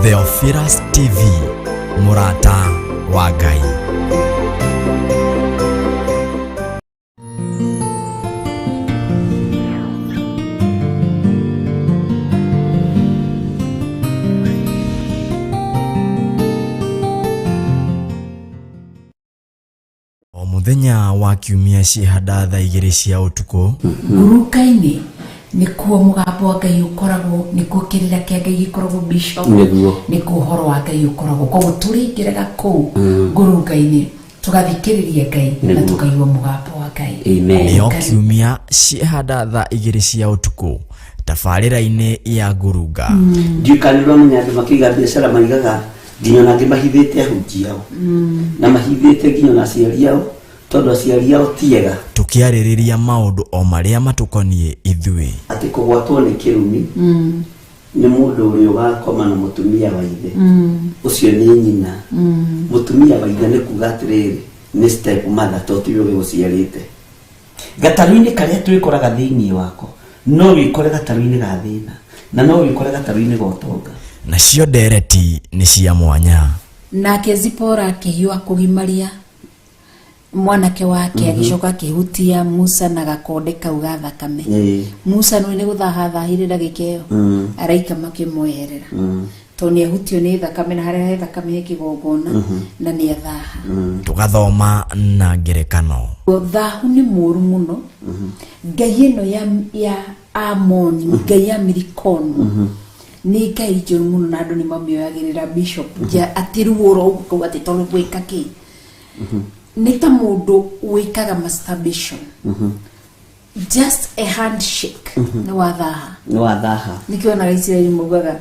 Theophilus TV, Murata wa Ngai. O muthenya wa kiumia cihanda thaa 2 cia utuku Guruka-ini nikuo mugambo wa Ngai ukoragwo, nikuo kirira kia Ngai gikoragwo bishop, nikuo horo wa Ngai ukoragwo. Koguo turingiraga kuu Guruka-ini tugathikiriria Ngai na tukaigua mugambo wa Ngai. Nio kiumia cihanda thaa 2 cia utuku tabarĩra-inĩ ya Gurunga. Ndikanirwo munyandu makiga biashara maigaga nginya nangi mahithite ahunjiao na mahithite nginya na aciariao tondu aciariao tiega. Tukiarĩrĩria maũndũ o marĩa matukonie ithuĩ. Ati kugwatwo ni kirumi ni mundu uri ugakoma na mutumia wa ithe ucio ni nyina. Mutumia wa ithe ni kuga atiriri ni step mother totiwe guciarite. Gataru-ini karia twikoraga thiini wako no wikore gataru-ini ga thina na no wikore gataru-ini ga utonga. Nacio ndereti ni cia mwanya. Nake Zipora akĩhiũha kũgimaria mwanake wake agicoka akihutia Musa na gakonde kau ga thakame. Musa no nĩ gũthahathahire ndagĩka ĩyo araika makĩmweherera to nĩ ahutio nĩ thakame na harĩa thakame ĩkĩgongona na nĩ athaha. Tugathoma na ngerekano. Thahu nĩ mũru mũno. Ngai ĩno ya Amoni, Ngai ya Milikono ni Ngai njũru mũno na andũ nĩ mamĩoyagĩrĩra bishop atiruoro ũguo ati tondũ gwĩka kĩ. Nĩ ta mũndũ wĩkaga masturbation. Just a handshake nĩ wathaha. Nĩkĩo na Israeli mugaga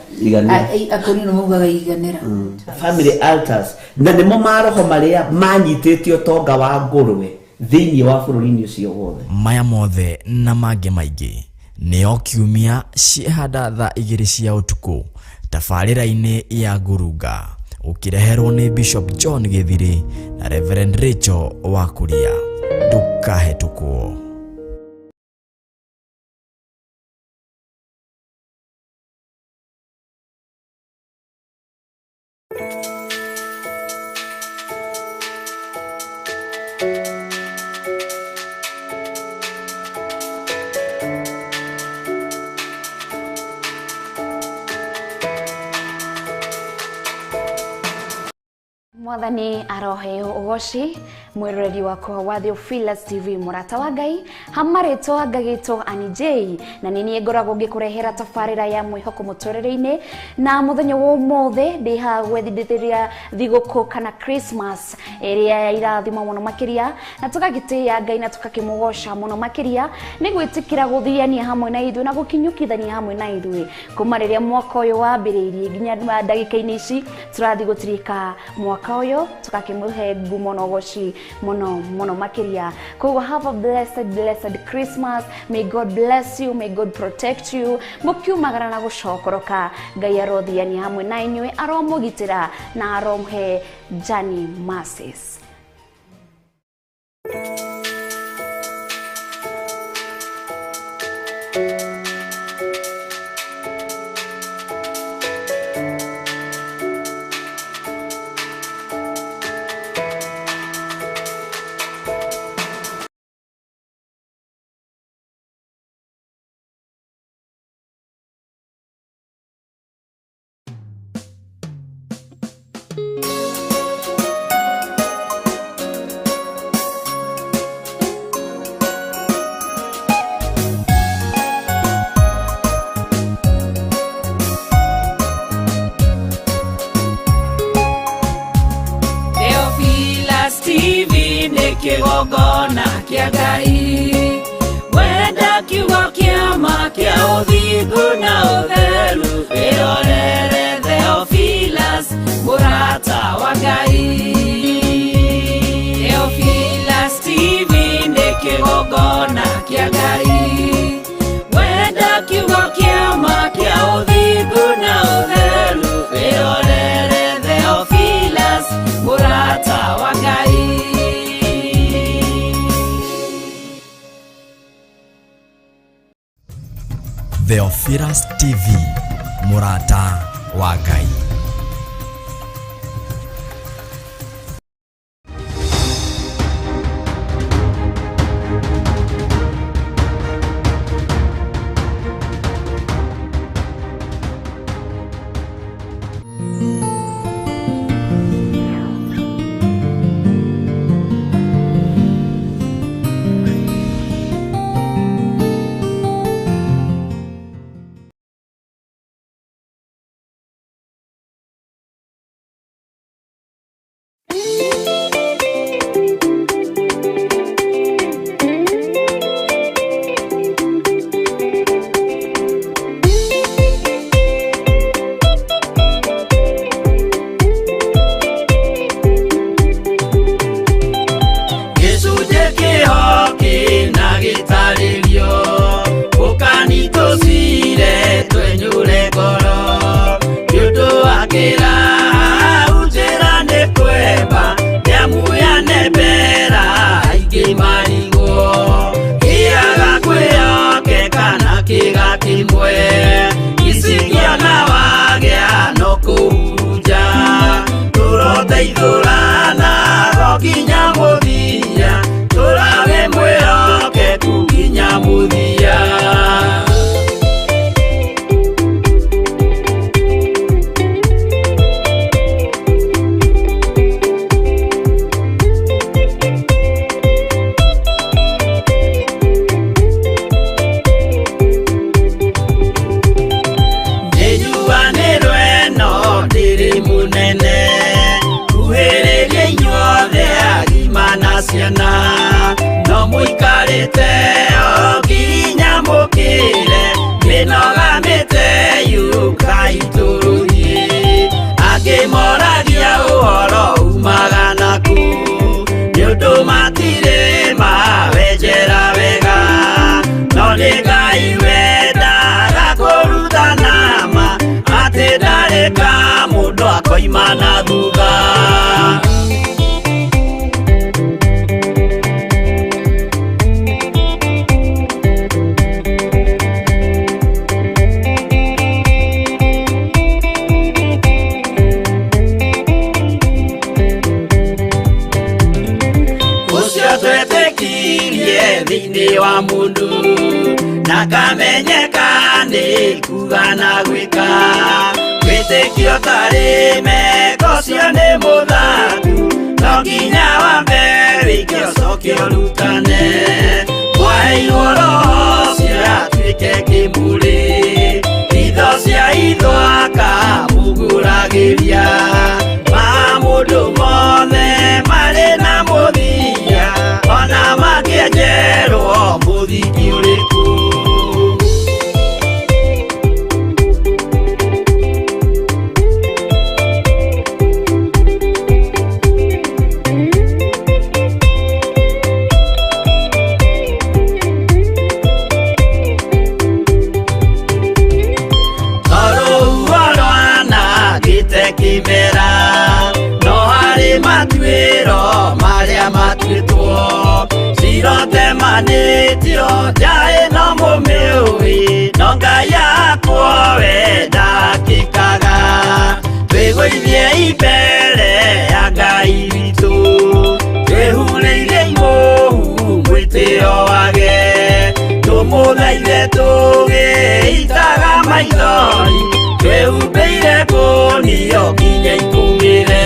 akoni no mugaga iganĩra. Family altars na nĩmo maroho marĩa manyitĩtio tonga wa ngũrwe thĩinĩ wa bũrũri-inĩ ũcio wothe. Maya mothe na mangĩ maingĩ nĩo kiumia cihanda thaa 2 cia utuku tabarĩra-inĩ ya Gurunga ukireherwo ni Bishop John Githiri na Reverend Rachel Wakuria. Ndũkahĩtũkwo. Mwathani aroheo ugoci mwiroreri wakwa wa Theophilus TV Murata wa Ngai hamaritwo ngagitwo Ani J na nini ngoragwo ngikurehera tabarira ya mwihoko muturire-ini na muthenya wa mothe ndiha gwethithĩria thigũkũ kana Christmas iria irathima muno makiria na tukagitia Ngai na tukakimugoca muno makiria ni gwitikira guthiania hamwe na ithuĩ na gukinyukithania hamwe na ithuĩ kuma riria mwaka uyu wambĩrĩirie nginya ndagĩka-inĩ ici turathi gutirika mwaka uyu tukakimuhe ngumo na ugoci muno makiria. Koguo have a blessed Christmas. May God bless you, may God protect you. Mukiumagara na gucokoroka Ngai arothiania hamwe na inyuĩ aromugitĩra na aromhe journey mercies. Kigogona kia Ngai wenda kiugo kiama kia ũthingu na ũtheru wĩrorere Theophilus Murata wa Ngai. Theophilus TV nĩ kigogona kia Ngai wenda kiugo kiama kia ũthingu na ũtheru wĩrorere Theophilus Murata wa Ngai. Theophilus TV, Murata wa Ngai. waima na thutha. Thĩinĩ wa mũndũ na kamenyeka nĩ kuga na gwĩka, wĩtĩkio tarĩ meko cio nĩ mũthatu, no nginya wambe wĩke ũcoke ũrutane, waheirwo roho cio atuĩke kĩmũrĩ, itho cia itho akamũgũragĩria, ma mũndũ mothe marĩ na mũthia, ona makĩenjerwo mũthingi ũrĩkũ. Kĩmera no harĩ matuĩro marĩa matuĩtwo, cirotemanĩtio njaĩ no mũmĩũĩ, no Ngai akwo we ndakĩkaga, twĩgũithie imbere ya Ngai witũ, twĩhurĩire imũhu mwĩtĩo wage, tũmũthaithe tũgĩitaga maithori, twĩhumbĩire ngũnio nginya ikumĩre.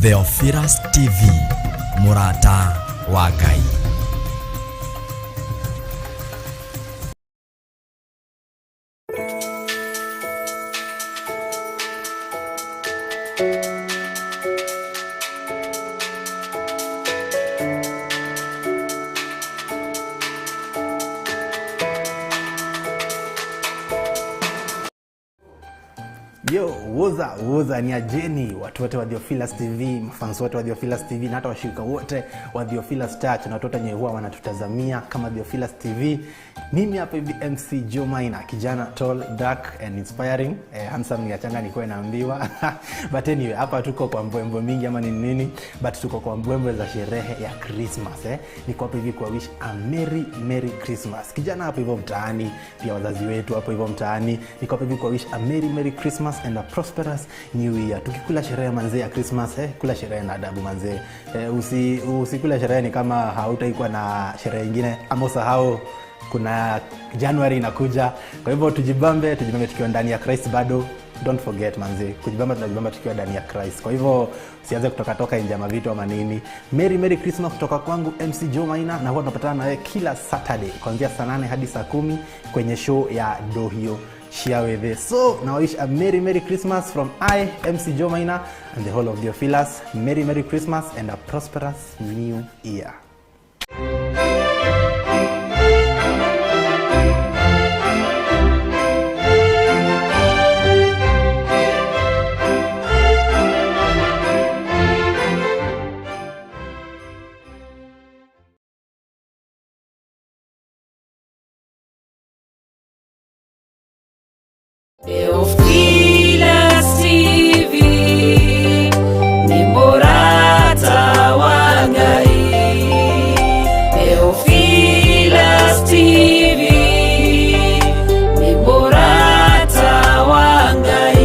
Theophilus TV, Murata wa Ngai. Yo, woza ni ajeni watu wote wa Theophilus TV, mafans wote wa Theophilus TV na hata washirika wote wa Theophilus Church na watu wote wenye huwa wanatutazamia kama Theophilus TV. Mimi hapa hivi MC Joe Maina, kijana tall, dark and inspiring, handsome niachanga nikuwe naambiwa. But anyway, hapa tuko kwa mbwembwe mingi ama nini, but tuko kwa mbwembwe za sherehe ya Christmas. Niko hapa hivi kwa wish a merry Christmas. Kijana hapa hivyo mtaani, pia wazazi wetu hapa hivyo mtaani, niko hapa hivi kwa wish a merry Christmas and a prosperous new year. Tukikula sherehe manze ya Christmas, kula sherehe na adabu manze. Usikula sherehe ni kama hautaikuwa na sherehe nyingine ama usahau kuna January inakuja. Kwa hivyo tujibambe tukiwa ndani ya Christ bado. Don't forget manze, tunajibamba tukiwa ndani ya Christ. Kwa hivyo usianze kutoka nje ama vitu ama nini. Merry Christmas kutoka kwangu MC Joe Maina, na huwa tunapatana na wewe kila Saturday kuanzia saa 8 hadi saa 10 kwenye show ya Dohio Share with it. So now I wish a merry Christmas from I, MC Joe Maina, and the whole of Theophilus. Merry Christmas and a prosperous new year. Theophilus TV ni Murata wa Ngai. Theophilus TV ni Murata wa Ngai.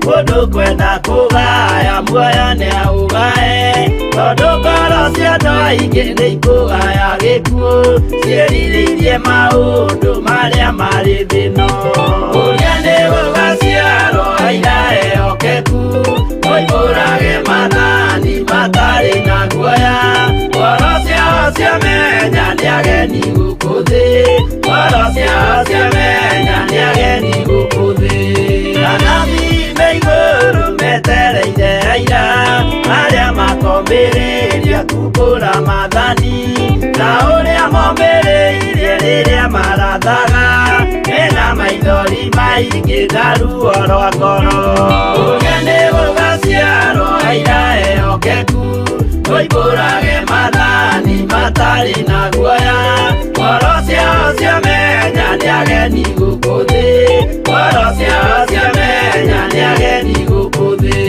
Mundu kwenda kugaya muoyo ni augae, tondu ngoro cia andũ aingĩ nĩ ikũgaya gĩkuũ, ciĩrirĩirie maũndũ marĩa marĩ thĩno. Ũrĩa nĩ gũgaciarwo aira ehokeku, moimbũrage mathani matarĩ na guoya, ngoro ciao ciamenya nĩ ageni gũkũ thĩ, ngoro ciao ciamenya nĩ ageni gũkũ thĩ. Anathi meigũrũ metereire aira arĩa makomĩrĩria kumbũra mathani, na ũrĩa momĩrĩirie rĩrĩa marathaga, mena maithori maingĩ na ruo rwa ngoro. Ũrĩa nĩ gũgaciarwo aira ehokeku, moimbũrage mathani matarĩ na guoya, ngoro ciao ciamenya nĩ ageni gũkũ thĩ, ngoro ciao ciamenya nĩ ageni gũkũ thĩ.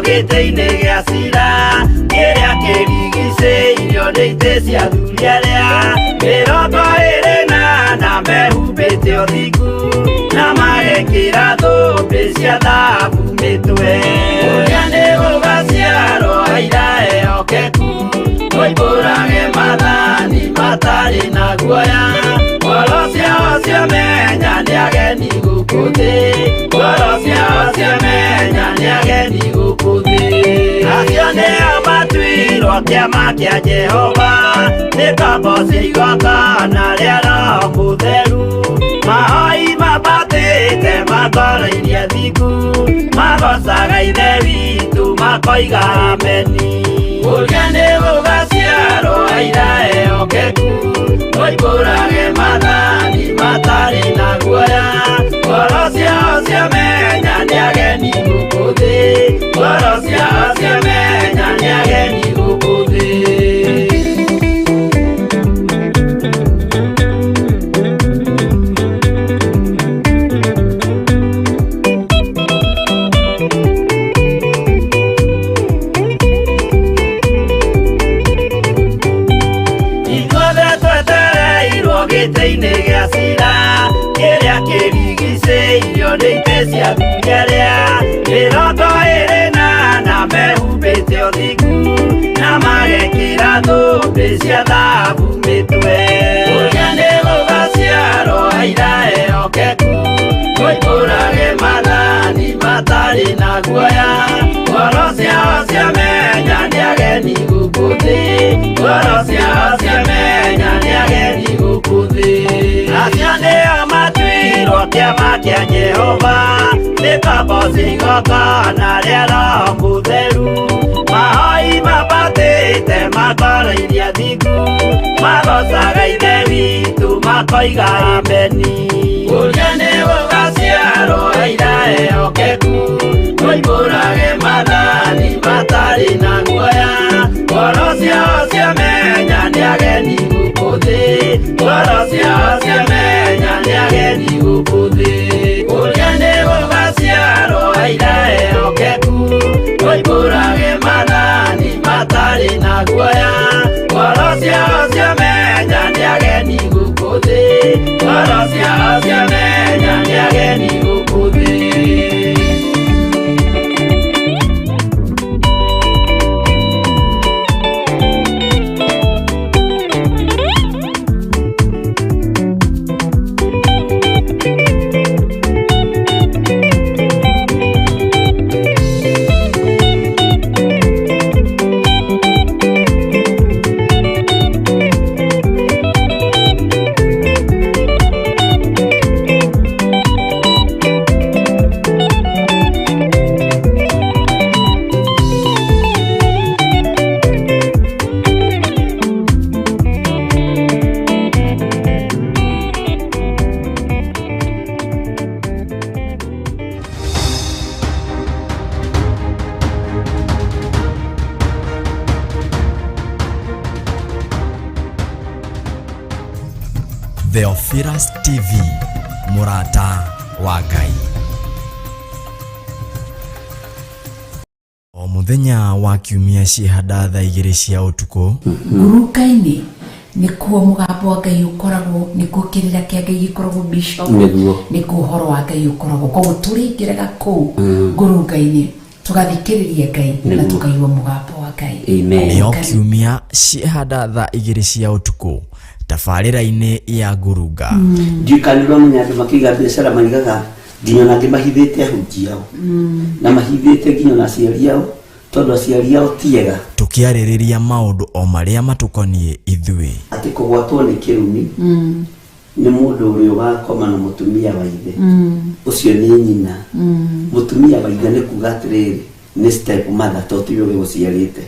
Gĩtĩ-inĩ gĩa cira kĩrĩa kĩrigicĩirio nĩ itĩ cia athuri arĩa 28 mehumbĩte ũthingu na magekĩra thũmbĩ cia thahabu mĩtwe. Ũrĩa nĩ gũgaciarwo aira ehokeku, moimbũrage mathani matarĩ na guoya, ngoro ciao ciamenya nĩ ageni gũkũ thĩ, ngoro ciao ciamenya nĩ ageni gũkũ thĩ. Acio nĩo matuirwo kĩama kĩa Jehova, nĩ ngombo cia igongona rĩa Roho Mũtheru, mahoi mabatĩte matoro-inĩ thingu, magocaga Ithe witũ makoiga ameni. Urgane bugaciarwo aira ehokeku, oimbũrage mathani matarĩ na guoya. Ngoro ciao ciamenya nĩ ageni gũkũ thĩ, ngoro ciao ciamenya nĩ ageni gũkũ thĩ. Gĩtĩ-inĩ gĩa cira kĩrĩa kĩrigicĩirio nĩ itĩ cia thunyarĩa, mĩrongo ĩrĩ na mehumbĩte ũthingu na magekĩra thũmbĩ cia thahabu mĩtwe. Ũrgane gũgaciarwo aira ehokeku, oimbũrage mathani matarĩ na guoya. Ngoro ciao ciamenya nĩ ageni gũkũ thĩ, ngoro ciao ciamenya nĩ ageni gũkũ thĩ. Acio nĩo matuirwo kĩama kĩa Jehova, nĩ kamboci igongona rĩa Roho Mũtheru. Mahoi mabatĩte makoroirie thingu, magocaga ithe witũ makoiga ameni. Ũrgane gũgaciarwo aira ehokeku, oimbũrage mathani matarĩ na guoya. Ngoro ciao ciamenya nĩ ageni gũkũ thĩ, ngoro ciao ciamenya nĩ ageni gũkũ thĩ. Ũrgane gũgaciarwo aira ehokeku, oimbũrage mathani matarĩ na guoya. Ngoro ciao ciamenya nĩ ageni gũkũ thĩ, ngoro ciao ciamenya nĩ ageni gũkũ thĩ. Theophilus TV, Murata wa Ngai. O muthenya wa kiumia ciihada thaa 2 cia utuku, nguruka-inĩ nĩkuo mũgambo wa Ngai ũkoragwo, nĩkuo kĩrĩra kĩa Ngai gĩkoragwo bishop, nĩkuo ũhoro wa Ngai ũkoragwo. Koguo tũrĩingĩraga kũu ngurunga-inĩ tugathikĩrĩria Ngai na tukaigua mũgambo wa Ngai. Nĩyo kiumia ciihada thaa 2 cia utuku tabarĩra-inĩ ya ngurunga. Ndikanirwo mũnyandũ makiga biacara maigaga nginya nangĩ mahithĩte ahunjia ao na mahithĩte nginya na aciari ao, tondũ aciari ao tiega. Tukiarĩrĩria maũndũ o marĩa matukoniĩ ithuĩ. Atĩ kũgwatwo nĩ kĩrumi nĩ mũndũ ũrĩa ũgakoma na mũtumia wa ithe, ũcio nĩ nyina. Mũtumia wa ithe nĩ kuga atĩrĩrĩ nĩ step mother, tondũ tiwe gũciarĩte.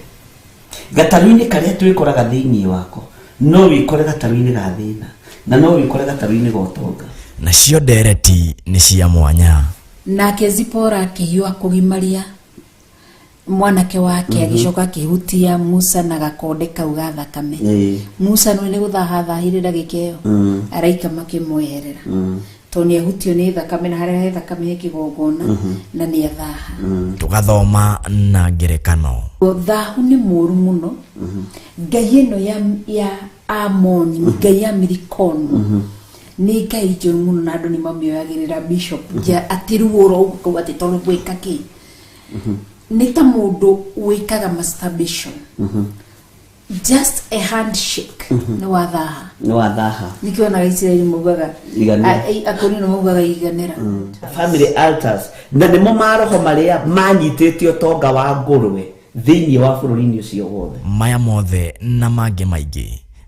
Gatarũ-inĩ karĩa twĩkoraga thĩinĩ wako no wĩkore gatarũ-inĩ ga thĩna, na no wĩkore gatarũ-inĩ ga ũtonga. Nacio ndereti nĩ cia mwanya. Nake Zipora akĩhiũha kũgimaria mwanake wake, agĩcoka akĩhutia Musa na gakonde kau ga thakame. Musa nĩ gũthahathahire ndagĩka ĩyo, araika makĩmweherera tondũ nĩ ahutio nĩ thakame, na harĩa he thakame kĩgongona na nĩ athaha. Tugathoma na ngerekano. Thahu nĩ mũru mũno. Ngai ĩno ya Amoni, Ngai ya Milikono, nĩ Ngai njũru mũno, na andũ nĩ mamĩoyagĩrĩra bishop atĩ rĩu ũroũga atĩ tondũ gwĩka kĩ. Nĩ ta mũndũ wĩkaga masturbation, just a handshake nĩ wathaha. Nĩkĩo na Israeli maugaga akorino maugaga iganĩra family altars, na nĩmo maroho marĩa manyitĩte ũtonga wa ngũrwe thĩinĩ wa bũrũri-inĩ ũcio wothe. Maya mothe na mangĩ maingĩ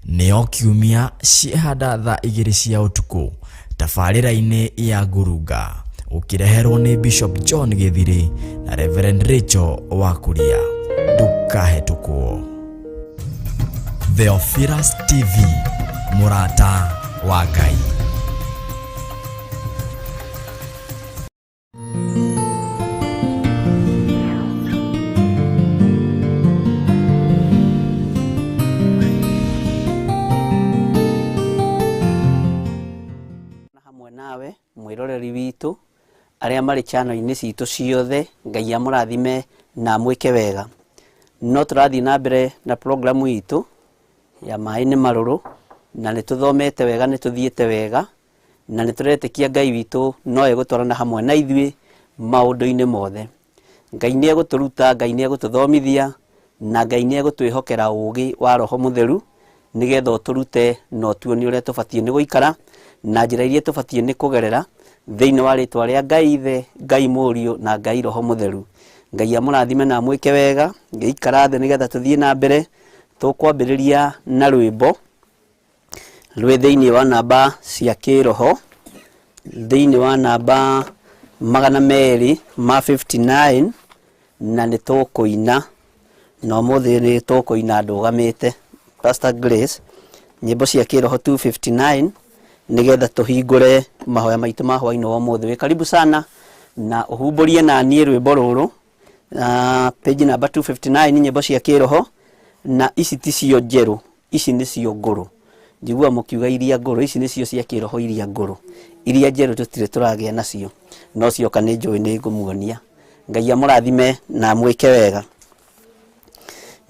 nĩyo kiumia ciihada thaa 2 cia utuku tabarĩra-inĩ ya ngurunga, ukireherwo ni Bishop John Githiri na Reverend Rachel Wakuria. Ndukahetũkwo. Theophilus TV, Murata wa Ngai. Hamwe nawe mwiroreri witu aria mari channel-ini citu ciothe, Ngai amurathime na mwike wega. No turathi na mbere na programu itu ya Mai ni Maruru, na nituthomete wega, nituthiete wega, na nituretekia Ngai witu no egutwarana hamwe na ithui maundu-ini mothe. Ngai ni eguturuta, Ngai ni egututhomithia, na Ngai ni egutwihokera ugi wa Roho Mutheru nigetha uturute no tuoni uria tubatie ni guikara na njira iria tubatie ni kugerera thiini wa ritwa ria Ngai Ithe, Ngai Muriu na Ngai Roho Mutheru. Ngai amurathime na mwike wega, ngeikara thi nigetha tuthie na mbere. Tukwambiriria na rwimbo rwe thiini wa namba cia kiroho, thiini wa namba 259, na nitukuina no muthi ni tukuina ndugamite Pastor Grace nyimbo cia kiroho 259 nigetha tuhingure mahoya maitu ma hwaini wa muthi. Karibu sana na uhumburie na nie rwimbo ruru page number 259, nyimbo cia kiroho. Na ici ti cio njeru, ici ni cio nguru. Njigua mukiuga iria nguru, ici ni cio cia kiroho iria nguru. Iria njeru tutire turagia nacio, no cio kane njui ni ngumuonia. Ngai amurathime na mwike wega.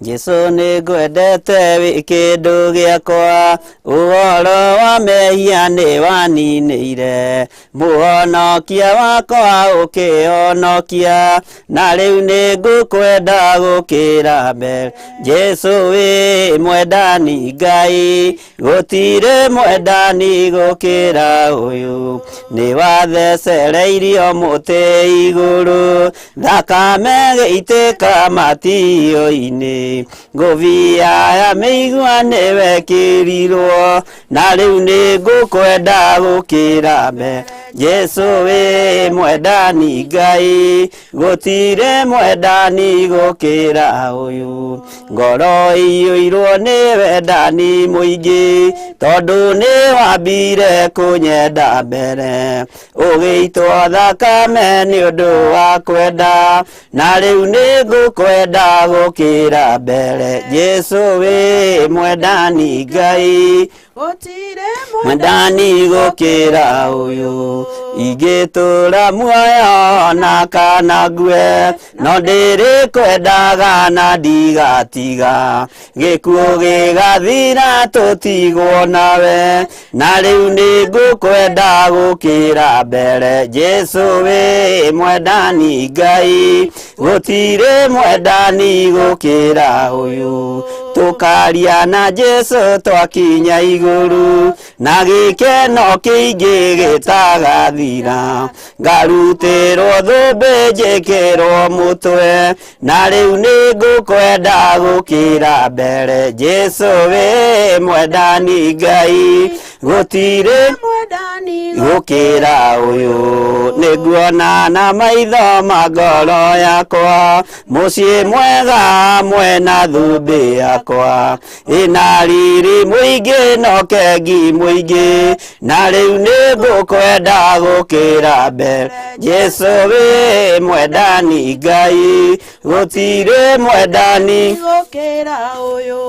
Jesu ni ngwendete wi kindu giakwa, uhoro wa mehia ni waninire, muhonokia wakwa ukihonokia, na riu ni ngukwenda gukira mbere. Jesu wi mwendani Ngai, gutire mwendani gukira uyu, ni wathecereirio muti iguru, thakame giitika matio-ini, nguvia ya meigua niwe kirirwo, na riu ni ngukwenda gukira mbere. Jesu wi mwendani Ngai, gutire mwendani gukira uyu, ngoro iyuirwo ni wendani muingi, tondu ni wambire kunyenda mbere, ugiitwo thakame ni undu wa kwenda, na riu ni ngukwenda gukira mbere. Jesu wi mwendani Ngai, gutire mwendani gukira uyu, ingitura muoyo na kana ngue, no ndiri kwendaga na ndigatiga, gikuo gigathira tutigwo nawe, na riu ni ngukwenda gukira mbere. Jesu wi mwendani Ngai, gutire mwendani gukira uyu, tukaria na Jesu twakinya iguru, na gikeno kiingi gitagathira, ngarutirwo thumbi njikirwo mutwe, na riu ni ngukwenda gukira mbere. Jesu wi mwendani Ngai, gutire mwendani gukira uyu, niguona na maitho ma ngoro yakwa, mucii mwega mwena thumbi yakwa, ina riri muingi no kengi muingi, na riu ni ngukwenda gukira mbere. Jesu wi mwendani Ngai, gutire mwendani gukira uyu,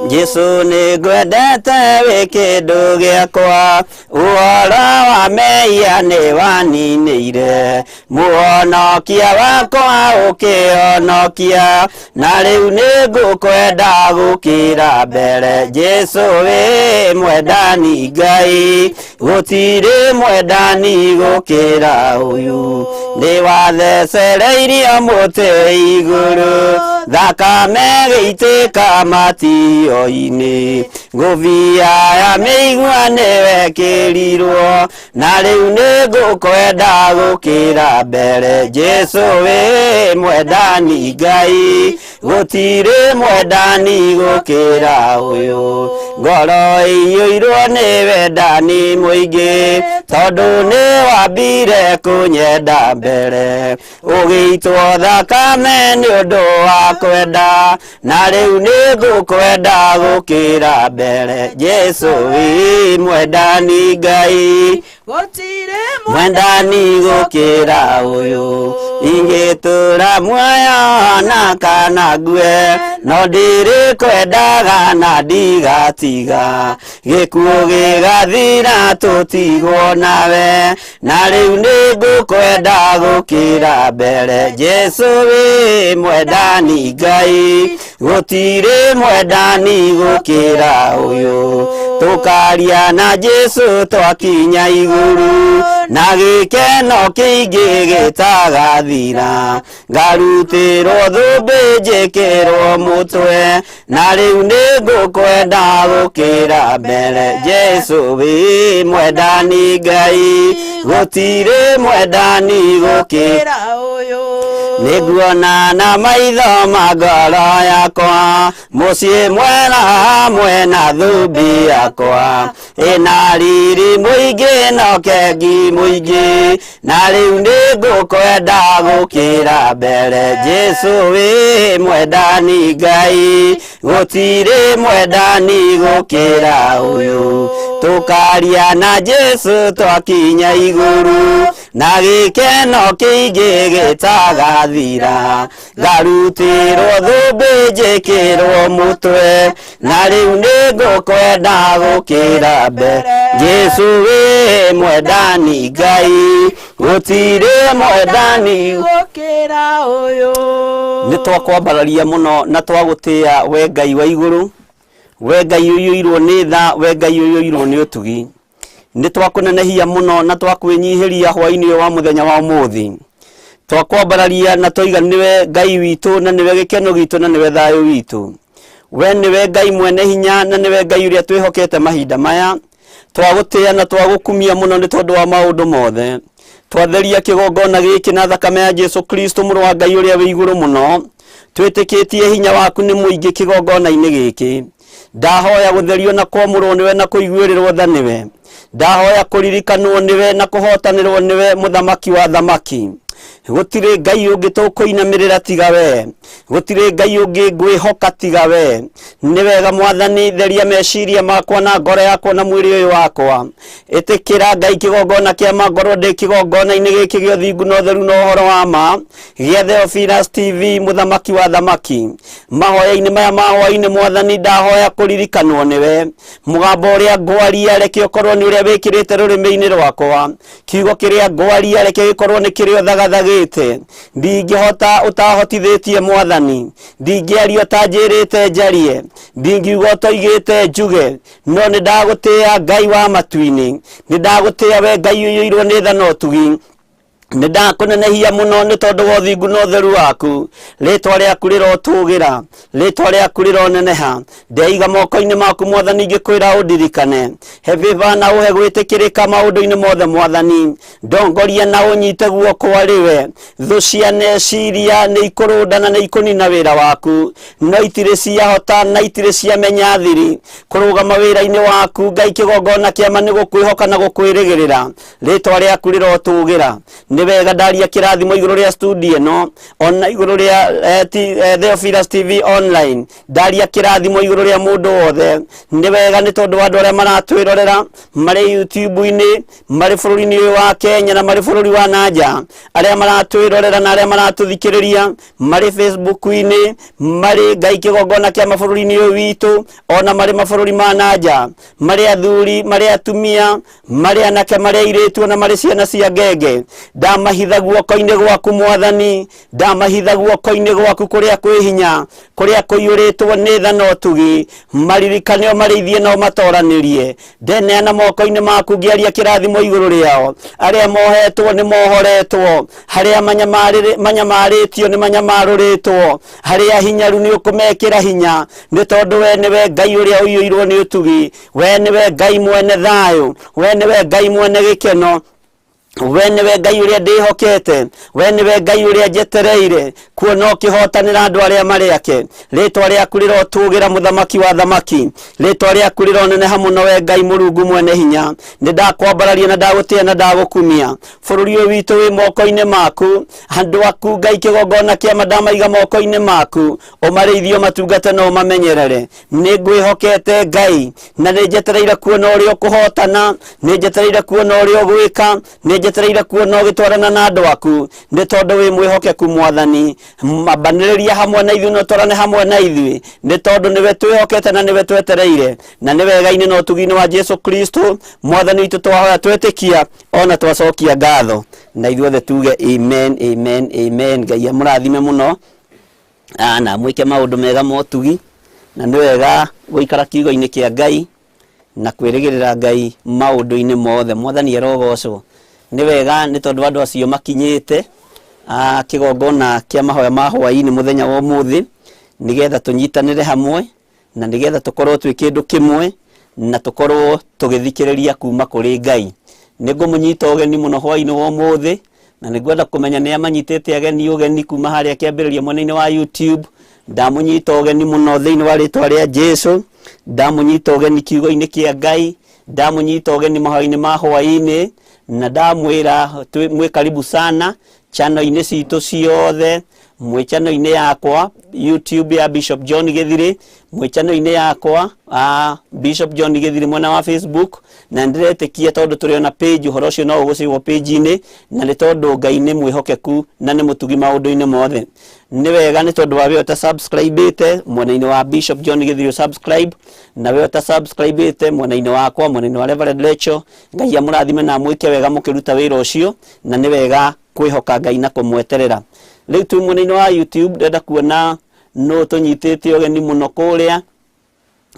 Jesu ni ngwendete wi kindu giakwa, uhoro wa mehia ni waninire, muhonokia wakwa ukihonokia, na riu ni ngukwenda gukira mbere. Jesu wi mwendani Ngai, gutire mwendani gukira uyu, ni wathecereirio muti iguru, thakame gĩitĩka matio-inĩ ngũbia ya mĩigua nĩwekĩrirwo na rĩu nĩngũkwenda gũkĩra mbere Jesu wĩ mwendani Ngai gũtirĩ mwendani gũkĩra ũyũ ngoro ĩiyũirwo nĩ wendani mũingĩ tondũ nĩ wambire kũnyenda mbere ũgĩitwo thakame nĩ ũndũ wa kwenda na rĩu nĩngũkwenda gũkĩra mbere Jesu wĩ mwendani Ngai mwendani gũkĩra ũyũ ingĩtũra muoyo na kana ngue no ndirĩkwendaga na ndigatiga gĩkuũ gĩgathira tũtigwo nawe na rĩu nĩngũkwenda gũkĩra mbere Jesu wĩ mwendani Ngai gũtirĩ mwendani gũkĩra ũyũ tũkaria na Jesu twakinya igũrũ na gĩkeno kĩingĩ gĩtagathira ngarutĩrwo thũmbĩ njĩkĩrwo mũtwe na rĩu nĩngũkwenda gũkĩra mbere Jesu wĩ mwendani Ngai gũtirĩ mwendani gũkĩra ũyũ nĩguona na maitho ma ngoro yakwa mũciĩ mwega hamwe na thũmbĩ yakwa ĩna riri mũingĩ na ũkengi mũingĩ na rĩu nĩngũkwenda gũkĩra mbere Jesu wĩ mwendani Ngai gũtirĩ mwendani gũkĩra ũyũ tũkaria na Jesu twakinya igũrũ na gĩkeno kĩingĩ gĩtagathira ngarutĩrwo thũmbĩ njĩkĩrwo mũtwe na rĩu nĩngũkwenda gũkĩra mbere Jesu wĩ mwendani Ngai gũtirĩ mwendani gũkĩra ũyũ nĩtwakwambararia mũno na twagũtĩĩa we Ngai wa igũrũ we Ngai ũiyũirwo nĩ tha we Ngai ũiyũirwo nĩ ũtugi nĩtwakũnenehia mũno na twakwĩnyihĩria hwaĩ-inĩ wa mũthenya wa ũmũthĩ twakwambararia na twoiga nĩwe Ngai witũ na nĩwe gĩkeno gitũ na nĩwe thayũ witũ we nĩwe Ngai mwene hinya na nĩwe Ngai ũrĩa twĩhokete mahinda maya twagũtĩĩa na twagũkumia mũno nĩ tondũ wa maũndũ mothe twatheria kĩgongona gĩkĩ na thakame ya Jesu Kristo mũrũ wa Ngai ũrĩa wĩ igũrũ mũno twĩtĩkĩtie hinya waku nĩ mũingĩ kĩgongona-inĩ gĩkĩ ndahoya gũtherio na kwamũrwo nĩwe na kũiguĩrĩrwo tha nĩwe ndahoya kũririkanwo nĩwe na kũhotanĩrwo nĩwe mũthamaki wa thamaki gũtirĩ Ngai ũngĩ tũkũinamĩrĩra tiga we gũtirĩ Ngai ũngĩ ngwĩhoka tiga we nĩ wega Mwathani theria meciria makwa na ngoro yakwa na mwĩrĩ ũyũ wakwa ĩtĩkĩra Ngai kĩgongona kĩa mangorwo ndĩ kĩgongona-inĩ gĩkĩ gĩa ũthingu na ũtheru na ũhoro wa ma gĩa Theophilus TV mũthamaki wa thamaki mahoya-inĩ maya ma hwaĩ-inĩ Mwathani ndahoya kũririkanwo nĩwe mũgambo ũrĩa ngwaria reke ũkorwo nĩ ũrĩa wĩkĩrĩte rũrĩmĩ-inĩ rwakwa kiugo kĩrĩa ngwaria reke gĩkorwo nĩ kĩrĩ thagathagĩte ndingĩhota ũtahotithĩtie Mwathani ndingĩaria ũtanjĩrĩte njarie ndingiuga ũtoigĩte njuge no nĩ ndagũtĩĩa Ngai wa matu-inĩ nĩ ndagũtĩĩa we Ngai ũiyũirwo nĩ tha na ũtugi nĩ ndakũnenehia mũno nĩ tondũ wa ũthingu na ũtheru waku rĩtwa rĩaku rĩrotũgĩra rĩtwa rĩaku rĩroneneha ndeiga moko-inĩ maku Mwathani ngĩkwĩra ũndirikane he vĩva na ũhe gwĩtĩkĩrĩka maũndũ-inĩ mothe Mwathani ndongoria na ũnyite guoko arĩwe thũ cia neciria nĩ ikũrũnda na nĩ ikũnina wĩra waku no itirĩ ciahota na itirĩ ciamenya thiri kũrũgama wĩra-inĩ waku Ngai kĩgongona kĩama nĩ gũkwĩhoka na gũkwĩrĩgĩrĩra rĩtwa rĩaku rĩrotũgĩra nĩ wega ndaria kĩrathimo igũrũ rĩa studio ĩno ona igũrũ rĩa Theophilus TV online ndaria kĩrathimo igũrũ rĩa mũndũ wothe nĩ wega nĩ tondũ andũ arĩa maratwĩrorera marĩ YouTube-inĩ marĩ bũrũri-inĩ ũyũ wa Kenya na marĩ bũrũri wa nanja arĩa maratwĩrorera na arĩa maratũthikĩrĩria marĩ Facebook-inĩ marĩ Ngai kĩgongona kĩa mabũrũri-inĩ ũyũ witũ ona marĩ mabũrũri ma nanja marĩ athuri marĩ atumia marĩ anake marĩ airĩtu na marĩ ciana cia ngenge ndamahitha guoko-inĩ gwaku Mwathani, ndamahitha guoko-inĩ gwaku kũrĩa kwĩ hinya, kũrĩa kũiyũrĩtwo nĩ tha na ũtugi, maririkane ũmarĩithie na ũmatoranĩrie, ndeneana moko-inĩ maku ngĩaria kĩrathimo igũrũ rĩao, arĩa mohetwo nĩ mohoretwo, harĩa manyamarĩtio nĩ manyamarũrĩtwo, harĩa hinyaru nĩ ũkũmekĩra hinya, nĩ tondũ we nĩwe Ngai ũrĩa ũiyũirwo nĩ ũtugi, we nĩwe Ngai mwene thayũ, we nĩwe Ngai mwene gĩkeno, we nĩwe Ngai ũrĩa ndĩhokete, we nĩwe Ngai ũrĩa njetereire kuona ũkĩhotanĩra andũ arĩa marĩ ake. Rĩtwa rĩaku rĩrotũgĩra mũthamaki wa thamaki, rĩtwa rĩaku rĩroneneha mũno we Ngai Mũrungu mwene hinya. Nĩ ndakwambararia na ndagũtĩĩa na ndagũkumia, bũrũri ũyũ witũ wĩ moko-inĩ maku, andũ aku Ngai kĩgongona kĩa ndamaiga moko-inĩ maku, ũmarĩithie ũmatungate na ũmamenyerere. Nĩ ngwĩhokete Ngai, na nĩ njetereire kuona ũrĩa ũkũhotana, nĩ njetereire kuona ũrĩa ũgwĩka, nĩ njetereire kuona ũgĩtwarana na andũ aku, nĩ tondũ wĩ mwĩhokeku Mwathani. Mabanĩrĩria hamwe na ithuĩ na ũtwarane hamwe na ithuĩ, nĩ tondũ nĩwe twĩhokete na nĩwe twetereire, na nĩ wega-inĩ na ũtugi-inĩ wa Jesu Kristo Mwathani witũ twahoya twĩtĩkia ona twacokia ngatho, na ithuothe tuge amen, amen, amen. Ngai amũrathime mũno na mwĩke maũndũ mega ma ũtugi, na nĩ wega gũikara kiugo-inĩ kĩa Ngai na kwĩrĩgĩrĩra Ngai maũndũ-inĩ mothe. Mwathani arogocwo. Nĩ wega nĩ tondũ andũ acio makinyĩte kĩgongona kĩa mahoya ma hwaĩ-inĩ mũthenya wa ũmũthĩ, nĩgetha tũnyitanĩre hamwe na nĩgetha tũkorwo twĩ kĩndũ kĩmwe na tũkorwo tũgĩthikĩrĩria kuma kũrĩ Ngai. Nĩngũmũnyita ũgeni mũno hwaĩ-inĩ wa ũmũthĩ, na nĩngwenda kũmenya nĩ amanyitĩte ageni ũgeni kuma harĩa kĩambĩrĩria mwena-inĩ wa YouTube. Ndamũnyita ũgeni mũno thĩinĩ wa rĩtwa rĩa Jesu, ndamũnyita ũgeni kiugo-inĩ kĩa Ngai, ndamũnyita ũgeni mahoya-inĩ ma hwaĩ-inĩ, na ndamwĩra mwĩ karibu sana channel-inĩ citũ ciothe, mwĩ channel-inĩ yakwa YouTube ya Bishop John Gĩthirĩ, mwĩ channel-inĩ yakwa Bishop John Gĩthirĩ mwena wa Facebook, na ndĩretĩkia tondũ tũrĩ na page, ũhoro ũcio no ũgũcĩrwo page-inĩ, na nĩ tondũ Ngai nĩ mwĩhokeku na nĩ mũtugi maũndũ-inĩ mothe. Nĩ wega nĩ tondũ wa we ũta-subscribe-ĩte mwena-inĩ wa Bishop John Gĩthirĩ subscribe, na we ũta-subscribe-ĩte mwena-inĩ wakwa, mwena-inĩ wa Reverend Rachel. Ngai amũrathime na mwĩke wega mũkĩruta wĩra ũcio, na nĩ wega kwĩhoka Ngai na kũmweterera. Rĩu tu mwena-inĩ wa YouTube ndenda kuona no tũnyitĩte ũgeni mũno kũrĩa,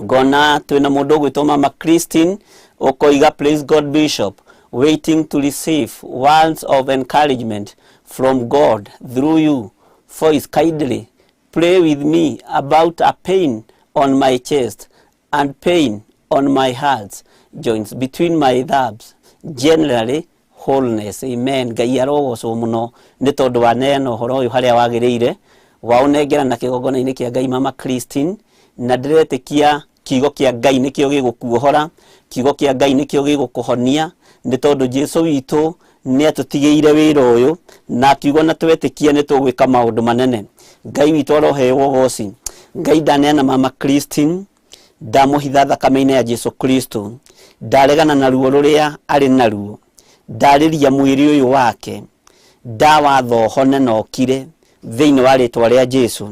ngona twĩna mũndũ ũgwĩtwo Mama Christine ũkoiga praise God Bishop, waiting to receive words of encouragement from God through you, for his kindly pray with me about a pain on my chest and pain on my heart joints between my thumbs, generally wholeness. Amen. Ngai arogocwo mũno nĩ tondũ wa neno ũhoro ũyũ harĩa wagĩrĩire wa ũnengera na kĩgongona-inĩ kĩa Ngai Mama Christine, na ndĩretĩkia kiugo kĩa Ngai nĩkĩo gĩgũkuohora, kiugo kĩa Ngai nĩkĩo gĩgũkũhonia, nĩ tondũ Jesu witũ nĩ atũtigĩire wĩra ũyũ, na kiugo na twetĩkia nĩ tũgwĩka maũndũ manene. Ngai witũ aroheo goci. Ngai ndaneana Mama Christine, ndamũhitha thakame-inĩ ya Jesu Kristo, ndaregana na ruo rũrĩa arĩ naruo, ndarĩria mwĩrĩ ũyũ wake, ndawatho hone na okire thĩinĩ wa rĩtwa rĩa Jesu,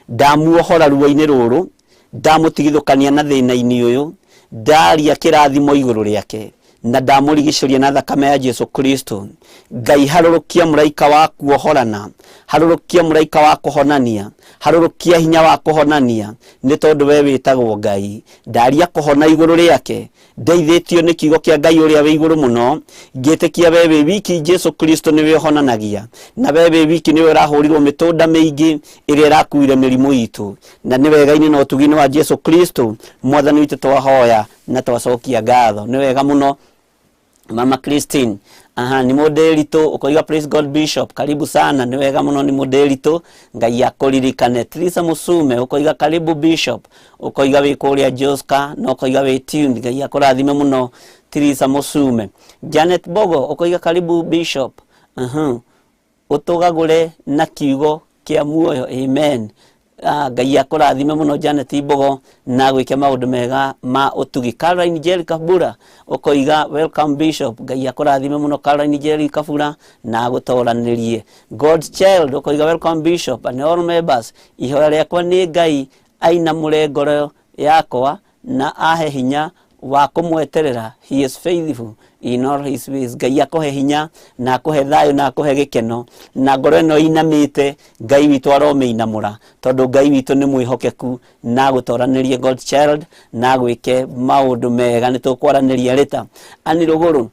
ndamuohora ruo-inĩ rũrũ, ndamũtigithũkania na thĩna-inĩ ũyũ, ndaria kĩrathimo igũrũ rĩake, na ndamũrigicĩria na thakame ya Jesu Kristo. Ngai harũrũkia mũraika wa kuohorana, harũrũkia mũraika wa kũhonania, harũrũkia hinya wa kũhonania, nĩ tondũ we wĩtagwo Ngai. Ndaria kũhona igũrũ rĩake, ndeithĩtio nĩ kiugo kĩa Ngai ũrĩa wĩ igũrũ mũno, ngĩtĩkia we wĩ wiki Jesu Kristo nĩwe ũhonanagia, na we wĩ wiki nĩwe ũrahũrirwo mĩtũnda mĩingĩ ĩrĩa ĩrakuire mĩrimũ itũ, na nĩ wega-inĩ na ũtugi-inĩ wa Jesu Kristo Mwathani witũ twahoya na twacokia ngatho. Nĩ wega mũno Mama Christine. Nĩ mũndĩritũ ũkoiga praise God Bishop, karibu sana. Nĩ wega mũno, nĩ mũndĩritũ, Ngai akũririkane. Teresa Musume ũkoiga karibu Bishop, ũkoiga wĩ kũrĩa Joska, na ũkoiga wĩ tuned. Ngai akũrathime mũno Teresa Musume. Janet Bogo ũkoiga karibu Bishop, ũtũgagũre na kiugo kĩa muoyo. Amen. Ngai akũrathime mũno Janet Bogo na gwĩke maũndũ mega ma ũtugi. Caroline Jerry Kabura ũkoiga welcome Bishop, Ngai akũrathime mũno Caroline Jerry Kabura na gũtoranĩrie. God's Child ũkoiga welcome Bishop and all members, ihoya rĩakwa nĩ Ngai ainamũre ngoro yakwa na ahe hinya wa kũmweterera. He is faithful in all his ways. Ngai akohe hinya na akohe thayo na akohe gikeno na ngoro ino inamite Ngai witu aromeina tondu Ngai witu ni mwihokeku na gutoranirie God child na gwike maundu mega ni tukwaraniria rita ani ruguru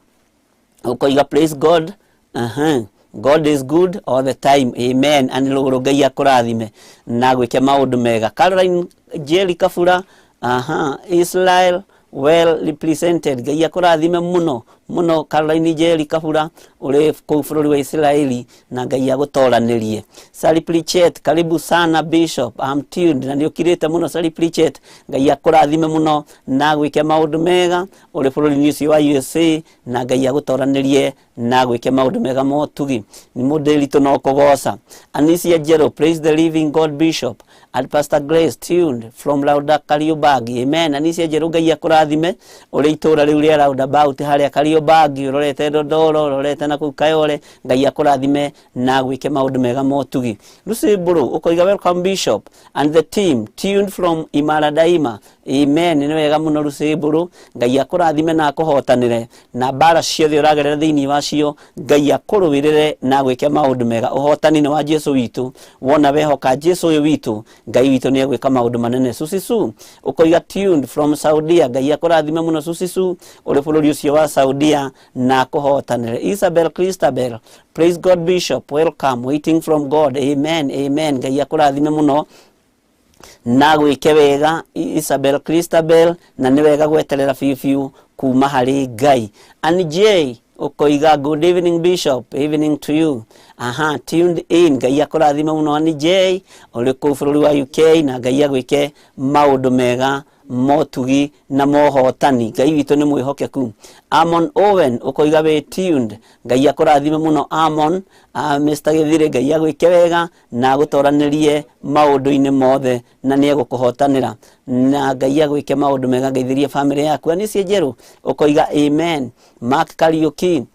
ukoiga praise God. God is good all the time. Amen. Ani ruguru Ngai akurathime na gwike maundu mega. Caroline Jerry Kafura Israel well represented. Ngai akurathime muno Caroline Jerry Kafura uri kuu bururi wa Israeli na Ngai agutoranirie. Sally Pritchett karibu sana Bishop. I'm tuned na niukirite muno Sally Pritchett. Ngai akurathime muno na gwike maundu mega uri bururi news wa USA na Ngai agutoranirie na gwike maundu mega motugi ni mudelito no kugoca. Anisia Jero praise the living God Bishop and Pastor Grace tuned from Lauda Kariobagi. Amen. Anisia Jero Ngai akurathime uri itura riu ria Lauda about haria Kariobagi urorete Dodoro urorete na Kayole Ngai akurathime na gwike maundu mega motugi. Lucy Buru ukoiga welcome Bishop and the team tuned from Imara Daima. Amen. Ni wega muno Lucy Buru Ngai akurathime na akuhotanire na bara ciothe uragerera thiini wacio Ngai akuruwirire na gwike maundu mega uhotani ni wa Jesu witu wona wehoka Jesu uyu witu Ngai witu ni agwika maundu manene. Susisu ukoiga tuned from Saudia Ngai akurathime muno Susisu uri bururi ucio wa Saudia na kuhotanire. Isabel Christabel praise God Bishop welcome waiting from God. Amen. Amen. Ngai akurathime muno na gwike wega Isabel Christabel na ni wega gweterera fiu kuma hari Ngai. Ani J ukoiga good evening Bishop. Evening to you. Tuned in. Ngai akurathime muno Ani J uri kuu bururi wa UK na Ngai agwike maundu mega motugi na mohotani. Ngai witu ni mwihokeku. Amon Owen ukoiga we tuned. Ngai akurathime muno Amon. Mr. Githire Ngai agwike wega na gutoranirie maundu-ini mothe na ni egukuhotanira na Ngai agwike maundu mega ngeithirie family yaku. Anisia Jeru ukoiga amen. Mark Kariuki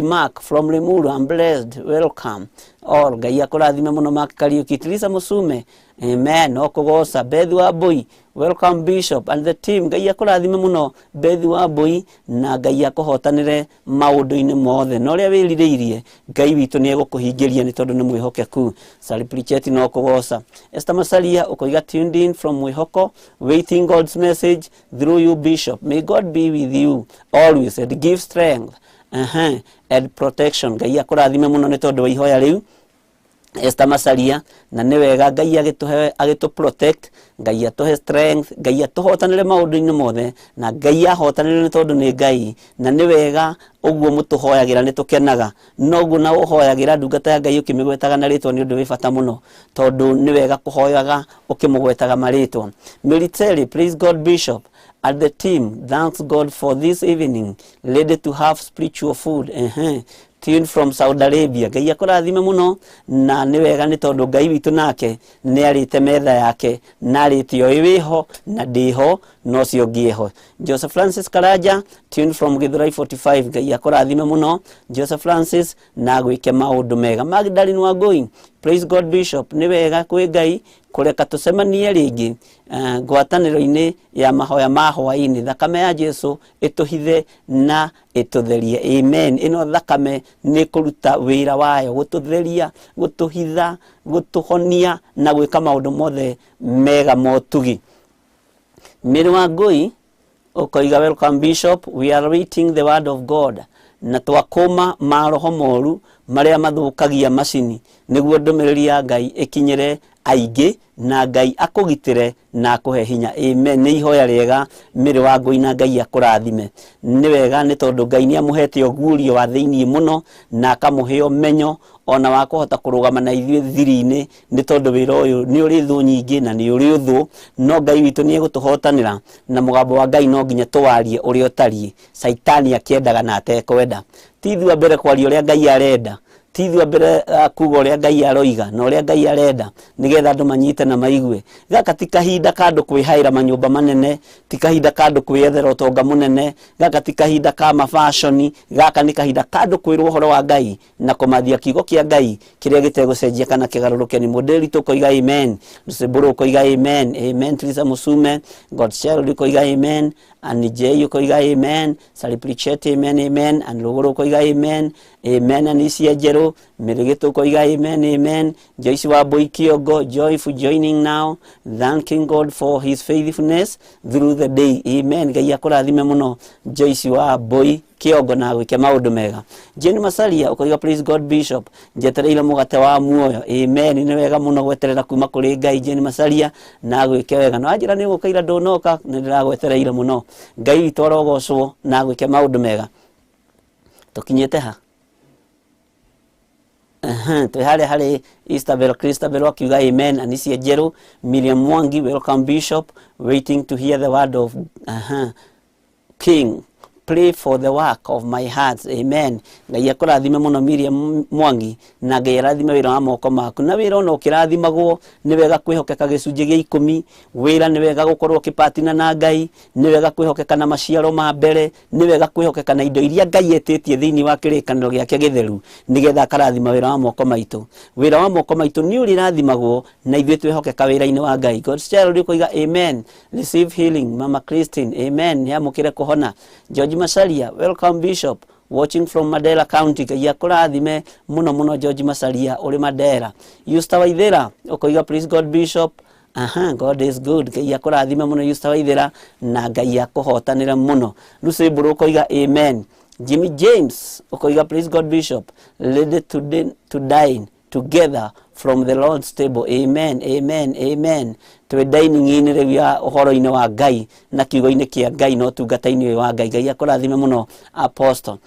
Mark from Limuru. I'm blessed. Welcome all. Ngai akurathime muno Mark Kariuki. Teresa Musume amen. Okugosa Bethu Abui welcome Bishop and the team. Ngai akurathime muno Bethu Abui na Ngai akuhotanire maundu-ini mothe no ria wiririirie Ngai witu ni egukuhingiria ni tondu ni mwihokeku. Sally Pritchett no kugosa. Esther Masalia ukoiga tuned in from Mwihoko waiting God's message through you Bishop. May God be with you always and give strength and protection. Ngai akurathime muno ni tondu wa ihoya riu Esther Masalia na ni wega Ngai agitu protect Ngai atuhe strength Ngai atuhotanire maundu-ini mothe na Ngai ahotanire ni tondu ni Ngai na ni wega uguo mutuhoyagira ni tukenaga nogu na uhoyagira ndungata ya Ngai ukimigwetaga na ritwa ni undu wi bata muno tondu ni wega kuhoyaga ukimugwetaga maritwa. Military praise God Bishop and the team thanks God for this evening ready to have spiritual food. Tuned from Saudi Arabia. Ngai akurathime muno na ni wega ni tondu Ngai witu nake ni arite metha yake na aritio wiho na ndiho no cio ngieho. Joseph Francis Karaja tuned from Githurai 45. Ngai akurathime muno Joseph Francis na gwike maundu mega. Magdalene Wangui praise God Bishop. Ni wega kwi Ngai kureka tucemanie ringi ngwataniro-ini ya mahoya ma hwaini. Thakame ya Jesu ituhithe na itutherie. Amen. Ino thakame ni kuruta wira wayo gututheria gutuhitha gutuhonia na gwika maundu mothe mega motugi. Mary Wangui ukoiga welcome Bishop. We are reading the word of God na twakoma maroho moru maria mathukagia macini niguo ndumiriri ya Ngai ikinyire aige na Ngai akugitire na akuhe hinya. Amen. Ni ihoya riega Mary Wangui na Ngai akurathime. Ni wega ni tondu Ngai ni amuhete ogurio wa thiini muno na akamuhe menyo ona wa kuhota kurugama na ithuĩ thiri-ini ni tondu wira uyu ni uri thu nyingi na ni uri uthu no Ngai witu ni egutuhotanira na mugambo wa Ngai no nginya tuwarie uri utari Saitani akiendaga na atekwenda. Tithua mbere kwaria uria Ngai arenda tithua mbere kuga uria Ngai aroiga na uria Ngai arenda nigetha andu manyite na maigue. Gaka ti kahinda ka andu kwihaira manyumba manene, ti kahinda ka andu kwiyethera utonga munene, gaka ti kahinda ka mafashoni, gaka ni kahinda ka andu kwirwo uhoro wa Ngai na kumathia kiugo kia Ngai kiria gitegucenjia kana kigaruruke. Ni modeli tukoiga amen. Luseburu koiga amen. Amen. Teresa Musume God shall koiga amen. and J ukoiga amen, Saliplichete amen amen, and Logoro ukoiga amen, amen, and Isia Jero, Mirigeto ukoiga amen amen, Joyce Waboi Kiogo, joy for joining now, thanking God for his faithfulness through the day, amen, Gaya kurathime muno, Joyce Waboi Kiogo na gwike maundu mega. Jane Masalia ukoiga praise God Bishop, njetereire mugate wa muoyo, amen, ni wega muno gweterera kuma kuri Ngai. Jane Masalia na gwike wega no ajira ni gukaira ndonoka ni ndiragwetereire muno Ngai witũ arogocwo na gwike maundu mega. Tukinyete ha twe hale Istabel Christabel akiuga amen. Anisia Jero, Miriam Mwangi, welcome Bishop, waiting to hear the word of King. Pray for the work of my heart, amen. Ngai akurathime muno Miriam Mwangi, na Ngai arathime wira wa moko maku, na wira ono ukirathimagwo ni wega kwihokeka gicunji gia 10, wira ni wega gukorwo kipatina na Ngai, ni wega kwihokeka na maciaro ma mbere, ni wega kwihokeka na indo iria Ngai etitie thiini wa kirikaniro giake githeru, nigetha akarathima wira wa moko maitu. Wira wa moko maitu ni urirathimagwo na ithuĩ twihokeka wira-ini wa Ngai. God's child ukoiga amen. Receive healing Mama Christine, amen, yamukire kuhona. George Masalia, welcome Bishop, watching from Madera County. Kaya kurathime muno George Masalia uri Madera. Yusta Waithera ukoiga praise God Bishop. God is good. Kaya kurathime muno Yusta Waithera na Ngai akuhotanira muno. Lucy Buru ukoiga amen. Jimmy James ukoiga praise God Bishop, ready to dine together from the Lord's table, amen, amen, amen. Twe dining in rewia uhoro-ini wa Ngai na kiugo-ini kia Ngai no tungata-ini wa Ngai. Ngai akurathime muno Apostle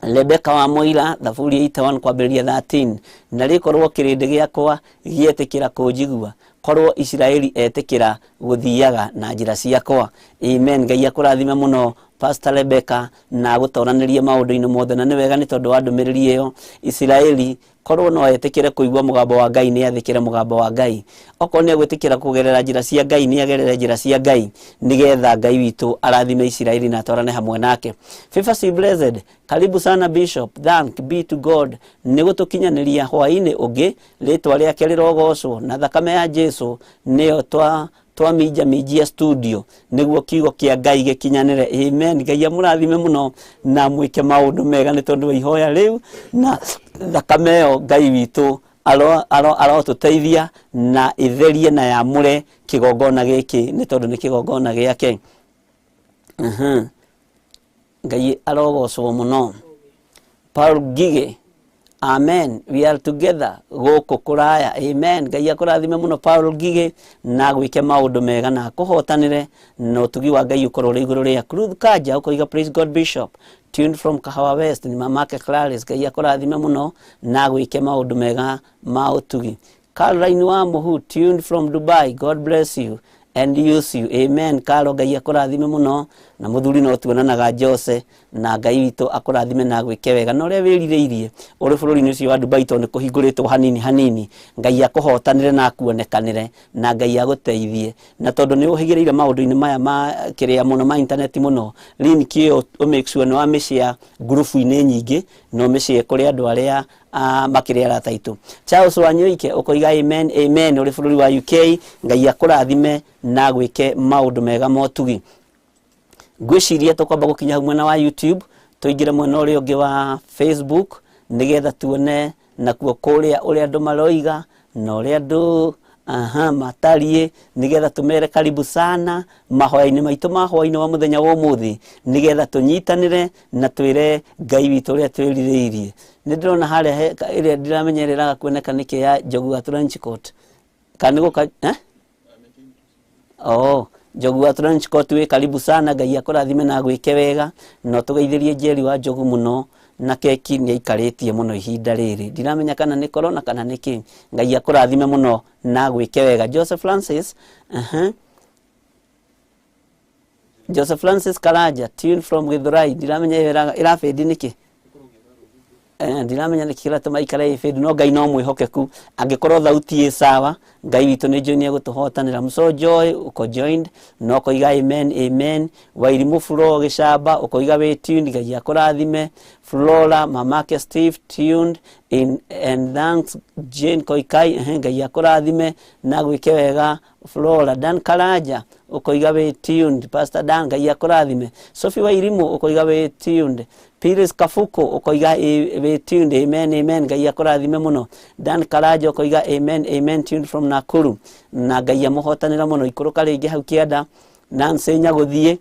Rebecca wa Moira, Thaburi 81 kwambĩrĩria 13, na rĩkorwo kĩrĩndĩ gĩakwa gĩetĩkĩra kũnjigua, korwo Israeli etĩkĩra gũthiaga na njĩra ciakwa, amen. Ngai akurathime muno Pastor Rebecca na gũtoranĩrie maũndũ-inĩ mothe, na nĩ wega nĩ tondũ wa ndũmĩrĩri ĩyo. Israeli korwo no etĩkĩre kũigua mũgambo wa Ngai, nĩ athĩkĩre mũgambo wa Ngai. Okorwo nĩ egwĩtĩkĩra kũgerera njĩra cia Ngai, nĩ agerere njĩra cia Ngai, nĩgetha Ngai witũ arathime Israeli na atwarane hamwe nake. Favor C Blessed, karibu sana Bishop, thank be to God. Nĩ gũtũkinyanĩria hwaĩ-inĩ ũngĩ, rĩtwa rĩake rĩrogocwo na thakame ya Jesu nĩyo twamijia studio niguo kiugo kia Ngai gikinyanire, amen. Ngai amurathime muno na mwike maundu mega ni tondu ihoya riu na thakame yo Ngai witu aro tuteithia na itherie na yamure kigongona giki ni tondu ni kigongona giake. Ngai arogocwo muno. Paul Gige, amen, we are together goko kuraya, amen. Ngai akurathime muno Paul Gige na gwike maundu mega na kuhotanire no tugi wa Ngai ukorwo iguru ria Ruth Kaja ukoiga praise God Bishop, tuned from Kahawa West, ni mamake Clarice. Ngai akurathime muno na gwike maundu mega ma utugi. Caroline wa Muhu, tuned from Dubai, God bless you and use you, amen. Karo Ngai akurathime muno na muthuri no tuonanaga Jose na Ngai witu akurathime na gwike wega no ria wirireirie uri bururi-ini ucio wa Dubai to ni kuhinguritwo hanini Ngai akuhotanire na akuonekanire na Ngai aguteithie na tondu ni uhigireire maundu-ini maya ma kiria muno ma internet muno link iyo o make sure no ameshare group-ini nyingi no meshare kuri andu aria makiri arata itu. Charles Wanyoike ukoiga amen, amen, uri bururi wa UK. Ngai akurathime na gwike maundu mega motugi. Gwiciria tukwamba gukinya mwena wa YouTube, tuingire mwena uria ungi wa Facebook nigetha tuone nakuo kuria uria andu maroiga na uria andu matarie nigetha tumere karibu sana mahoya-ini maitu ma hwaĩ-inĩ wa muthenya wa umuthi nigetha tunyitanire na twire Ngai witu uria twirireirie. Ni ndirona haria iria ndiramenyereraga kuoneka niki ya Jogua Trench Coat kana guka Jogua Trench Coat we karibu sana. Ngai akurathime na gwike wega no tugeithirie Njeri wa Njogu muno na keki ni ikaritie muno ihinda riri ndiramenya kana ni corona kana niki. Ngai akurathime muno na gwike wega. Joseph Francis Joseph Francis Karaja, tuned from Githurai, ndiramenya irafedi niki ndiramenya nä kä ra tå maikare ä no Ngai no mwä hokeku angä korwo thauti ä sawa Ngai witå nä njå nä egå tå hotanä ra mso joy å ko joined no koiga amen amen Wairimå Flo gä camba å koiga wä tuned Ngai akå rathime Flora mamake Steve tuned in and thanks Jane Koikai Ngai akå rathime na gwä ke wega Flora Dan Karaja å koiga wä tuned Pastor Dan Ngai akå rathime Sophie Wairimå å koiga wä tuned Pires Kafuko ukoiga tuned amen amen Ngai akå rathime muno Dan Karaja ukoiga amen amen tuned from Nakuru na Ngai amuhotanira muno ikuruka ringi hau kianda Nancy Nyaguthie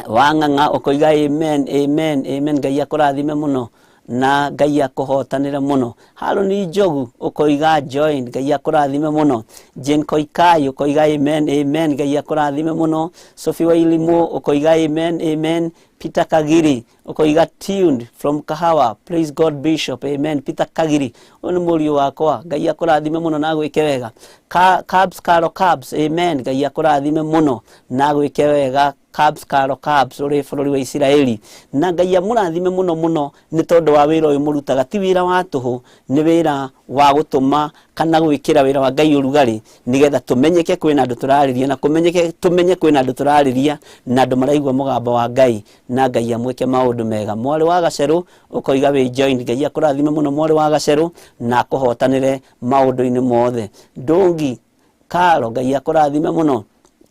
Wang'ang'a ukoiga amen amen amen Ngai akå rathime muno na Ngai akũhotanĩre muno Haroni Njogu ukoiga join Ngai akå rathime muno Jane Koikai ukoiga amen amen Ngai akå rathime muno Sophie Wairimũ ukoiga amen amen Peter Kagiri ukoiga tuned from Kahawa praise God Bishop amen Peter Kagiri onu mũriũ wakwa Ngai akå rathime muno na gwĩke wega Cabs Carol Cabs amen Ngai akå rathime muno na gwĩke wega Cabs Carol Cabs uri bũrũri wa Isiraeli na Ngai amũrathime muno muno nĩ tondũ wa wĩra ũyũ mũrutaga ti wĩra wa tũhũ nĩ wĩra wa gũtũma kana gwĩkĩra wĩra wa Ngai ũrugarĩ nĩgetha tũmenyeke kwĩna andũ tũrarĩria na tũmenye kwĩna andũ tũrarĩria na andũ maraigua mũgambo wa Ngai na Ngai amwĩke maũndũ mega mwarĩ wa Gacerũ ũkoiga wĩ join Ngai akå rathime muno mwarĩ wa Gacerũ na akũhotanĩre maũndũ-inĩ mothe Ndũngi Karo Ngai akå rathime muno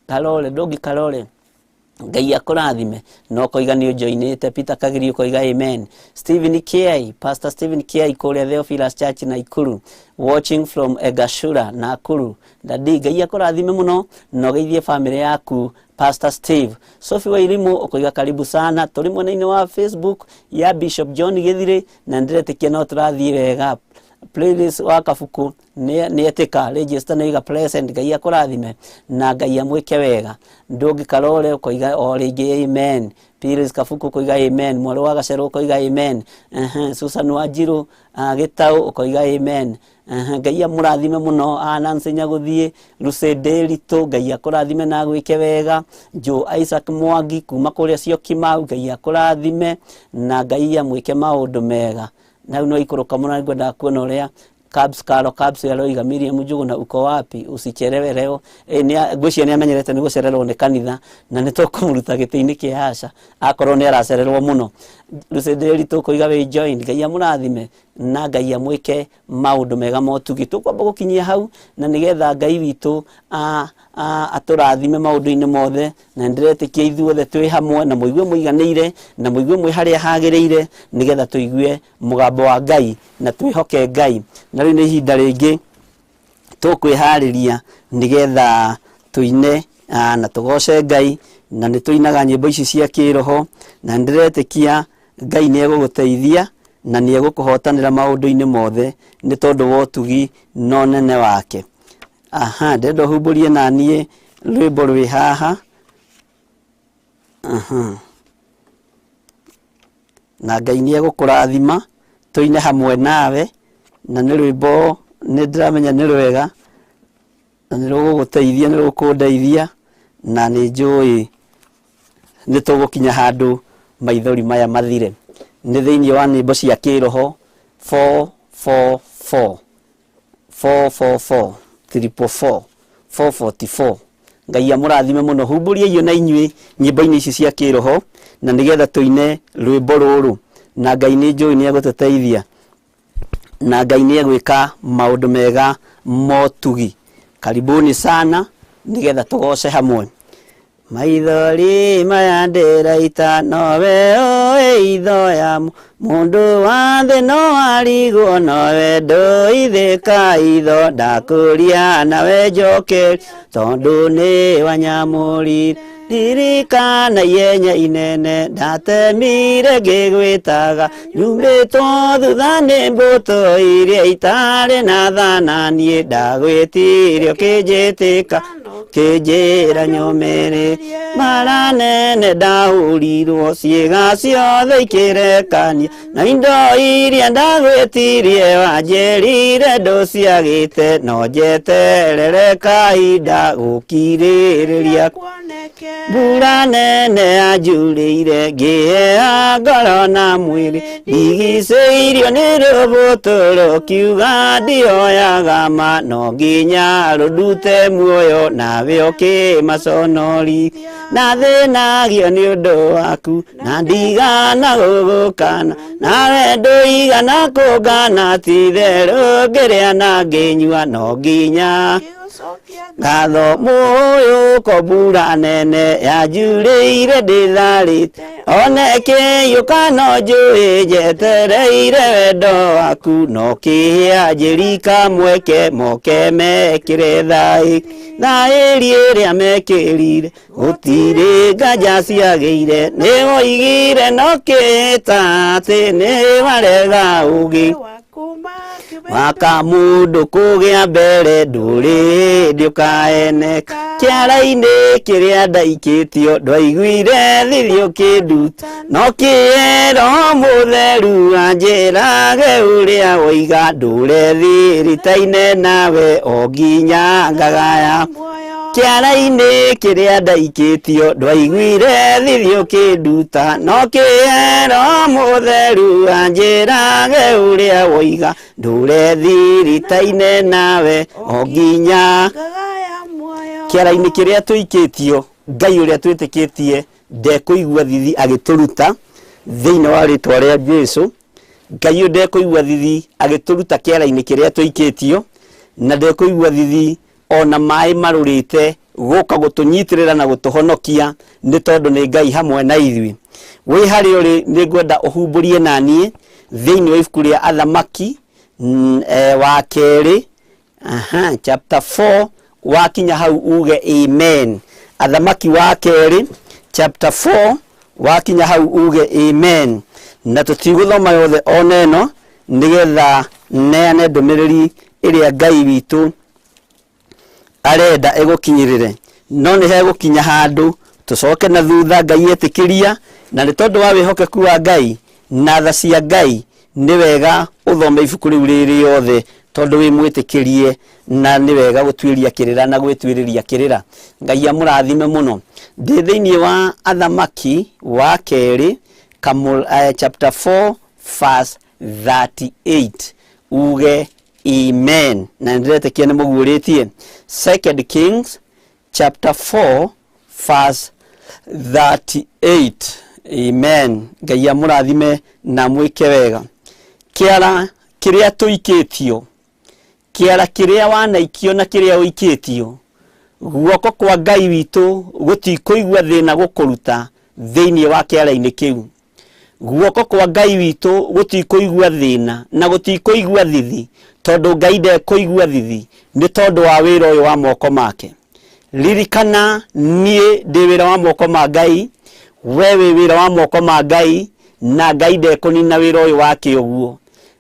Karore Ndũngi Karore Ngai akå rathime no koiga nĩ ũjoinĩte Peter Kagiri ũkoiga amen Stephen Kiai Pastor Stephen Kiai kũrĩa Theophilus Church Naikuru watching from Egashura Nakuru Dadi Ngai akå rathime muno no geithie family yaku Pastor Steve Sophie Wairimũ ũkoiga karibu sana tũrĩ mwena-inĩ wa Facebook ya Bishop John Gĩthirĩ na ndĩretĩkia no tũrathiĩ wega playlist wa Kabuku nĩ etĩka register na iga present Ngai akå rathime na Ngai amwĩke wega Ndũngi Karore ũkoiga o rĩngĩ amen Pires Kabuku ũkoiga amen mwarĩ wa Gacerũ ũkoiga amen Susan Wanjirũ Gĩtaũ ũkoiga amen Ngai amũrathime muno Nancy Nyaguthie Lucide Ritũ Ngai akå rathime na gwĩke wega Joe Isaac Mwangi kuma kũrĩa Syokimau Ngai akå rathime na Ngai amwĩke maũndũ mega na no ikũrũka mũno ngwenda kuona ũrĩa Cabs Carol Cabs yaroiga Miriam Njugu na uko wapi usicherewe leo ngwĩcia nĩ amenyerete nĩ gũcererwo nĩ kanitha na nĩ tũkũmũruta gĩtĩ-inĩ kĩa Asha akorwo nĩ aracererwo muno Lucide Ritũ ũkoiga wĩ join Ngai amũrathime na Ngai amwĩke maũndũ mega motugi tũkwamba gũkinyia hau na nĩgetha Ngai witũ atũrathime maũndũ-inĩ mothe na ndĩretĩkia ithuothe twĩ hamwe na mũigue mũiganĩire na mũigue mwĩ harĩa hagĩrĩire nĩgetha tũigue mũgambo wa Ngai na twĩhoke Ngai na rĩu nĩ ihinda rĩngĩ tũkwĩharĩria nĩgetha tũine na tũgoce Ngai na nĩ tũinaga nyĩmbo ici cia kĩroho na ndĩretĩkia Ngai nĩ egũgũteithia na nĩ egũkũhotanĩra maũndũ-inĩ mothe nĩ tondũ wa ũtugi no nene wake ndenda ũhumbũrie na niĩ rwĩmbo rwĩ haha na Ngai nĩ egũkũrathima tũine hamwe nawe na nĩ rwĩmbo nĩ ndĩramenya nĩ rwega na nĩ rũgũgũteithia nĩ rũkũndeithia na nĩ njũĩ nĩ tũgũkinya handũ maithori maya mathire nĩ thĩinĩ wa nyĩmbo cia kĩroho 444 444 344 444 Ngai amũrathime muno humbũria iyo na inyuĩ nyĩmbo-inĩ ici cia kĩroho na nĩgetha tũine rwĩmbo rũrũ na Ngai nĩ njũĩ nĩ egũtũteithia na Ngai nĩ egwĩka maũndũ mega motugi karibuni sana nĩgetha tũgoce hamwe maithori maya ndĩraita nowe ũĩ itho ya mũndũ wa thĩ no arigwo nowe ndũithĩka itho ndakũria nawe njoke tondũ nĩ wanyamũri ndirikana ihenya inene ndatemire ngĩgwĩtaga nyumĩtwo thutha nĩ mbũtũ iria itarĩ na thana niĩ ndagwĩtirio kĩnjĩtĩka kinjira nyomere mara nene ndahurirwo ciĩga ciothe ikirekania na indo iria ndagwĩtirie wanjĩrire ndũciagĩte no njeterere kahinda gũkirĩrĩria mbura nene yanjurĩire ngĩhea ngoro na mwĩrĩ ndigicĩirio nĩ rũbũtũ rũkiuga ndioyaga ma no nginya rũndute muoyo nawe ũkĩmaconori na thĩnagio nĩ ũndũ waku na ndigana gũgũkana nawe ndũigana kũngana ti therũ ngĩrĩa na ngĩnyua no nginya ngatho mũyũko mbura nene yanjurĩire ndĩtharĩte oneke yũka no njũĩ njetereire wendo waku no kĩhĩa njĩrika mweke moke mekĩre thaĩ thaĩri ĩrĩa mekĩrire gũtirĩ nganja ciagĩire nĩ woigire no kĩta atĩ nĩ warega ũgĩ waka mũndũ kũgĩa mbere ndũrĩ ndĩũkaeneka kĩara-inĩ kĩrĩa ndaikĩtio ndwaiguire thithi ũkĩnduta no kĩero mũtheru anjĩrage ũrĩa woiga ndũre thiritaine nawe o nginya ngagaya kĩara-inĩ kĩrĩa ndaikĩtio ndwaiguire thithi ũkĩnduta no kĩero mũtheru anjĩrage ũrĩa woiga ndũre thiritaine nawe o nginya kĩara-inĩ kĩrĩa tũikĩtio Ngai ũrĩa twĩtĩkĩtie ndekũigua thithi agĩtũruta thĩinĩ wa rĩtwa rĩa Jesũ Ngai ũyũ ndekũigua thithi agĩtũruta kĩara-inĩ kĩrĩa tũikĩtio na ndekũigua thithi ona maĩ marũrĩte gũka gũtũnyitĩrĩra na gũtũhonokia nĩ tondũ nĩ Ngai hamwe na ithuĩ wĩ harĩ ũrĩ nĩ ngwenda ũhumbũrie naniĩ thĩinĩ wa ibuku rĩa Athamaki wa kerĩ chapter 4 wakinya hau uge amen Athamaki wa kerĩ chapter 4 wakinya hau uge amen na tũtigũthoma yothe oneno nĩgetha neane ndũmĩrĩri ĩrĩa Ngai witũ arenda ĩgũkinyĩrĩre no nĩ hegũkinya handũ tũcoke na thutha Ngai etĩkĩria na nĩ tondũ wa wĩhokeku wa Ngai na tha cia Ngai nĩ wega ũthome ibuku rĩu rĩrĩ yothe tondũ wĩ mwĩtĩkĩrie na nĩ wega gũtuĩria kĩrĩra na gwĩtuĩrĩria kĩrĩra Ngai amũrathime mũno ndĩ thĩinĩ wa Athamaki wa kerĩ chapter 4 verse 38 uge amen na ndĩretĩkia nĩ mũguũrĩtie 2 Kings chapter 4 verse 38 amen Ngai amũrathime na mwĩke wega kĩara kĩrĩa tũikĩtio kĩara kĩrĩa wanaikio na kĩrĩa ũikĩtio guoko kwa Ngai witũ gũtikũigua thĩna gũkũruta thĩinĩ wa kĩara-inĩ kĩu guoko kwa Ngai witũ gũtikũigua thĩna na gũtikũigua thithi tondũ Ngai ndekũigua thithi nĩ tondũ wa wĩra ũyũ wa moko make ririkana niĩ ndĩ wĩra wa moko ma Ngai we wĩ wĩra wa moko ma Ngai na Ngai ndekũnina wĩra ũyũ wake ũguo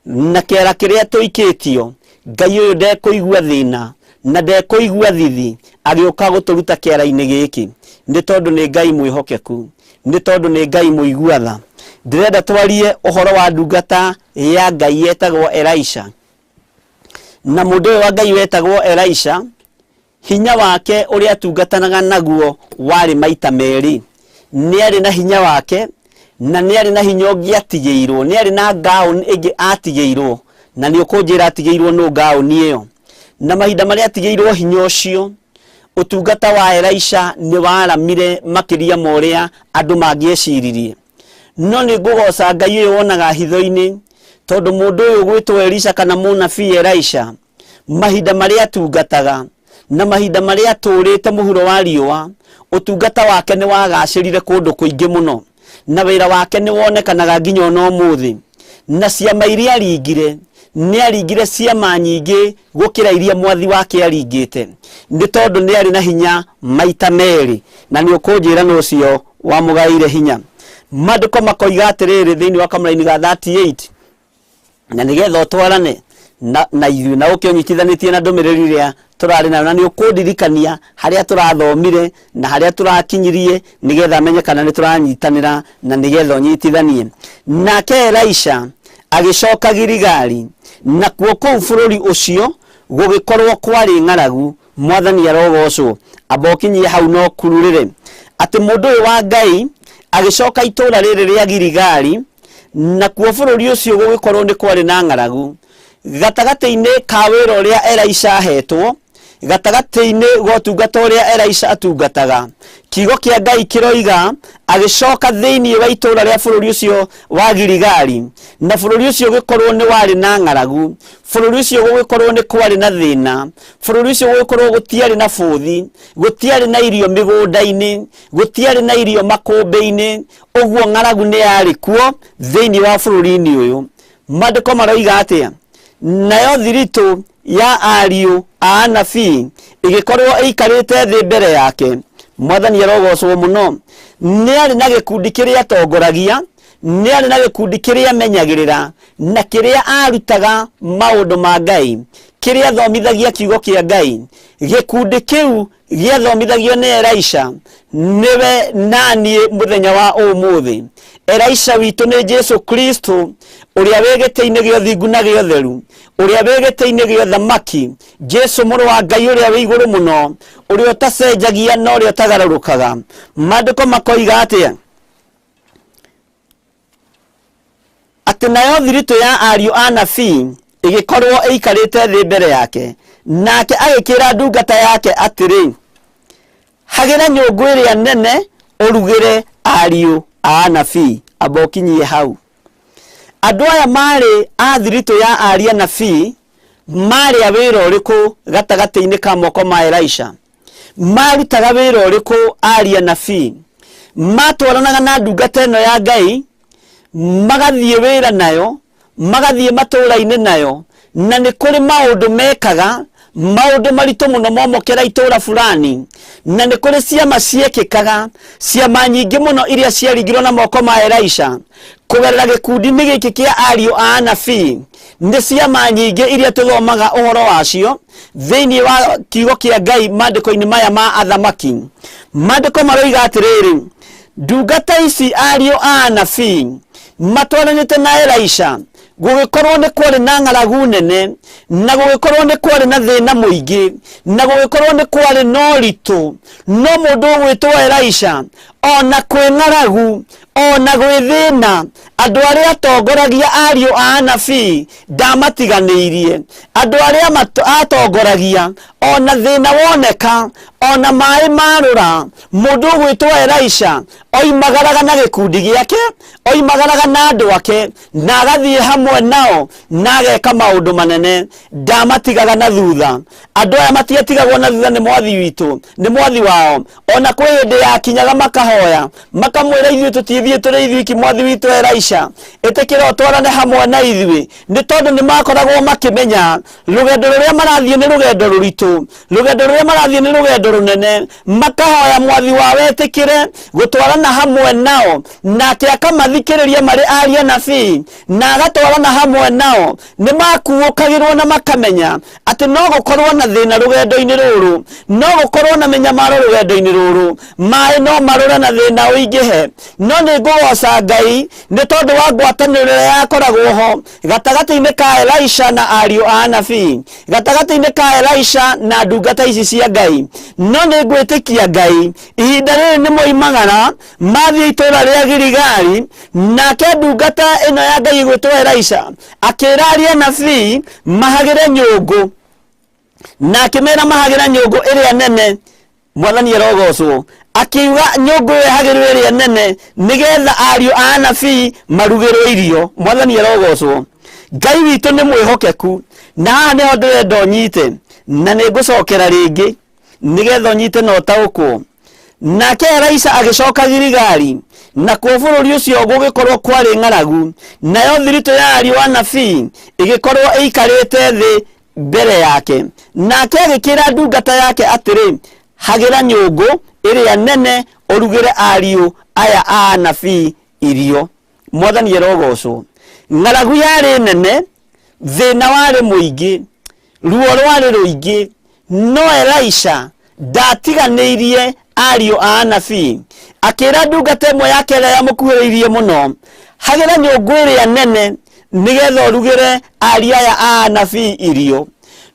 na kĩara kĩrĩa tũikĩtio Ngai ũyũ ndekũigua thĩna na ndekũigua thithi agĩũka gũtũruta kĩara-inĩ gĩkĩ nĩ tondũ nĩ Ngai mwĩhokeku nĩ tondũ nĩ Ngai mũigua tha ndĩrenda twarie ũhoro wa ndungata ya Ngai yetagwo Elisha na mũndũ ũyũ wa Ngai wetagwo Elisha hinya wake ũrĩa atungatanaga naguo warĩ maita merĩ nĩ arĩ na hinya wake na nĩ arĩ na hinya ũngĩ atigĩirwo nĩ arĩ na ngaũni ĩngĩ atigĩirwo na nĩ ũkũnjĩra atigĩirwo nũ ngaũni ĩyo na mahinda marĩa atigĩirwo hinya ũcio ũtungata wa Elisha nĩ waramire makĩria ma ũrĩa andũ mangĩeciririe no nĩ ngũgoca Ngai ũyũ wonaga hitho-inĩ tondũ mũndũ ũyũ gwĩtwo Elisha kana mũnabii Elisha mahinda marĩa atungataga na mahinda marĩa atũrĩte mũhuro wa riũa ũtungata wake nĩ wagacĩrire kũndũ kũingĩ mũno na wĩra wake nĩ wonekanaga nginya ona ũmũthĩ na ciama iria aringire nĩ aringire ciama nyingĩ gũkĩra iria mwathi wake aringĩte nĩ tondũ nĩ arĩ na hinya maita merĩ na nĩ ũkũnjĩra nĩ ũcio wamũgaĩire hinya maandĩko makoiga atĩrĩrĩ thĩinĩ wa kamũra-inĩ ga 38 na nĩgetha ũtwarane na ithuĩ na ũkĩonyitithanĩtie na ndũmĩrĩri ĩrĩa tũrarĩ nayo, na nĩ ũkũndirikania harĩa tũrathomire na harĩa tũrakinyirie nĩgetha menye kana nĩ tũranyitanĩra na nĩgetha ũnyitithanie. Nake Elisha agĩcoka Gilgali, na kuo kũu bũrũri ũcio gũgĩkorwo kwarĩ ng'aragu. Mwathani arogocwo. Amba ũkinyie hau no kururĩre atĩ mũndũ ũyũ wa Ngai agĩcoka itũũra rĩrĩ rĩa Gilgali, na kuo bũrũri ũcio gũgĩkorwo nĩ kwarĩ na ng'aragu. Gatagatĩ-inĩ ka wĩra ũrĩa Elisha ahetwo, gatagatĩ-inĩ ga ũtungata ũrĩa Elisha atungataga, kiugo kĩa Ngai kĩroiga agĩcoka thĩinĩ wa itũũra rĩa bũrũri ũcio wa Gilgali, na bũrũri ũcio gũgĩkorwo nĩ warĩ na ng'aragu, bũrũri ũcio gũgĩkorwo nĩ kwarĩ na thĩna, bũrũri ũcio gũgĩkorwo gũtiarĩ na bũthi, gũtiarĩ na irio mĩgũnda-inĩ, gũtiarĩ na irio makũmbĩ-inĩ, ũguo ng'aragu nĩ yarĩ kuo thĩinĩ wa bũrũri-inĩ ũyũ. Maandĩko maroiga atĩa? Nayo thiritũ ya ariũ a anabii ĩgĩkorwo ĩikarĩte thĩ mbere yake. Mwathani arogocwo mũno. Nĩ arĩ na gĩkundi kĩrĩa atongoragia, nĩ arĩ na gĩkundi kĩrĩa amenyagĩrĩra, na kĩrĩa arutaga maũndũ ma Ngai, kĩrĩa athomithagia kiugo kĩa Ngai. Gĩkundi kĩu gĩathomithagio nĩ Elisha, nĩwe naniĩ mũthenya wa ũmũthĩ. Elisha witũ nĩ Jesu Kristo, ũrĩa wĩ gĩtĩ-inĩ gĩa ũthingu na gĩa ũtheru, ũrĩa wĩ gĩtĩ-inĩ gĩa ũthamaki, Jesu mũrũ wa Ngai ũrĩa wĩ igũrũ mũno, ũrĩa ũtacenjagia na ũrĩa ũtagarũrũkaga. Maandĩko makoiga atĩa? Atĩ nayo thiritũ ya ariũ a anabii ĩgĩkorwo ĩikarĩte thĩ mbere yake, nake agĩkĩra ndungata yake atĩrĩ, hagĩra nyũngũ ĩrĩa nene ũrugĩre ariũ a anabii. Amba ũkinyie hau. Andũ aya marĩ a thiritũ ya ariũ a anabii marĩ a wĩra ũrĩkũ gatagatĩ-inĩ ka moko ma Elisha? Marutaga wĩra ũrĩkũ ariũ a anabii? Matwaranaga na ndungata ĩno ya Ngai, magathiĩ wĩra nayo, magathiĩ matũũra-inĩ nayo, na nĩ kũrĩ maũndũ mekaga, maũndũ maritũ mũno momokera itũũra fulani, na nĩ kũrĩ ciama ciekĩkaga, ciama nyingĩ mũno iria ciaringirwo na moko ma Elisha kũgerera gĩkundi-inĩ gĩkĩ kĩa ariũ a anabii. Nĩ ciama nyingĩ iria tũthomaga ũhoro wacio thĩinĩ wa kiugo kĩa Ngai maandĩko-inĩ maya ma athamaki. Maandĩko maroiga atĩrĩrĩ, ndungata ici ariũ a anabii matwaranĩte na Elisha, gũgĩkorwo nĩ kwarĩ na ng'aragu nene, na gũgĩkorwo nĩ kwarĩ na thĩna mũingĩ, na gũgĩkorwo nĩ kwarĩ na ũritũ, no mũndũ ũgwĩtwo Elisha, ona kwĩ ng'aragu, ona gwĩ thĩna, andũ arĩa atongoragia ariũ a anabii ndamatiganĩirie. Andũ arĩa atongoragia, ona thĩna woneka, ona maĩ marũra, mũndũ ũgwĩtwo Elisha oimagaraga na gĩkundi gĩake, oimagaraga na andũ ake, na agathiĩ hamwe nao, na ageka maũndũ manene, ndamatigaga na thutha. Andũ aya matiatigagwo na thutha nĩ mwathi witũ, nĩ mwathi wao. Ona kwĩ hĩndĩ yakinyaga makahoya, makamwĩra ithuĩ tũtithiĩ tũrĩ ithuiki mwathi witũ Elisha, ĩtĩkĩra ũtwarane hamwe na ithuĩ. Nĩ tondũ nĩ makoragwo makĩmenya rũgendo rũrĩa marathiĩ nĩ rũgendo rũritũ, rũgendo rũrĩa marathiĩ nĩ rũgendo rũnene, makahoya mwathi wao etĩkĩre gũtwarana hamwe nao, nake akamathikĩrĩria marĩ ariũ a anabii, na agatwarana hamwe nao. Nĩ makuũkagĩrwo na makamenya atĩ no gũkorwo na thĩna rũgendo-inĩ rũrũ, no gũkorwo na menyamaro rũgendo-inĩ rũrũ, maĩ no marũre na thĩna ũingĩhe, no nĩ ngũgoca Ngai nĩ tondũ wa ngwatanĩro ĩrĩa yakoragwo ho gatagatĩ-inĩ ka Elisha na ariũ a anabii, gatagatĩ-inĩ ka Elisha na ndungata ici cia Ngai. No nĩ ngwĩtĩkia Ngai ihinda rĩrĩ nĩ moimagara mathiĩ itũũra rĩa Gilgali, nake ndungata ĩno ya Ngai gwĩtwo Elisha akĩra ariũ a anabii mahagĩre nyũngũ, na akĩmera mahagĩra nyũngũ ĩrĩa nene. Mwathani arogocwo. Akiuga nyũngũ ĩhagĩrwo ĩrĩa nene nĩgetha ariũ a anabii marugĩrwo irio. Mwathani arogocwo. Ngai witũ nĩ mwĩhokeku, na haha nĩho ndĩrenda ũnyite, na nĩ ngũcokera rĩngĩ nĩgetha ũnyite na ũtaũkwo. Nake Elisha agĩcoka Gilgali, na kuo bũrũri ũcio gũgĩkorwo kwarĩ ng'aragu, nayo thiritũ ya ariũ a anabii ĩgĩkorwo ĩikarĩte thĩ mbere yake. Nake agĩkĩra ndungata yake atĩrĩ, hagĩra nyũngũ ĩrĩa nene ũrugĩre ariũ aya a anabii irio. Mwathani arogocwo. Ng'aragu yarĩ nene, thĩna warĩ mũingĩ, ruo rwarĩ rũingĩ, no Elisha ndatiganĩirie ariũ a anabii, akĩra ndungata ĩmwe yake ĩrĩa yamũkuhĩrĩirie mũno, hagĩra nyũngũ ĩrĩa nene nĩgetha ũrugĩre ariũ aya a anabii irio.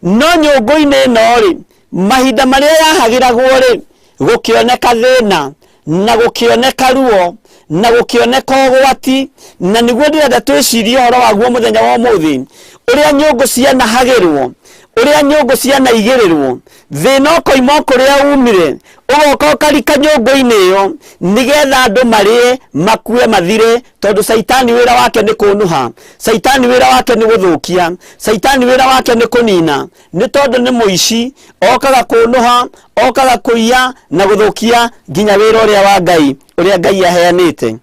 No nyũngũ-inĩ ĩno-rĩ, mahinda marĩa yahagĩragwo-rĩ, gũkĩoneka thĩna na gũkĩoneka ruo na gũkĩoneka ũgwati, na nĩguo ndĩrenda twĩcirie ũhoro waguo mũthenya wa ũmũthĩ, ũrĩa nyũngũ cianahagĩrwo, ũrĩa nyũngũ cianaigĩrĩrwo, thĩna ũkoima kũrĩa umire, ũgoka ũkarika nyũngũ-inĩ ĩyo nĩgetha andũ marĩe makue mathire, tondũ Saitani wĩra wake nĩ kũnuha, Saitani wĩra wake nĩ gũthũkia, Saitani wĩra wake nĩ kũnina, nĩ tondũ nĩ mũici, okaga kũnuha, okaga kũiya na gũthũkia nginya wĩra ũrĩa wa Ngai, ũrĩa Ngai aheanĩte.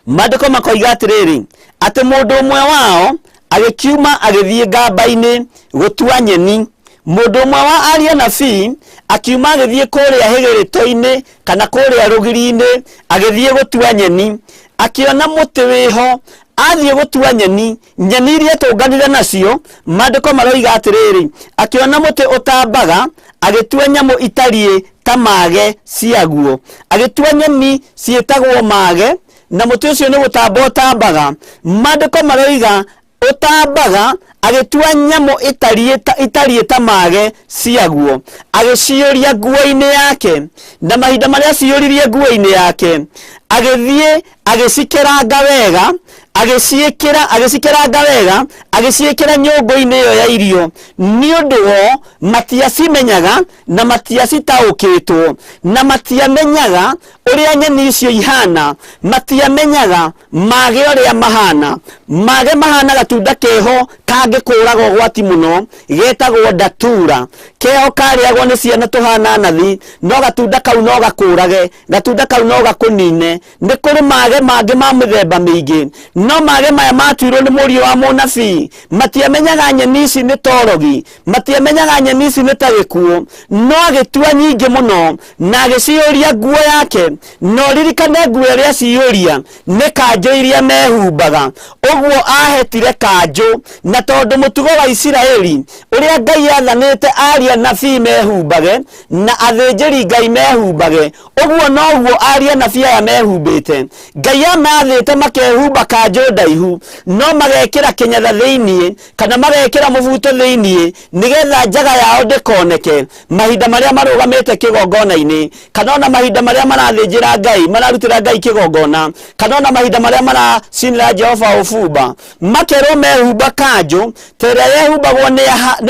Maandĩko makoiga atĩrĩrĩ, atĩ mũndũ ũmwe wao agĩkiuma agĩthiĩ ngamba-inĩ gũtua nyeni. Mũndũ ũmwe wa ariũ anabii akiuma agĩthiĩ kũrĩa hĩgĩrĩto-inĩ kana kũrĩa rũgiri-inĩ agĩthiĩ gũtua nyeni, akĩona mũtĩ wĩho, athiĩ gũtua nyeni, nyeni iria tũnganire nacio. Maandĩko maroiga atĩrĩrĩ, akĩona mũtĩ ũtambaga, agĩtua nyamũ itariĩ ta mage ciaguo, agĩtua nyeni ciĩtagwo mage, na mũtĩ ũcio nĩ gũtamba ũtambaga. Maandĩko maroiga ũtambaga, agĩtua nyamũ itariĩ ta mage ciaguo, agĩciũria nguo-inĩ yake, na mahinda marĩa ciũririe nguo-inĩ yake, agĩthiĩ agĩcikeranga wega, agĩcikeranga wega, agĩciĩkĩra nyũngũ-inĩ ĩyo ya irio, nĩ ũndũ wo matiacimenyaga na matiacitaũkĩtwo, na matiamenyaga ũrĩa nyeni icio ihana, matiamenyaga mage ũrĩa mahana. Mage mahana gatunda keho kangĩkũraga ũgwati mũno, getagwo ndatura, keho karĩagwo nĩ ciana tũhana nathi, no gatunda kau no gakũrage, gatunda kau no gakũnine. Nĩ kũrĩ mage mangĩ ma mĩthemba mĩingĩ, no mage maya matuirwo nĩ mũriũ wa mũnabii, matiamenyaga nyeni ici nĩ torogi, matiamenyaga nyeni ici nĩ ta gĩkuũ, no agĩtua nyingĩ mũno na agĩciũria nguo yake, no ririkane nguo ĩrĩa ciũria nĩ kanjũ iria mehumbaga, ũguo ahetire kanjũ. Na tondũ mũtugo wa Isiraeli ũrĩa Ngai athanĩte ariũ anabii mehumbage na athĩnjĩri Ngai mehumbage, ũguo noguo ariũ anabii aya mehumbĩte. Ngai amathĩte makehumba kanjũ ndaihu, no magekĩra kĩnyatha thĩiniĩ kana magekĩra mũbuto thĩiniĩ nĩgetha njaga yao ndĩkoneke mahinda marĩa marũgamĩte kĩgongona-inĩ, kana ona mahinda marĩa marathĩnjĩra Ngai, mararutĩra Ngai kĩgongona, kana ona mahinda marĩa maracinĩra Jehova ũbumba, makerwo mehumba kanjũ ta ĩrĩa yehumbagwo nĩ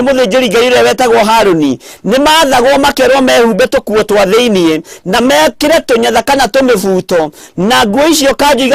mũthĩnjĩri Ngai ũrĩa wetagwo Harũni. Nĩ mathagwo makerwo mehumbe tũkuo twa thĩiniĩ na mekĩre tũnyatha kana tũmĩbuto, na nguo icio kanjũ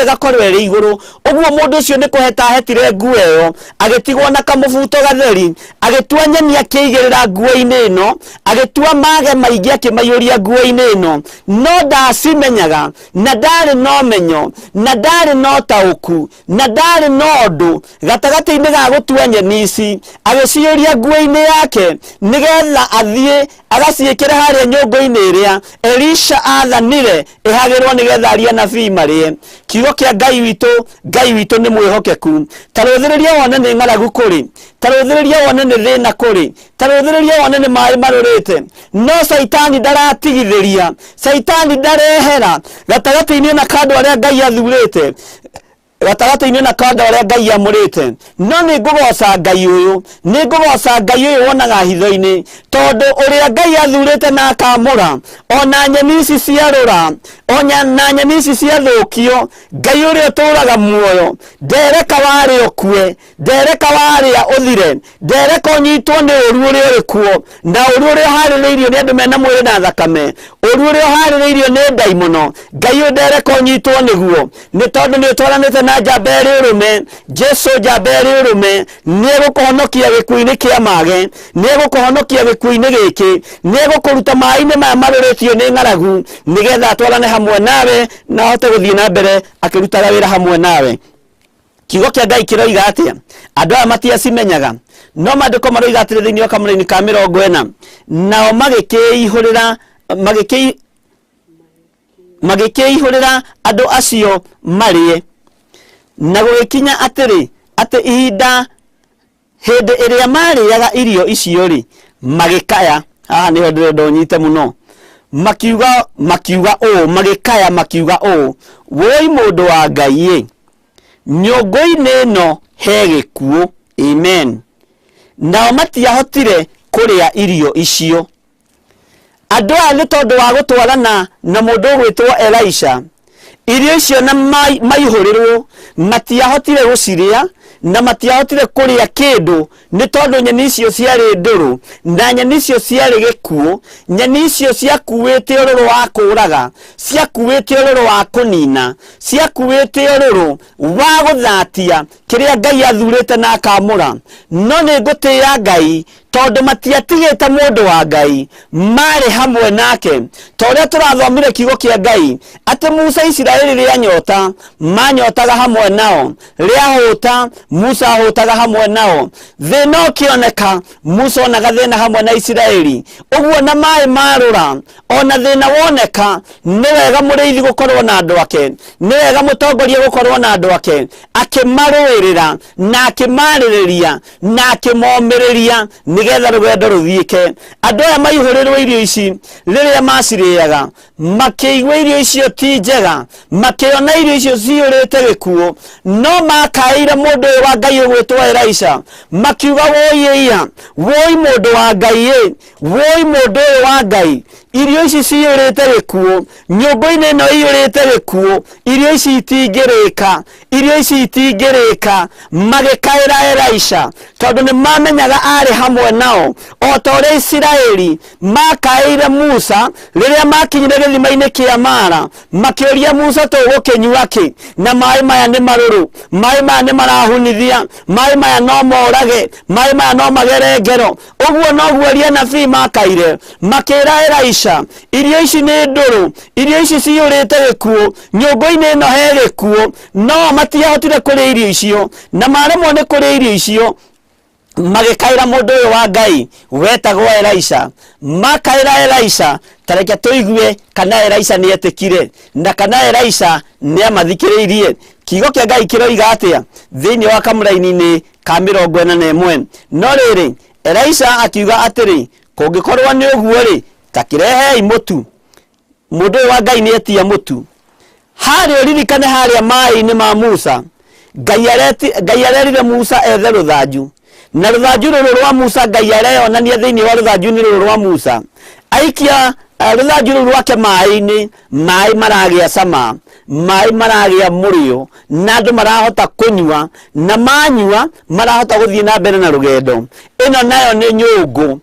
ĩgakorwo ĩrĩ igũrũ. Ũguo mũndũ ũcio nĩ kũheta ahetire nguo ĩyo, agĩtigwo na kamũbuto gatheri, agĩtua nyeni akĩigĩrĩra nguo-inĩ ĩno, agĩtua mage maingĩ akĩmaiyũria nguo-inĩ ĩno, no ndacimenyaga na ndarĩ na ũmenyo na ndarĩ na ũtaũku na ndarĩ na ũndũ gatagatĩ-inĩ ga gũtua nyeni ici, agĩciũria nguo-inĩ yake nĩgetha athiĩ agaciĩkĩra harĩa nyũngũ-inĩ ĩrĩa Elisha athanire ĩhagĩrwo nĩgetha ariũ anabii marĩe. Kiugo kĩa Ngai witũ nĩ mwĩhokeku. Ta rũthĩrĩria wone nĩ ng'aragu kũrĩ, ta rũthĩrĩria wone nĩ thĩna kũrĩ, ta rũthĩrĩria wone nĩ maĩ marũrĩte, no Saitani ndaratigithĩria, Saitani ndarehera gatagatĩ-inĩ na kandũ arĩa Ngai athurĩte, gatagatĩ-inĩ na kandũ arĩa Ngai amũrĩte. No nĩ ngũgoca Ngai ũyũ, nĩ ngũgoca Ngai ũyũ wonaga hitho-inĩ, tondũ ũrĩa Ngai athurĩte na akamũra, ona nyeni ici ciarũra, ona nyeni ici ciathũkio, Ngai ũrĩa ũtũraga muoyo ndereka warĩa ũkue, ndereka warĩa ũthire, ndereka ũnyitwo nĩ ũru ũrĩa ũrĩ kuo, na ũru ũrĩa ũharĩrĩirio nĩ andũ mena mwĩrĩ na thakame, ũru ũrĩa ũharĩrĩirio nĩ ndaimono, Ngai ũyũ ndereka ũnyitwo nĩguo, nĩ tondũ nĩ ũtwaranĩte na njamba ĩrĩ ũrũme. Jesu njamba ĩrĩ ũrũme nĩ egũkũhonokia gĩkuũ-inĩ kĩa mage, nĩ egũkũhonokia gĩkuũ-inĩ gĩkĩ, nĩ egũkũruta maĩ-inĩ maya marũrĩtio nĩ ng'aragu, nĩgetha atwarane hamwe nawe na ahote gũthiĩ na mbere akĩrutaga wĩra hamwe nawe. Kiugo kĩa Ngai kĩroiga atĩa? Andũ aya matiacimenyaga, no maandĩko maroiga atĩrĩ thĩinĩ wa kamũra-inĩ ka 40, nao magĩkĩihũrĩra andũ acio marĩe. Na gũgĩkinya atĩrĩ, ate ihinda hĩndĩ ĩrĩa marĩaga irio icio rĩ magĩkaya haha nĩho ndĩrenda ũnyite mũno makiuga magĩkaya makiuga woi mũndũ wa Ngai nyũngũ-inĩ ĩno he gĩkuũ amen nao matiahotire kũrĩa irio icio andũ aya nĩ tondũ wa gũtwarana na mũndũ ũgwĩtwo Elisha irio icio na maihũrĩrwo matiahotire gũcirĩa na matiahotire kũrĩa kĩndũ nĩ tondũ nyeni icio ciarĩ ndũrũ na nyeni icio ciarĩ gĩkuũ nyeni icio ciakuĩte ũrũrũ wa kũũraga ciakuĩte ũrũrũ wa kũnina ciakuĩte ũrũrũ wa gũthatia kĩrĩa Ngai athurĩte na akamũra no nĩ ngũtĩĩa Ngai tondũ matiatigĩte mũndũ wa Ngai marĩ hamwe nake torĩa tũrathomire kiugo kĩa Ngai atĩ Musa Isiraeli rĩa nyota manyotaga hamwe nao rĩa hũta Musa ahũtaga hamwe nao thĩna ũkĩoneka Musa onaga thĩna hamwe na Isiraeli ũguo na maĩ marũra ona thĩna woneka nĩ wega mũrĩithi gũkorwo na andũ ake nĩ wega mũtongoria gũkorwo na andũ ake akĩmarũĩrĩra na akĩmarĩrĩria na akĩmomĩrĩria nĩgetha rũgendo rũthiĩke andũ aya maihũrĩrwo irio ici rĩrĩa macirĩaga makĩigua irio icio ti njega makĩona irio icio ciyũrĩte gĩkuũ no makaĩire mũndũ wa Ngai ũgwĩtwo Elisha makiuga woi mũndũ wa Ngai woi mũndũ wa Ngai irio ici ciyũrĩte gĩkuũ nyũngũ-inĩ ĩno iyũrĩte gĩkuũ irio ici itingĩrĩka magĩkaĩra Elisha tondũ nĩ mamenyaga arĩ hamwe nao o ta ũrĩa Isiraeli makaĩire Musa rĩrĩa makinyire gĩthima-inĩ kĩa Mara makĩũria Musa tũgũkĩnyua kĩ na maĩ maya nĩ marũrũ maĩ maya nĩ marahunithia maĩ maya no morage maĩ maya no magere ngero ũguo noguo aria nabii makaire makĩra Elisha irio ici nĩ ndũrũ irio ici ciyũrĩte gĩkuũ nyũngũ-inĩ ĩno he gĩkuũ no matiahotire kũrĩa irio icio na maremwo nĩ kũrĩa irio icio magĩkaĩra mũndũ ũyũ wa Ngai wetagwo Elisha makaĩra Elisha tareke tũigue kana Elisha nĩ etĩkire na kana Elisha nĩ amathikĩrĩirie kiugo kĩa Ngai kĩroiga atĩa thĩinĩ wa kamũraini-inĩ ka 41 no rĩrĩ Elisha akiuga atĩrĩ kũngĩkorwo nĩ ũguo rĩ ta kĩrehei mũtu mũndũ wa Ngai nĩ etia mũtu harĩa ririkane harĩa maĩ-inĩ ma Musa Ngai arerire Musa ethe rũthanju na rũthanju rũrũ rwa Musa Ngai areyonania thĩinĩ wa rũthanju-inĩ rũrũ rwa Musa aikia rũthanju rũrũ rwake maĩ-inĩ maĩ maragĩa cama maĩ maragĩa mũrĩo na andũ marahota kũnyua na manyua marahota gũthiĩ na mbere na rũgendo ĩno nayo nĩ nyũngũ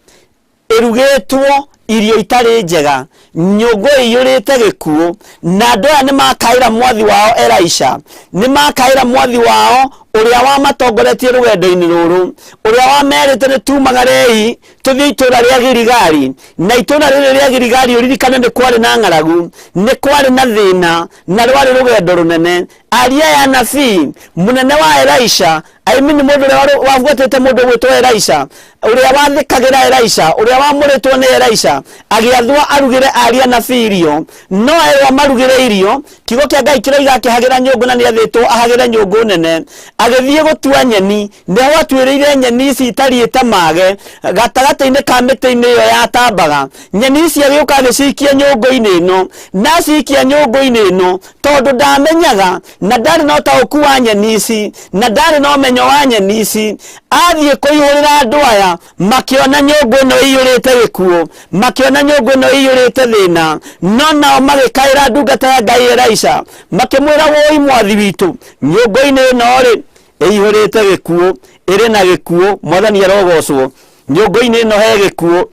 ĩrugĩtwo irio itarĩ njega nyũngũ iyũrĩte gĩkuũ na andũ aya nĩ makaĩra mwathi wao Elisha nĩ makaĩra mwathi wao ũrĩa wamatongoretie rũgendo-inĩ rũrũ ũrĩa wamerĩte nĩ tumagarei tũthiĩ itũũra rĩa Gilgali na itũũra rĩrĩ rĩa Gilgali ũririkane nĩ kwarĩ na ng'aragu nĩ kwarĩ na thĩna na rwarĩ rũgendo rũnene aria ya nabii mũnene wa Elisha aimini mũndũ ũrĩa wabuatĩte mũndũ ũgwĩtwo Elisha ũrĩa wathĩkagĩra Elisha ũrĩa wamũrĩtwo nĩ Elisha agĩathwo arugĩre aria nabii irio no erwo marugĩre irio kiugo kĩa Ngai kĩroiga akĩhagĩra nyũngũ na nĩ athĩtwo ahagĩre nyũngũ nene agĩthiĩ gũtua nyeni nĩho atuĩrĩire nyeni ici itariĩte mage gatagatĩ-inĩ ka mĩtĩ-inĩ ĩyo yatambaga nyeni ici agĩũka agĩcikia nyũngũ-inĩ ĩno na cikia nyũngũ-inĩ ĩno tondũ ndamenyaga na ndarĩ na ũtaũku wa nyeni ici na ndarĩ na ũmenyo wa nyeni ici athiĩ kũihũrĩra andũ aya makĩona nyũngũ ĩno ĩiyũrĩte gĩkuũ makĩona nyũngũ ĩno ĩiyũrĩte thĩna no nao magĩkaĩra ndungata ya Ngai Elisha makĩmwĩra woi mwathi witũ nyũngũ-inĩ ĩno rĩ ĩihũrĩte gĩkuũ ĩrĩ na gĩkuũ mwathani arogocwo nyũngũ-inĩ ĩno he gĩkuũ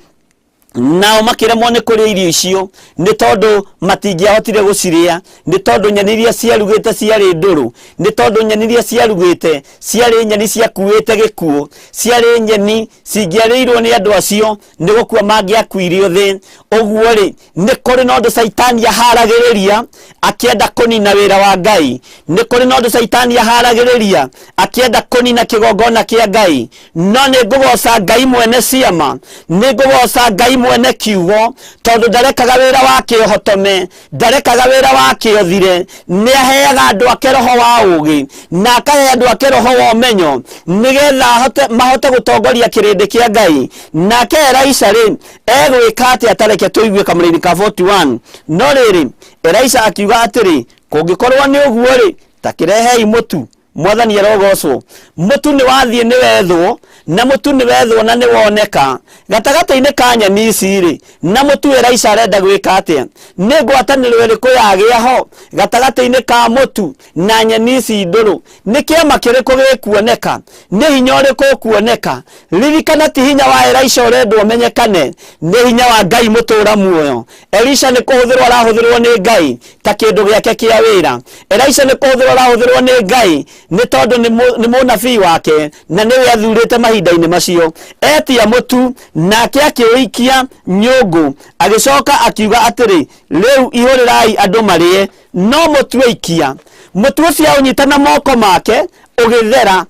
nao makĩremwo nĩ kũrĩa irio icio nĩ tondũ matingĩahotire gũcirĩa nĩ tondũ nyeni iria ciarugĩte ciarĩ ndũrũ nĩ tondũ nyeni iria ciarugĩte ciarĩ nyeni ciakuĩte gĩkuũ ciarĩ nyeni cingĩarĩirwo nĩ andũ acio nĩ gũkua mangĩakuire thĩ ũguo rĩ nĩ kũrĩ na ũndũ Saitani aharagĩrĩria akĩenda kũnina wĩra wa Ngai nĩ kũrĩ na ũndũ Saitani aharagĩrĩria akĩenda kũnina kĩgongona kĩa Ngai no nĩ ngũgoca Ngai mwene ciama nĩ ngũgoca Ngai mwene kiugo tondu ndarekaga wira wake hotome ndarekaga wira wake othire ni aheaga andu ake roho wa ugi na akahe andu ake roho wa umenyo nigetha mahote gutongoria kirindi kia Ngai nake Elisha ri egwika ati atareke tuigue kamuri ka 41 no riri Elisha akiuga atiri kungikorwo ni uguo ri takirehei mutu mwathani arogocwo mutu ni wathie ni wethwo na mutu ni wethwo na ni woneka gatagata-ini ka nyeni ici ri na mutu Elisha arenda gwika atia ni ngwataniro iriku yagia ho gatagata-ini ka mutu na nyeni ici nduru ni kiama kiriku gikuoneka ni hinya uriku kuoneka ririkana ti hinya wa Elisha urendwo menyekane ni hinya wa Ngai mutura muoyo Elisha ni kuhuthirwo arahuthirwo ni Ngai ta kindu giake kia wira Elisha ni kuhuthirwo arahuthirwo ni Ngai ni tondu ni munabii wake na niwe athurite mahinda-ini macio etia mutu nake akiuikia nyungu agicoka akiuga atiri riu ihurirai andu marie no mutu ikia mutu ucio unyitana moko make ugithera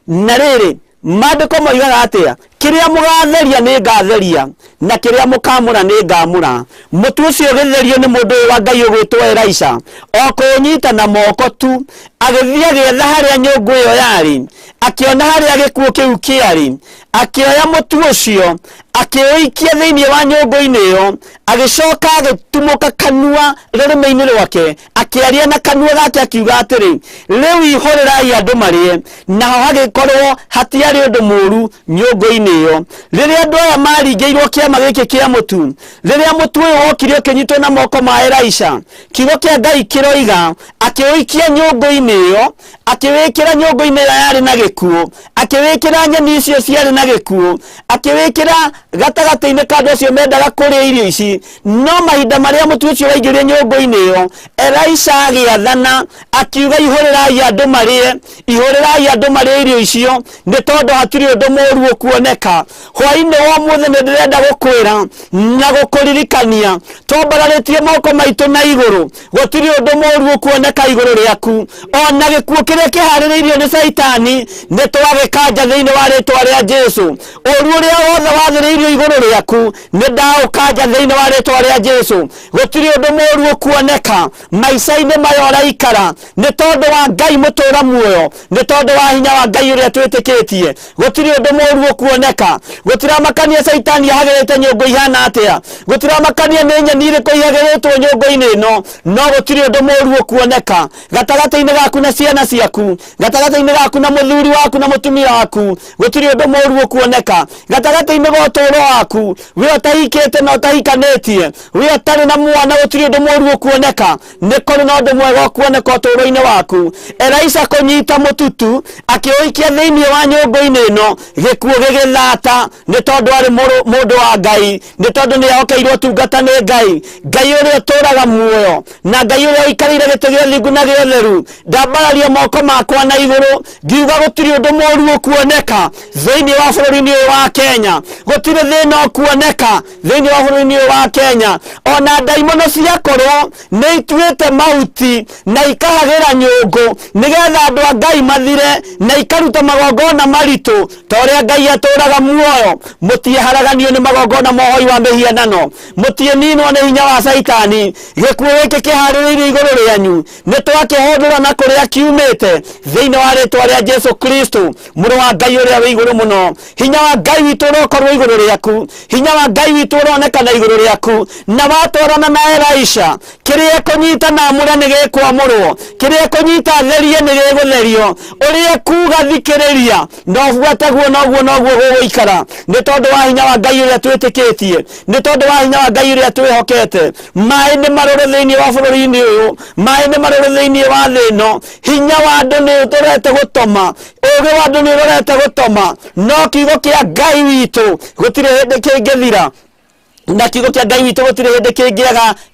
na riri mandiko moigaga atia kiria mugatheria ni ngatheria na kiria mukamura ni ngamura mutu ucio githerio ni mundu wa Ngai ugwitwo Elisha okunyita na moko tu agithia getha haria nyungu iyo yari akiona haria gikuo kiu kiari akioya mutu ucio akiuikia thiini wa nyungu-ini iyo agicoka agitumuka kanua rurimi-ini rwake akiaria na kanua gake akiuga atiri riu ihurirai andu marie naho hagikorwo hatiari undu muru nyungu-ini iyo riria andu aya maringiirwo kiama giki kia mutu riria mutu uyu wokire ukinyitwo na moko ma Elisha kiugo kia Ngai kiroiga akiuikia nyungu-ini iyo akiwikira nyungu-ini ira yari na gikuo akiwikira nyeni icio ciari na gikuo akiwikira gatagata-ini ka andu acio mendaga kuria irio ici no mahinda maria mutu ucio waingĩrire nyũngũ-inĩ iyo Elisha agĩathana akiuga ihũrĩrai andũ marie ihũrĩrai andũ marie irio icio nĩ tondũ hatirĩ ũndũ mũũru ũkuoneka hwaĩ-inĩ wa ũmũthĩ nĩ ndĩrenda gũkwĩra na gũkũririkania twambararĩtie moko maitũ na igũrũ gũtirĩ ũndũ mũũru ũkuoneka igũrũ rĩaku ona gĩkuũ kĩrĩa kĩharĩrĩirio nĩ Saitani nĩ twagĩkanja thĩinĩ wa rĩĩtwa rĩa Jesũ ũru ũrĩa wothe wathĩrĩirio igũrũ rĩaku nĩ ndaũkanja thĩinĩ wa rĩĩtwa rĩa Jesũ gũtirĩ ũndũ mũũru ũkuoneka maica-inĩ maya ũraikara nĩ tondũ wa Ngai mũtũũra muoyo nĩ tondũ wa hinya wa Ngai ũrĩa twĩtĩkĩtie gũtirĩ ũndũ mũũru ũkuoneka gũtiramakania Saitani ahagĩrĩte nyũngũ ihana atĩa gũtiramakania nĩ nyeni irĩkũ ihagĩrĩtwo nyũngũ-inĩ ĩno no gũtirĩ ũndũ mũũru ũkuoneka gatagatĩ-inĩ gaku na ciana ciaku gatagatĩ-inĩ gaku na mũthuri waku na mũtumia waku gũtirĩ ũndũ mũũru ũkuoneka gatagatĩ-inĩ ga ũtũũro waku we ũtahikĩte na ũtahikanĩtie we ũtarĩ na mwana gũtirĩ ũndũ mũũru ũkuoneka nĩ kũrĩ na ũndũ mwega ũkuoneka ũtũũro-inĩ waku Elisha kũnyita mũtutu akĩũikia thĩinĩ wa nyũngũ-inĩ ĩno gĩkuũ gĩgĩthata nĩ tondũ arĩ mũndũ wa Ngai nĩ tondũ nĩ ahokeirwo tungata nĩ Ngai Ngai ũrĩa ũtũũraga muoyo na Ngai ũrĩa ũikarĩire gĩtĩ gĩa ũthingu na gĩa ũtheru ndambararia moko makwa na igũrũ ngiuga gũtirĩ ũndũ mũũru ũkuoneka thĩinĩ wa bũrũri-inĩ ũyũ wa Kenya gũtirĩ thĩna ũkuoneka thĩinĩ wa bũrũri-inĩ ũyũ wa Kenya ona ndaimono ciakorwo nĩ ituĩte mahuti na ikahagĩra nyũngũ nĩgetha andũ a Ngai mathire na ikaruta magongona maritũ ta ũrĩa Ngai atũũraga muoyo mũtieharaganio nĩ magongona mohoi wa mĩhianano mũtieninwo nĩ hinya wa Saitani gĩkuũ gĩkĩ kĩharĩrĩirio igũrũ rĩanyu nĩ twakĩhũndũra na kũrĩa kiumĩte thĩinĩ wa rĩĩtwa rĩa Jesũ Kristo mũrũ wa Ngai ũrĩa wĩ igũrũ mũno hinya wa Ngai witũ ũrokorwo igũrũ rĩaku hinya wa Ngai witũ ũronekana igũrũ rĩaku na watwarana na Elisha kĩrĩa kũnyita na amũre nĩ gĩkwamũrwo kĩrĩa kũnyita therie nĩ gĩgũtherio ũrĩa kuuga thikĩrĩria nobuataguo noguo gũgũikara nĩ tondũ wa hinya wa Ngai ũrĩa twĩtĩkĩtie nĩ tondũ wa hinya wa Ngai ũrĩa twĩhokete maĩ nĩ marũrũ thĩinĩ wa bũrũri-inĩ ũyũ maĩ nĩ marũrũ thĩinĩ wa thĩ ĩno hinya wa andũ nĩ ũrorete gũtoma ũũgĩ wa andũ nĩ ũrorete gũtoma no kiugo kĩa Ngai witũ gũtirĩ hĩndĩ kĩngĩthira na kiugo kĩa Ngai witũ gũtirĩ hĩndĩ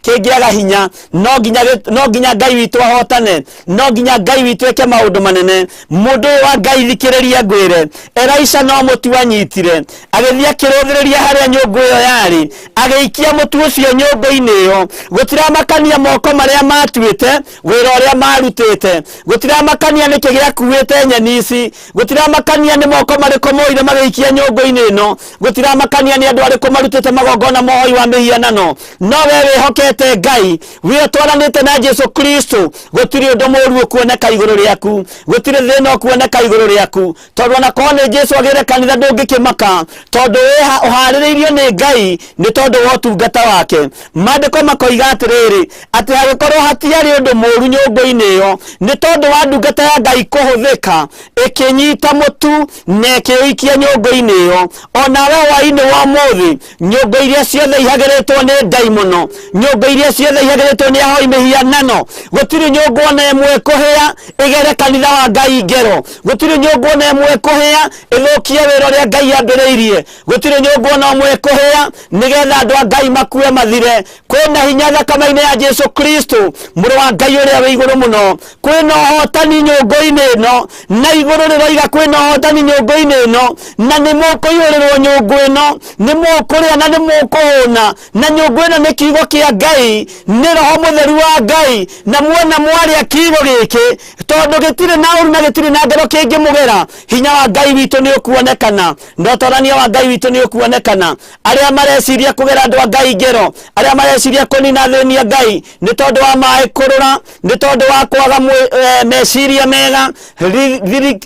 kĩngĩaga hinya no nginya Ngai witũ ahotane no nginya Ngai witũ eke maũndũ manene mũndũ wa Ngai thikĩrĩria ngwĩre Elisha no mũtu wanyitire agĩthiĩ akĩrũthĩrĩria harĩa nyũngũ ĩyo yarĩ agĩikia mũtu ũcio nyũngũ-inĩ ĩyo gũtiramakania moko marĩa matuĩte wĩra ũrĩa marutĩte gũtiramakania nĩkĩ gĩakuĩte nyeni ici gũtiramakania nĩ moko marĩkũ moire magĩikia nyũngũ-inĩ ĩno gũtiramakania nĩ andũ arĩkũ marutĩte magongona mohoi wa mihianano no we wihokete Ngai witwaranite na Jesu Kristo gutiri undu moru kuoneka iguru riaku gutiri thina kuoneka iguru riaku tondu na kone Jesu agire kanitha ndungikimaka tondu we uhaririirio ni Ngai ni tondu wa utungata wake mandiko makoiga atiriri ati hagikorwo hatiari undu moru nyumba-ini iyo ni tondu wa ndungata ya Ngai kuhuthika ikinyita mutu na ikiikia nyumba-ini iyo ona we waini wa muthi nyumba iria ciothe ihagiritwo ni daimono nyumba iria ciothe ihagiritwo ni ahoi mihianano gutiri nyumba ona imwe kuhia igere kanitha wa Ngai ngero gutiri nyumba ona imwe kuhia ithukie wira uria Ngai ambiriirie gutiri nyumba ona imwe kuhia nigetha andu a Ngai makue mathire kwina hinya thakame-ini ya Jesu Kristo muru wa Ngai uria wi iguru muno kwina hotani nyumba-ini ino na iguru riroiga kwina hotani nyumba-ini ino na ni mukuiyurirwo nyumba ino ni mukuria na ni mukuhuna na nyumba ino ni kiugo kia Ngai ni roho mutheru wa Ngai na muona mwaria kiugo giki tondu gitire na uru na gitire na ngero kingi mugera hinya wa Ngai witu ni ukuonekana ndotorania wa Ngai witu ni ukuonekana aria mareciria kugera andu a Ngai ngero aria mareciria kunina thini ya Ngai ni tondu wa mai kurura ni tondu wa kwaga meciria mega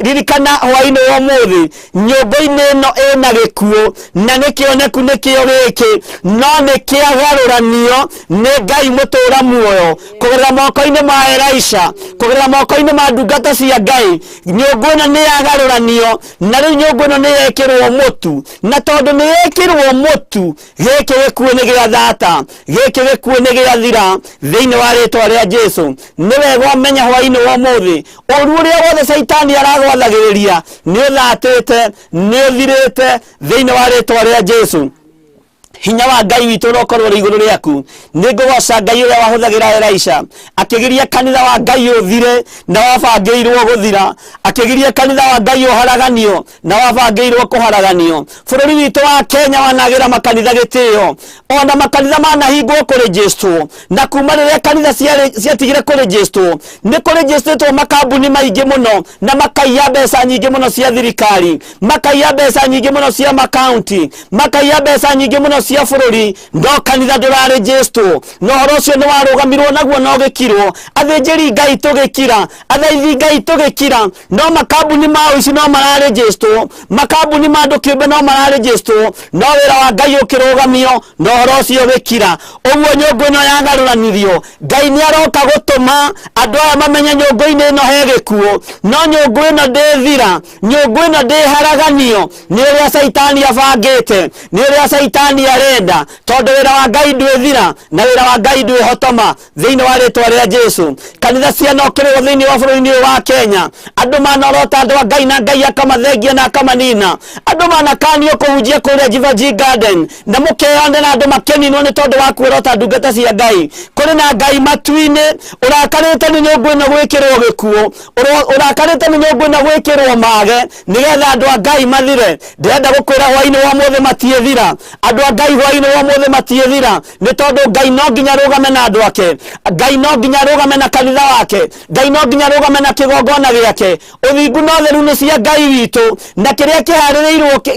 ririkana hwaini wa muthi nyumba-ini ino ina gikuo na nikioneku nikio giki no nikiagaruranio ni Ngai mutura muoyo kugerera moko-ini ma Elisha kugerera moko-ini ma ndungata cia Ngai nyumba ino ni yagaruranio na riu nyumba ino ni yekirwo mutu na tondu ni yekirwo mutu giki gikuo ni giathata giki gikuo ni giathira thiini wa ritwa ria Jesu ni wega umenya hwaini wa muthi uru uria wothe Saitani aragwathagiriria ni uthatite ni uthirite thiini wa ritwa ria Jesu hinya wa Ngai witu rokorwo ri iguru riaku ningugoca Ngai uria wahuthagira Elisha akigiria kanitha wa Ngai uthire na wabangiirwo guthira akigiria kanitha wa Ngai uharaganio na wabangiirwo kuharaganio bururi witu wa Kenya wanagira makanitha gitio ona makanitha manahingwo kurejistwo na kuma riria kanitha ciatigire kurejistwo ni kurejistwo makambuni maingi muno na makaiya mbeca nyingi muno cia thirikari makaiya mbeca nyingi muno cia makaunti makaiya mbeca nyingi muno cia bururi ndo kanitha nduraregistrwo no horo ucio ni warugamirwo naguo no gikirwo athinjiri Ngai tugikira athaithi Ngai tugikira no makambuni ma ici no mararegistrwo makambuni ma andu kiumbe no mararegistrwo no wira wa Ngai ukirugamio no horo ucio wikira uguo nyumba ino yagaruranirio Ngai ni aroka gutuma andu aya mamenye nyumba-ini ino he gikuo no nyumba ino ndithira nyumba ino ndiharaganio ni uria Saitani abangite ni uria Saitani arenda tondu wira wa Ngai ndwithira na wira wa Ngai ndwihotoma thiini wa ritwa ria Jesu kanitha cianokirwo thiini wa bururi-ini wa Kenya andu manorota andu a Ngai na Ngai akamathengia na akamanina andu manakanio kuhunjia kuria Jivaji Garden na mukeyone na andu makeninwo ni tondu wa kwirota ndungata cia Ngai kuri na Ngai matu-ini urakarite ni nyumba ino gwikirwo gikuo urakarite ni nyumba ino gwikirwo mage nigetha andu a Ngai mathire ndirenda gukwira hwaini wa muthi matiethira andu a Ngai hwaini wa muthi matiethira ni tondu Ngai no nginya rugame na andu ake Ngai no nginya rugame na kanitha wake Ngai no nginya rugame na kigongona giake uthingu no theru ni cia Ngai witu na kiria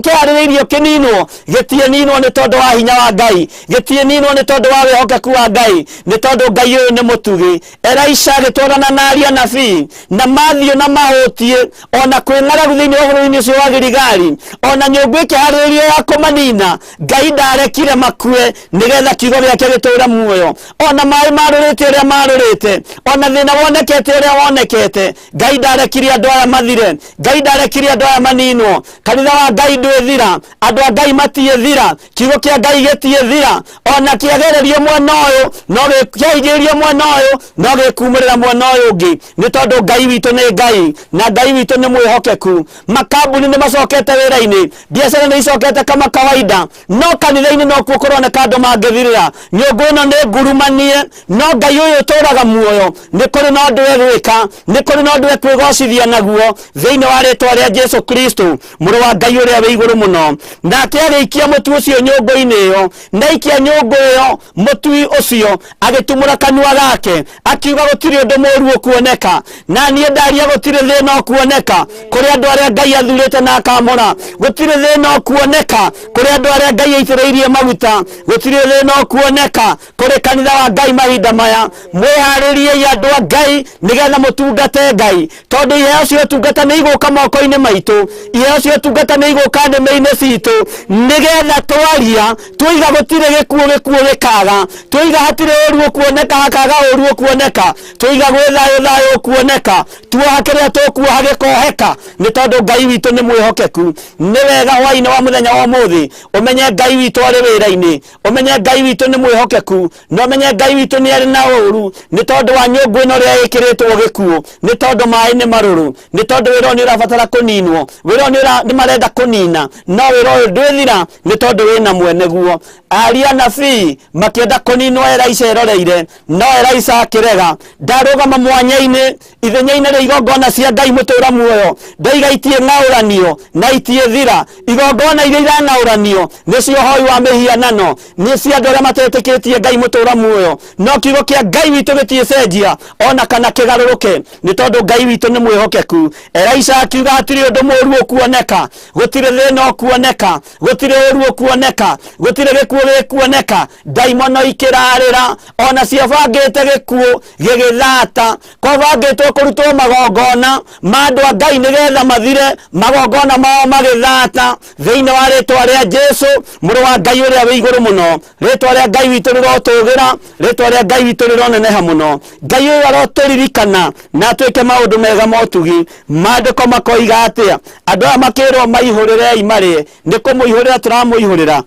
kihaririirio kininwo gitie ninwo ni tondu wa hinya wa Ngai gitie ninwo ni tondu wa wihokeku wa Ngai ni tondu Ngai uyu ni mutugi Elisha gitwarana na aria nabii na Mathio na mahutie ona kwing'aragu thiini wa bururi-ini ucio wa Girigari ona nyumba ikihaririirio ya kumanina Ngai ndarekire makue nigetha kiugo giake gitura muoyo ona mai marurite uria marurite ona thina wonekete uria wonekete Ngai ndarekire andu aya mathire Ngai ndarekire andu aya maninwo kanitha wa Ngai ndwithira andu a Ngai matiethira kiugo kia Ngai gitiethira ona kiagererio mwena uyu no gikiahigirio mwena uyu no gikumurira mwena uyu ungi ni tondu Ngai witu ni Ngai na Ngai witu ni mwihokeku makambuni ni macokete wira-ini biacara ni icokete kama kawaida no kanitha-ini no kuo kuroneka andu mangithirira nyumba ino ni ngurumanie no Ngai uyu turaga muoyo ni kuri no ndu egwika ni kuri no ndu ekwigocithia naguo thiini wa ritwa ria Jesu Kristo muru wa Ngai uria wi iguru muno nake agiikia mutu ucio nyumba-ini iyo na ikia nyumba iyo mutui ucio agitumura kanua gake akiuga gutiri undu moru ukuoneka na nie ndaria gutiri thina ukuoneka kuri andu aria Ngai athurite na akamura gutiri thina ukuoneka kuri andu aria Ngai aitiriirie mwihũrie maguta gũtirĩ thĩna ũkuoneka kũrĩ kanitha wa Ngai mahinda maya mwĩharĩriei andũ a Ngai nĩgetha mũtungate Ngai tondũ iheo cia ũtungata nĩ igũka moko-inĩ maitũ iheo cia ũtungata nĩ igũka nĩmĩ-inĩ citũ nĩgetha twaria twiga gũtirĩ gĩkuũ gĩkaga twiga hatirĩ ũru ũkuoneka hakaga ũru ũkuoneka twiga gwĩ thayũ ũkuoneka tuoha kĩrĩa tũkuoha gĩkoheka nĩ tondũ Ngai witũ nĩ mwĩhokeku nĩ wega hwaĩ-inĩ wa mũthenya wa ũmũthĩ ũmenye Ngai witũ arĩ wĩra-inĩ ũmenye Ngai witũ nĩ mwĩhokeku na ũmenye Ngai witũ nĩ arĩ na ũru nĩ tondũ wa nyũngũ ĩno ĩrĩa ĩkĩrĩtwo gĩkuũ nĩ tondũ maĩ nĩ marũrũ nĩ tondũ wĩra nĩ ũrabatara kũninwo wĩra nĩ marenda kũnina no wĩra ũyũ ndwĩthira nĩ tondũ wĩna mwene guo aria nabii makĩenda kũninwo Elisha eroreire no Elisha akĩrega ndarũgama mwanya-inĩ ithenya-inĩ rĩa igongona cia Ngai mũtũũra muoyo ndaiga itie ng'aũranio na itie thira igongona iria irang'aũranio nĩcio hoi wa mĩhianano nĩ cia andũ arĩa matetĩkĩtie Ngai mũtũũra muoyo no kiugo kĩa Ngai witũ gĩtiĩcenjia ona kana kĩgarũrũke nĩ tondũ Ngai witũ nĩ mwĩhokeku Elisha akiuga hatirĩ ũndũ mũũru ũkuoneka gũtirĩ thĩna ũkuoneka gũtirĩ ũru ũkuoneka gũtirĩ gĩkuũ gĩkuoneka ndaimono ikĩrarĩra ona ciabangĩte gĩkuũ gĩgĩthata kwabangĩtwo kũrutwo magongona ma andũ a Ngai nĩgetha mathire magongona mao magĩthata thĩinĩ wa rĩtwa rĩa Jesũ mũrũ wa Ngai ũrĩa wĩ igũrũ mũno rĩtwa rĩa Ngai witũ rĩrotũgĩra rĩtwa rĩa Ngai witũ rĩroneneha mũno Ngai ũyũ arotũririkana na atuĩke maũndũ mega motugi maandĩko makoiga atĩa andũ aya makĩrwo maihũrĩrei marĩe nĩ kũmũihũrĩra tũramũihũrĩra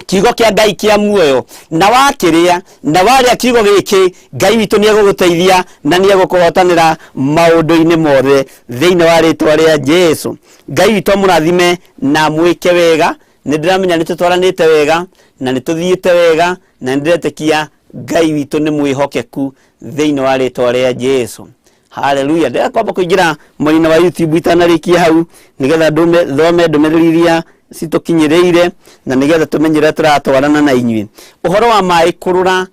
kiugo kĩa Ngai kĩa muoyo na wakĩrĩa na warĩa kiugo gĩkĩ Ngai witũ nĩ egũgũteithia na nĩ egũkũhotanĩra maũndũ-inĩ mothe thĩinĩ wa rĩtwa rĩa Jesũ Ngai witũ mũrathime na mwĩke wega nĩ ndĩramenya nĩ tũtwaranĩte wega na nĩ tũthiĩte wega na nĩ ndĩretĩkia Ngai witũ nĩ mwĩhokeku thĩinĩ wa rĩtwa rĩa Jesũ haleluya ndĩrakwamba kũingĩra mwena wa YouTube itanarĩkia hau nĩgetha thome ndũmĩrĩri iria citukinyĩrĩire na nĩgetha tũmenyere tũratwarana na inyuĩ ũhoro wa maĩ kũrũra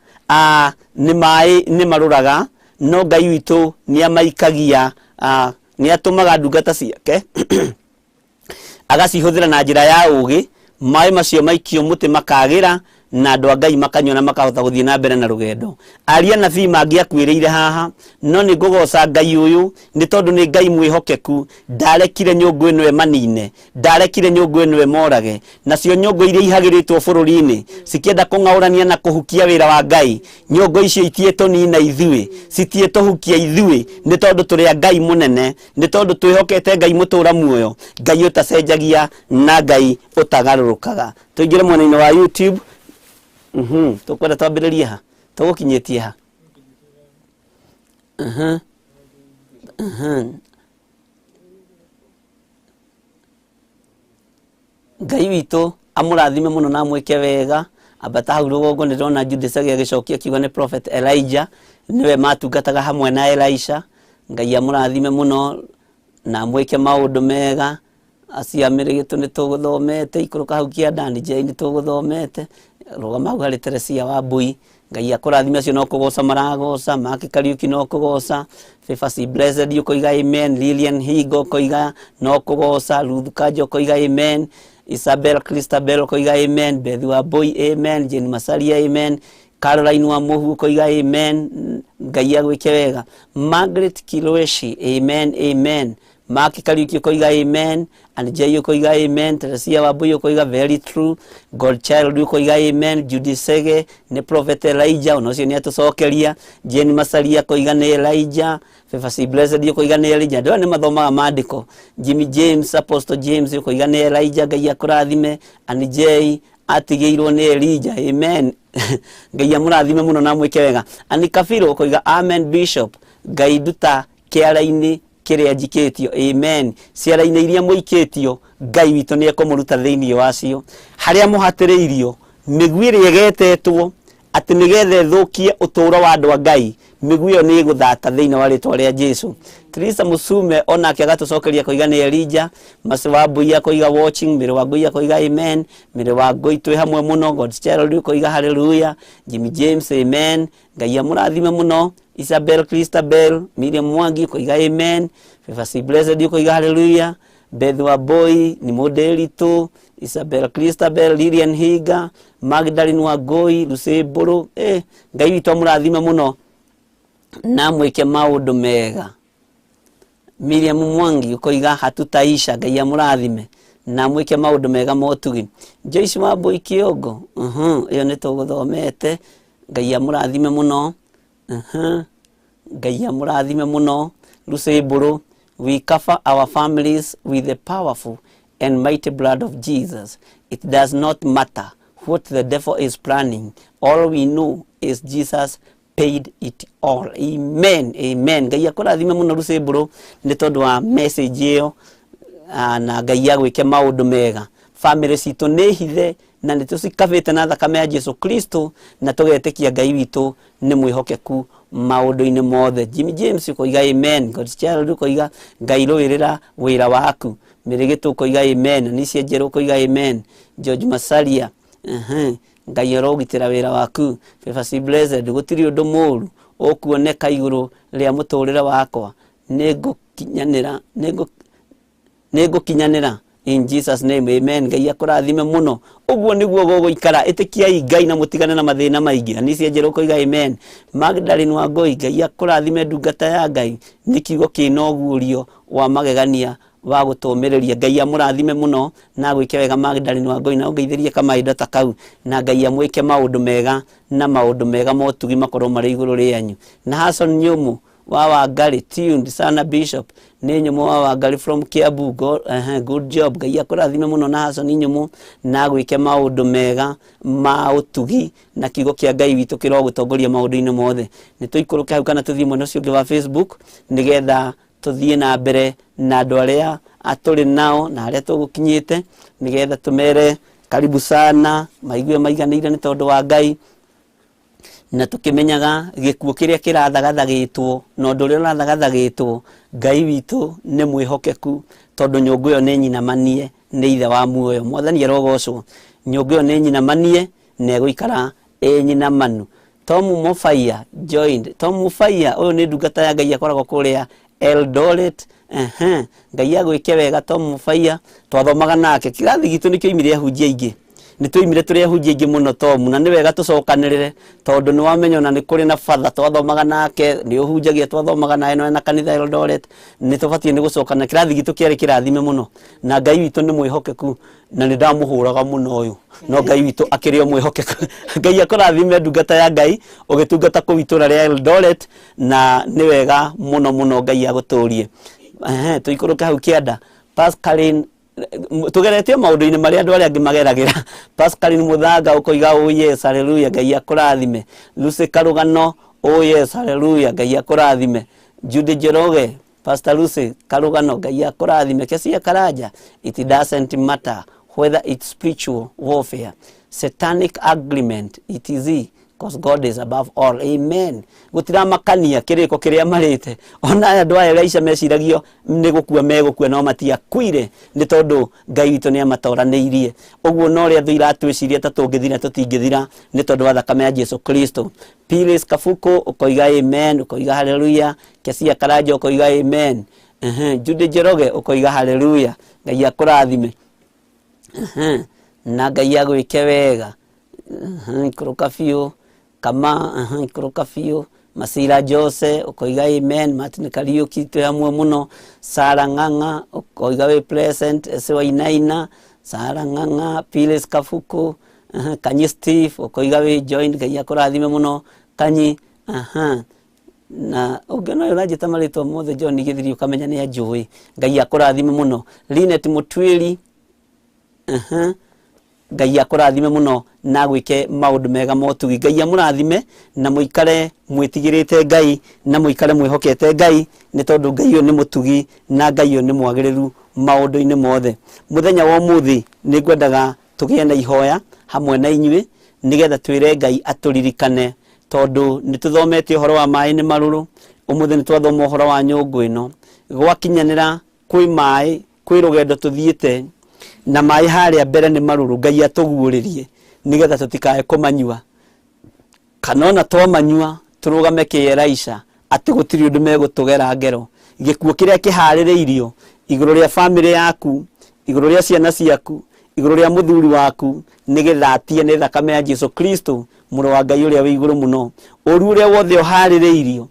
nĩ maĩ nĩ marũraga no Ngai witũ nĩ amaikagia nĩ atũmaga ndungata ciake agacihũthĩra na njĩra ya ũgĩ maĩ macio maikio mũtĩ makagĩra na andũ a Ngai makanyona makahota gũthiĩ na mbere na rũgendo aria nabii mangĩakuĩrĩire haha no nĩ ngũgoca Ngai ũyũ nĩ tondũ nĩ Ngai mwĩhokeku ndarekire nyũngũ ĩno manine ndarekire nyũngũ ĩno morage nacio nyũngũ iria ihagĩrĩtwo bũrũri-inĩ cikĩenda kũng'aũrania na kũhukia wĩra wa Ngai nyũngũ icio itiĩtũnina ithuĩ citiĩtũhukia ithuĩ nĩ tondũ tũrĩ a Ngai mũnene nĩ tondũ twĩhokete Ngai mũtũũra muoyo Ngai ũtacenjagia na Ngai ũtagarũrũkaga tũingĩre mwena-inĩ wa YouTube tukwenda twambĩrĩrie ha tũgũkinyĩtie ha Ngai witũ amũrathime mũno na mwĩke wega ambata hau rũgongo nĩ ndĩrona Judas agĩcokia kiugo nĩ prophet Elijah niwe matungataga hamwe na Elisha Ngai amũrathime mũno na mwĩke maũndũ mega aciamĩrĩ gĩtũ nĩ tũgũthomete ikũrũka hau kĩanda nĩ tũgũthomete rũgama hau harĩ Teresia wa Mbui Ngai akũrathime acio no kũgoca maragoca Mark Kariuki no kũgoca Fefasi Blessed ũkoiga amen Lilian Higo ũkoiga no kũgoca Ruth Kajo ũkoiga amen Isabel Christabel ũkoiga amen Bethu wa Mbui amen Jane Masaria amen Caroline wa Mũhu ũkoiga amen Ngai agwĩke wega Margaret Kiloeshi amen Mark Kariuki ũkoiga amen and Jay ũkoiga amen Teresia wa Mbui ũkoiga very true Godchild ũkoiga amen Judy Sege nĩ prophet Elijah onocio nĩ atũcokeria Jane Masaria ũkoiga nĩ Elijah Fefasi Blessed ũkoiga nĩ Elijah ndio nĩ mathomaga maandĩko Jimmy James Apostle James ũkoiga nĩ Elijah Ngai akũrathime and Jay atigĩirwo nĩ Elijah amen Ngai amũrathime mũno na mwĩke wega Anika Filo ũkoiga amen Bishop Ngai nduta kĩara-inĩ kĩrĩa njikĩtio amen ciara-inĩ iria mũikĩtio Ngai witũ nĩ ekũmũruta thĩinĩ wacio harĩa mũhatĩrĩirio mĩguĩ ĩrĩa ĩgetetwo atĩ nĩgetha ĩthũkie ũtũũro wa andũ a Ngai mĩguĩ ĩyo nĩ ĩgũthata thĩinĩ wa rĩtwa rĩa Jesũ Teresa Musume onake agatũcokeria koiga nĩ Elijah Mase wa Mbui akoiga watching Mĩrĩ wa Ngui akoiga amen Mĩrĩ wa Ngui twĩ hamwe mũno Godchild akoiga hallelujah Jimmy James amen Ngai amũrathime mũno Isabel Christabel Miriam Mwangi koiga amen Fefasi Blessed koiga hallelujah Bethu wa Boy ni modeli tu Isabel Christabel, Lilian Higa, Magdalene Wangui, Lucy Mburu. Ngai witũ amũrathime mũno na mwĩke maũndũ mega. Miriam Mwangi ukoiga hatutaisha, Ngai amũrathime na mwĩke maũndũ mega motugi. Joyce Wambui Kĩongo, iyo nĩ tũgũthomete. Ngai amũrathime mũno. Ngai amũrathime mũno. Lucy Mburu, we cover our families with the powerful and mighty blood of Jesus. It does not matter what the devil is planning. All we know is Jesus paid it all. Amen. Amen. Ngai akũrathime mũno Lucy Mburu nĩ tondũ wa message ĩyo, na Ngai agwĩke maũndũ mega. Family citũ nĩ hithe na nĩ tũcikabĩte na thakame ya Jesu Kristo, na tũgetĩkia Ngai witũ nĩ mwĩhokeku maũndũ-inĩ mothe. Jimmy James ukoiga amen. God's child ukoiga Ngai rũĩrĩra wĩra waku. Mĩrĩgĩtũ ukoiga amen. Nĩcia Njerũ ukoiga amen. George Masalia, Ngai arogitĩra wĩra waku. Favor Blessed, gũtirĩ ũndũ mũũru ũkuoneka igũrũ rĩa mũtũrĩre wakwa. Nĩngũkinyanĩra in Jesus name, amen. Ngai akũrathime mũno. Ũguo nĩguo gũgũikara. Ĩtĩkiai Ngai na mũtigane na mathĩna maingĩ. Nĩcia Njerũ ukoiga amen. Magdalene Wangui, Ngai akũrathime ndungata ya Ngai. Nĩ kiugo kĩna ũguũrio wa magegania wa gũtũmĩrĩria. Ngai amũrathime mũno na gwĩke wega Magdalene Wangui, na ũngeithĩrie kamaindo ta kau, na Ngai amwĩke maũndũ mega na maũndũ mega motugi makorwo marĩ igũrũ rĩanyu. Na Hassan Nyũmũ wa Wangari tuned Sana Bishop nĩ Nyũmũ wa Wangari from Kiambu. Good job. Ngai akũrathime mũno na Hassan Nyũmũ na gwĩke maũndũ mega ma ũtugi na kiugo kĩa Ngai witũ kĩrogũtongoria maũndũ-inĩ mothe. Nĩ tũikũrũke hau kana tũthiĩ mwena ũcio ũngĩ wa Facebook nĩgetha tũthiĩ na mbere na andũ arĩa atũrĩ nao na arĩa tũgũkinyĩte, nĩgetha tũmere karibu sana, maigue maiganĩire nĩ tondũ wa Ngai, na tũkĩmenyaga gĩkuũ kĩrĩa kĩrathagathagĩtwo na ũndũ ũrĩa ũrathagathagĩtwo, Ngai witũ nĩ mwĩhokeku tondũ nyũngũ ĩyo nĩ nyinamanie nĩ ithe wa muoyo. Mwathani arogocwo. Nyũngũ ĩyo nĩ nyinamanie na ĩgũikara nyinamanu. Tom Mufaya joined. Tom Mufaya ũyũ nĩ ndungata ya Ngai akoragwo kũrĩa Eldoret. Ngai agwĩke wega Tom Mufaya, twathomaga nake. Kĩrathi gitũ nĩkĩo imire ahunjia aingĩ. Nĩ tũimire tũrĩ ahunjia aingĩ mũno Tom, na nĩ wega tũcokanĩrĩre tondũ nĩ wamenya na nĩ kũrĩ na father twathomaga nake, nĩ ũhunjagia twathomaga naye na kanitha Eldoret. Nĩ tũbatiĩ nĩ gũcokana. Kĩrathi gitũ kĩarĩ kĩrathime mũno, na Ngai witũ nĩ mwĩhokeku, na nĩ ndamũhũraga mũno ũyũ, no Ngai witũ akĩrĩ o mwĩhokeku. Ngai akũrathime ndungata ya Ngai ũgĩtungata kũu itũũra rĩa Eldoret, na nĩ wega mũno mũno Ngai agũtũũrie. Tũikũrũke hau kĩanda. Pascaline, tugeretie maũndũ-inĩ marĩa andũ arĩa angĩ mageragĩra. Pascaline Mũthanga ũkoiga oh yes hallelujah, Ngai akũrathime. Lucy Karũgano, oh yes hallelujah, Ngai akũrathime. Judy Njoroge, Pastor Lucy Karũgano, Ngai akũrathime. Kesia Karanja, it doesn't matter whether it's spiritual warfare, satanic agreement, etc. Because God is above all. Amen. Gutiramakania kiriko kiria marite. Ona andu aya Elisha meciragio ni gukua megukua no matiakuire ni tondu Ngai witũ ni amatoranĩirie. Ũguo no ria thũira atwiciria ta tũngĩthira tũtingĩthira ni tondu wa thakame ya Jesu Kristo. Pilis Kafuko ukoiga amen, ukoiga hallelujah. Kesia Karanja ukoiga amen. Jude Njoroge ukoiga hallelujah. Ngai akũrathime. Na Ngai agwĩke wega. Ikũrũka biũ kama ikũrũka biũ. Masira Jose ukoiga amen. Martin Kariuki twe hamwe muno. Sara Ng'ang'a ukoiga we present. Esewa Inaina Sara Ng'ang'a. Piles Kafuko Kanyi Steve ukoiga we joined. Ngai akũrathime muno Kanyi. Na ũngĩona ũranjĩta marĩtwa mothe John Gĩthiri ukamenya nĩ anjũĩ. Ngai akũrathime muno. Linet Mũtwĩri Ngai akũrathime muno na gwĩke maũndũ mega motugi. Ngai amũrathime na mũikare mwĩtigĩrĩte Ngai na mũikare mwĩhokete Ngai nĩ tondũ Ngai ũyũ nĩ mũtugi na Ngai ũyũ nĩ mwagĩrĩru maũndũ-inĩ mothe. Mũthenya wa ũmũthĩ nĩ ngwendaga tũgĩe na ihoya hamwe na inyuĩ nĩgetha twĩre Ngai atũririkane tondũ nĩ tũthomete ũhoro wa maĩ nĩ marũrũ. Ũmũthĩ nĩ twathoma ũhoro wa nyũngũ ĩno. Gwakinyanĩra kwĩ maĩ, kwĩ rũgendo tũthiĩte na maĩ harĩa mbere nĩ marũrũ. Ngai atũguũrĩrie nĩgetha tũtikae kũmanyua, kana ona twamanyua tũrũgame kĩ Elisha atĩ gũtirĩ ũndũ megũtũgera ngero. Gĩkuũ kĩrĩa kĩharĩrĩirio igũrũ rĩa family yaku, igũrũ rĩa ciana ciaku, iguru ria muthuri waku nigethatie ni thakame ya Jesu Kristo muro wa Ngai uria wi iguru muno uru uria wothe uhaririirio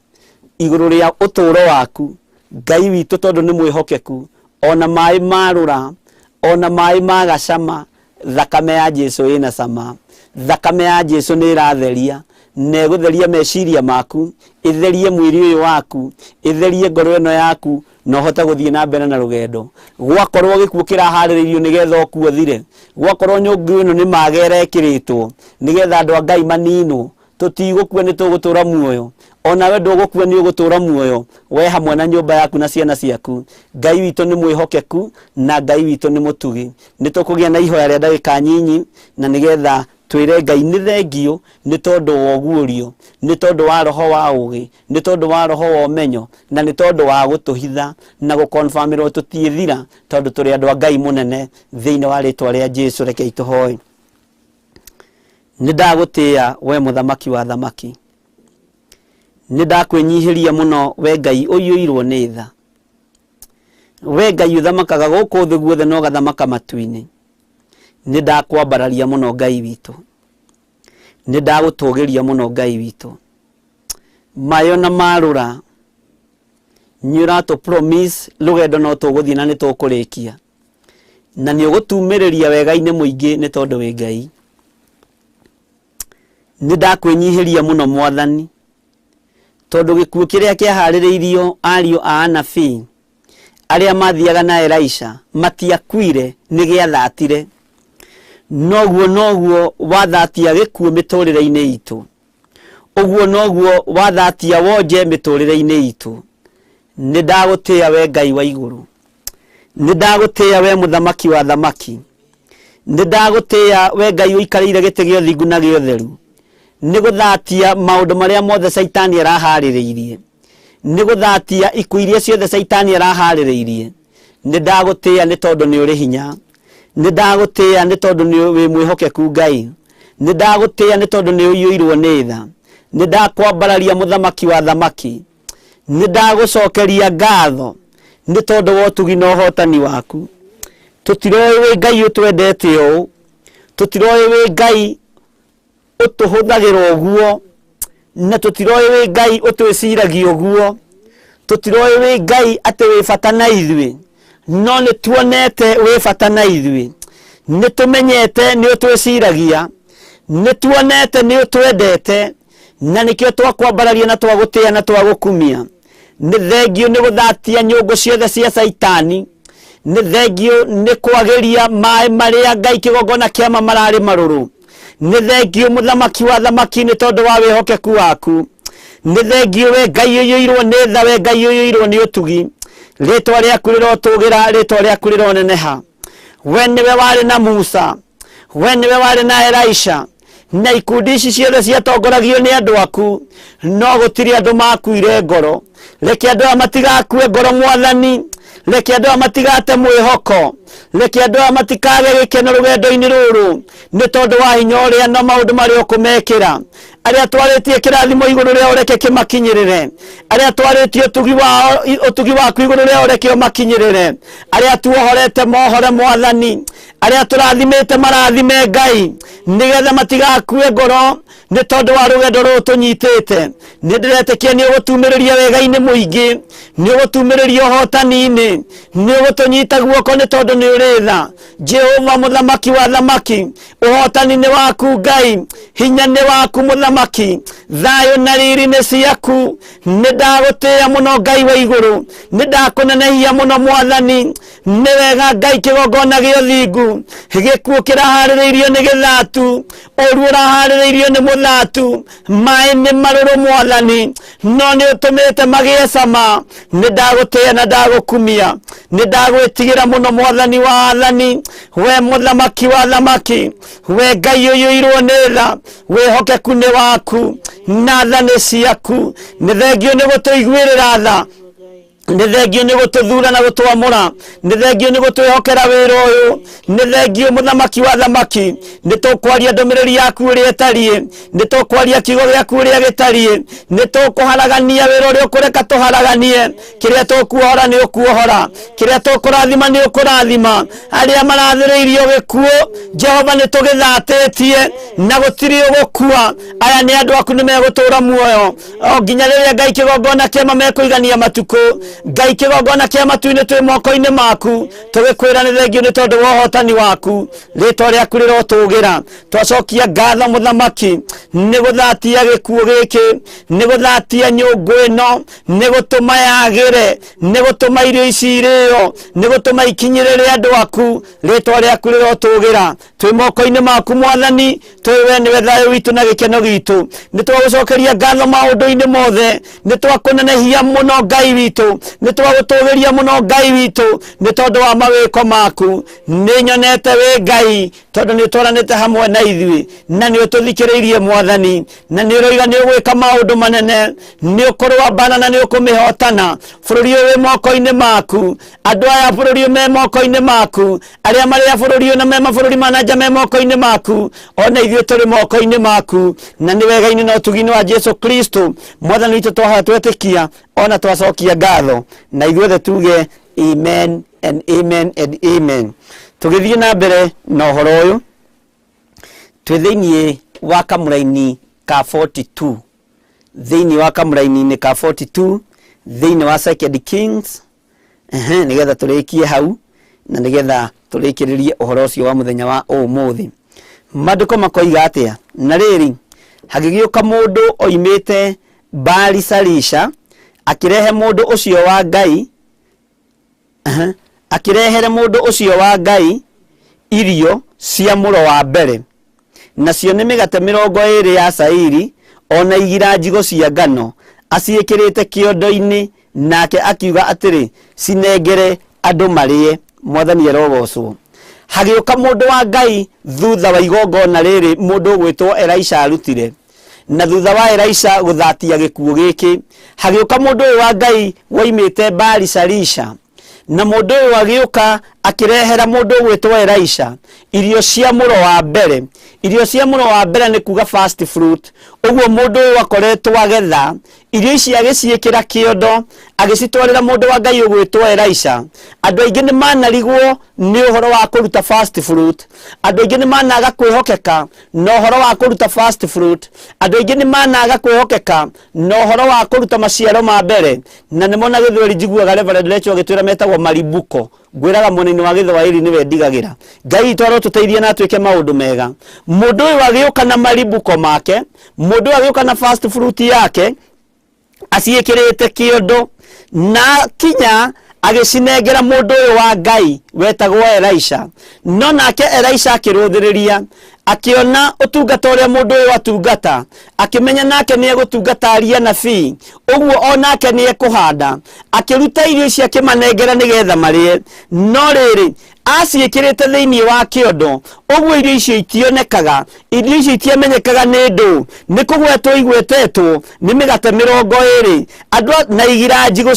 iguru ria uturo waku Ngai witu tondu ni mwihokeku ona mai marura ona mai magacama thakame ya Jesu ina sama thakame ya Jesu ni iratheria negutheria meciria maku itherie mwiri uyu waku itherie ngoro ino yaku no hota guthie na mbere na rugendo gwakorwo gikuo kirahariririo nigetha okuo thire gwakorwo nyungu ino ni magere kiritwo nigetha andu a Ngai maninwo tutigukua ni tugutura muoyo ona we ndugukua ni ugutura muoyo we hamwe na nyumba yaku na ciana ciaku Ngai witu ni mwihokeku na Ngai witu ni mutugi nitukugia na ihoya ria ndagika nyinyi na nigetha twire Ngai ni thengio ni tondu wa ogurio ni tondu wa roho wa ugi ni tondu wa roho wa menyo na ni tondu wa gutuhitha na gukonfamirwo tutiithira tondu turi andu a Ngai munene thiini wa ritwa ria Jesu reke ituhoe ni ndagutia we muthamaki wa thamaki ni ndakwenyihiria muno we Ngai uyuirwo ni tha we Ngai uthamakaga guku thi guothe no gathamaka matu-ini ni ndakwambararia muno Ngai witu ni ndagutugiria muno Ngai witu mayo na marura nyura to promise lugendo no tuguthie na ni tukurikia na ni ugutumiriria wega-ini muingi ni tondu we Ngai ni ndakwenyihiria muno mwathani tondu gikuo kiria kiahaririirio ario a anabii aria mathiaga na Elisha matiakuire ni giathatire noguo wathatia gikuo miturire-ini itu uguo noguo wathatia wonje miturire-ini itu ni ndagutia we Ngai wa iguru ni ndagutia we muthamaki wa thamaki ni ndagutia we Ngai uikarire gite gio thingu na gio theru ni guthatia maundu maria mothe Saitani arahaririirie ni guthatia ikuiria ciothe Saitani arahaririirie ni ndagutia ni tondu ni uri hinya ni ndagutia ni tondu ni wi mwihokeku Ngai ni ndagutia ni tondu ni uyuirwo ni tha ni ndakwambararia muthamaki wa thamaki ni ndagucokeria ngatho ni tondu wa utugi na uhotani waku tutiroi we Ngai utwendete uu tutiroi we Ngai utuhuthagira uguo na tutiroi we Ngai utwiciragia uguo tutiroi we Ngai ati wi bata na ithwi no ni tuonete wi bata na ithwi ni tumenyete ni utwiciragia ni tuonete ni utwendete na nikio twakwambararia na twagutia na twagukumia ni thengio ni guthatia nyungu ciothe cia Saitani ni thengio ni kwagiria mai maria Ngai kigongona kiama marari maruru ni thengio muthamaki wa thamaki ni tondu wa wihokeku waku ni thengio we Ngai uyuirwo ni tha we Ngai uyuirwo ni utugi ritwa riaku rirotugira ritwa riaku rironeneha we niwe wari na Musa we niwe wari na Elisha na ikundi ici ciothe ciatongoragio ni andu aku no gutiri andu makuire ngoro reke andu matigakue ngoro mwathani reke andu matigate mwihoko reke andu matikage gikeno rugendo-ini ruru ni tondu wa hinya uria no maundu mari ukumekira aria twaritie kirathimo iguru ria ureke kimakinyirire aria twaritie utugi waku iguru ria ureke umakinyirire aria tuohorete mohore mwathani aria turathimite marathime Ngai nigetha matigakue ngoro ni tondu wa rugendo ruru tunyitite ni ndiretekia ni ugutumiriria wega-ini muingi ni ugutumiriria uhotani-ini ni ugutunyita guoko ni tondu ni uri tha Jehova muthamaki wa thamaki uhotani ni waku Ngai hinya ni waku muthamaki thayo na riri ni ciaku ni ndagutia muno Ngai wa iguru ni ndakunenehia muno mwathani ni wega Ngai kigongona gio thingu gikuo kirahaririirio ni githatu uru urahaririirio ni muthatu mai ni maruru mwathani no ni utumite magie cama ni ndagutia na ndagukumia ni ndagwitigira muno mwathani wa athani we muthamaki wa thamaki we Ngai uyuirwo ni tha wihokeku ni waku na tha ni ciaku ni thengio ni gutuiguirira tha nĩ thengio nĩ gũtũthura na gũtwamũra, nĩ thengio nĩ gũtwĩhokera wĩra ũyũ, nĩ thengio mũthamaki wa thamaki, nĩ tũkwaria ndũmĩrĩri yaku ũrĩa ĩtariĩ, nĩ tũkwaria kiugo gĩaku ũrĩa gĩtariĩ, nĩ tũkũharagania wĩra ũrĩa ũkũreka tũharaganie, kĩrĩa tũkuohora nĩ ũkuohora, kĩrĩa tũkũrathima nĩ ũkũrathima, arĩa marathĩrĩirio gĩkuũ Jehova nĩ tũgĩthatĩtie na gũtirĩ ũgũkua, aya nĩ andũ aku nĩ megũtũra muoyo o nginya rĩrĩa Ngai kĩgongona kĩama mekũigania matukũ, Ngai kĩgongona kĩa matu-inĩ twĩ moko-inĩ maku, tũgĩkwĩra nĩ thengio nĩ tondũ wa ũhotani waku, rĩtwa rĩaku rĩrotũgĩra, twacokia ngatho mũthamaki nĩ gũthatia gĩkuũ gĩkĩ, nĩ gũthatia nyũngũ ĩno, nĩ gũtũma yagĩre, nĩ gũtũma irio ici irĩo, nĩ gũtũma ikinyĩrĩre andũ aku, rĩtwa rĩaku rĩrotũgĩra, twĩ moko-inĩ maku Mwathani, tũĩ nĩwe thayũ witũ na gĩkeno gitũ, nĩ twagũcokeria ngatho maũndũ-inĩ mothe, nĩ twakũnenehia mũno Ngai witũ, nĩ twagũtũgĩria mũno Ngai witũ, nĩ tondũ wa mawĩko maku, nĩ nyonete wĩ Ngai, tondũ nĩ ũtwaranĩte hamwe na ithuĩ, na nĩ ũtũthikĩrĩirie Mwathani, na nĩ ũroiga nĩ ũgwĩka maũndũ manene, nĩ ũkũrũa mbara na nĩ ũkũmĩhotana, bũrũri ũyũ wĩ moko-inĩ maku, andũ aya bũrũri ũyũ me moko-inĩ maku, arĩa marĩ a bũrũri ũyũ na me mabũrũri ma nanja me moko-inĩ maku, ona ithuĩ tũrĩ moko-inĩ maku, na nĩ wega-inĩ na ũtugi-inĩ wa Jesu Kristo Mwathani witũ twahoya twetĩkia, ona twacokia ngatho, na ithuothe tuge amen and amen and amen. Tũgĩthiĩ na mbere na ũhoro ũyũ, twĩ thĩinĩ wa kamũraini ka 42, thĩinĩ wa kamũraini-inĩ ka 42, thĩinĩ wa 2 Kings, nĩgetha tũrĩkie hau, na nĩgetha tũrĩkĩrĩrie ũhoro ũcio wa mũthenya wa ũmũthĩ. Maandĩko makoiga atĩa? Na rĩrĩ, hagĩgĩũka mũndũ oimĩte Baali-Shalisha, akĩrehe mũndũ ũcio wa Ngai, akĩrehere mũndũ ũcio wa Ngai irio cia mũro wa mbere, nacio nĩ mĩgate 20 ya cairi, ona igira njigo cia ngano, aciĩkĩrĩte kĩondo-inĩ, nake akiuga atĩrĩ, cinengere andũ marĩe. Mwathani arogocwo. Hagĩũka mũndũ wa Ngai thutha wa igongona rĩrĩ mũndũ ũgwĩtwo Elisha arutire, na thutha wa Elisha gũthatia gĩkuũ gĩkĩ, hagĩũka mũndũ ũyũ wa Ngai woimĩte Baali-Shalisha, na mũndũ ũyũ agĩũka akĩrehera mũndũ ũgwĩtwo Elisha irio cia mũro wa mbere. Irio cia mũro wa mbere nĩ kuga first fruit. Ũguo mũndũ ũyũ akoretwo agetha irio ici agĩciĩkĩra kĩondo, agĩcitwarĩra mũndũ wa Ngai ũgwĩtwo Elisha. Andũ aingĩ nĩ manarigwo nĩ ũhoro wa kũruta first fruit, andũ aingĩ nĩ managa kwĩhokeka na ũhoro wa kũruta first fruit, andũ aingĩ nĩ managa kwĩhokeka na ũhoro wa kũruta maciaro ma mbere, na nĩ mona gĩthweri njiguaga Reverend Rachel agĩtwĩra metagwo maribuko. Ngwĩraga mwena-inĩ wa Gĩthwaĩri nĩwe ndigagĩra. Ngai witũ arotũteithie na atuĩke maũndũ mega. Mũndũ ũyũ agĩũka na maribuko make, mũndũ ũyũ agĩũka na first fruit yake, aciĩkĩrĩte kĩondo, na kinya agĩcinengera mũndũ ũyũ wa Ngai wetagwo Elisha. No nake Elisha akĩrũthĩrĩria, akĩona ũtungata ũrĩa mũndũ ũyũ atungata, akĩmenya nake nĩ egũtungata aria nabii, ũguo onake nĩ ekũhanda, akĩruta irio ici akĩmanengera nĩgetha marĩe. No rĩrĩ, aciĩkĩrĩte thĩinĩ wa kĩondo, ũguo irio icio itionekaga, irio icio itiamenyekaga nĩ ndũ, nĩ kũgwetwo igwetetwo nĩ mĩgate 20, andũ na igira njigo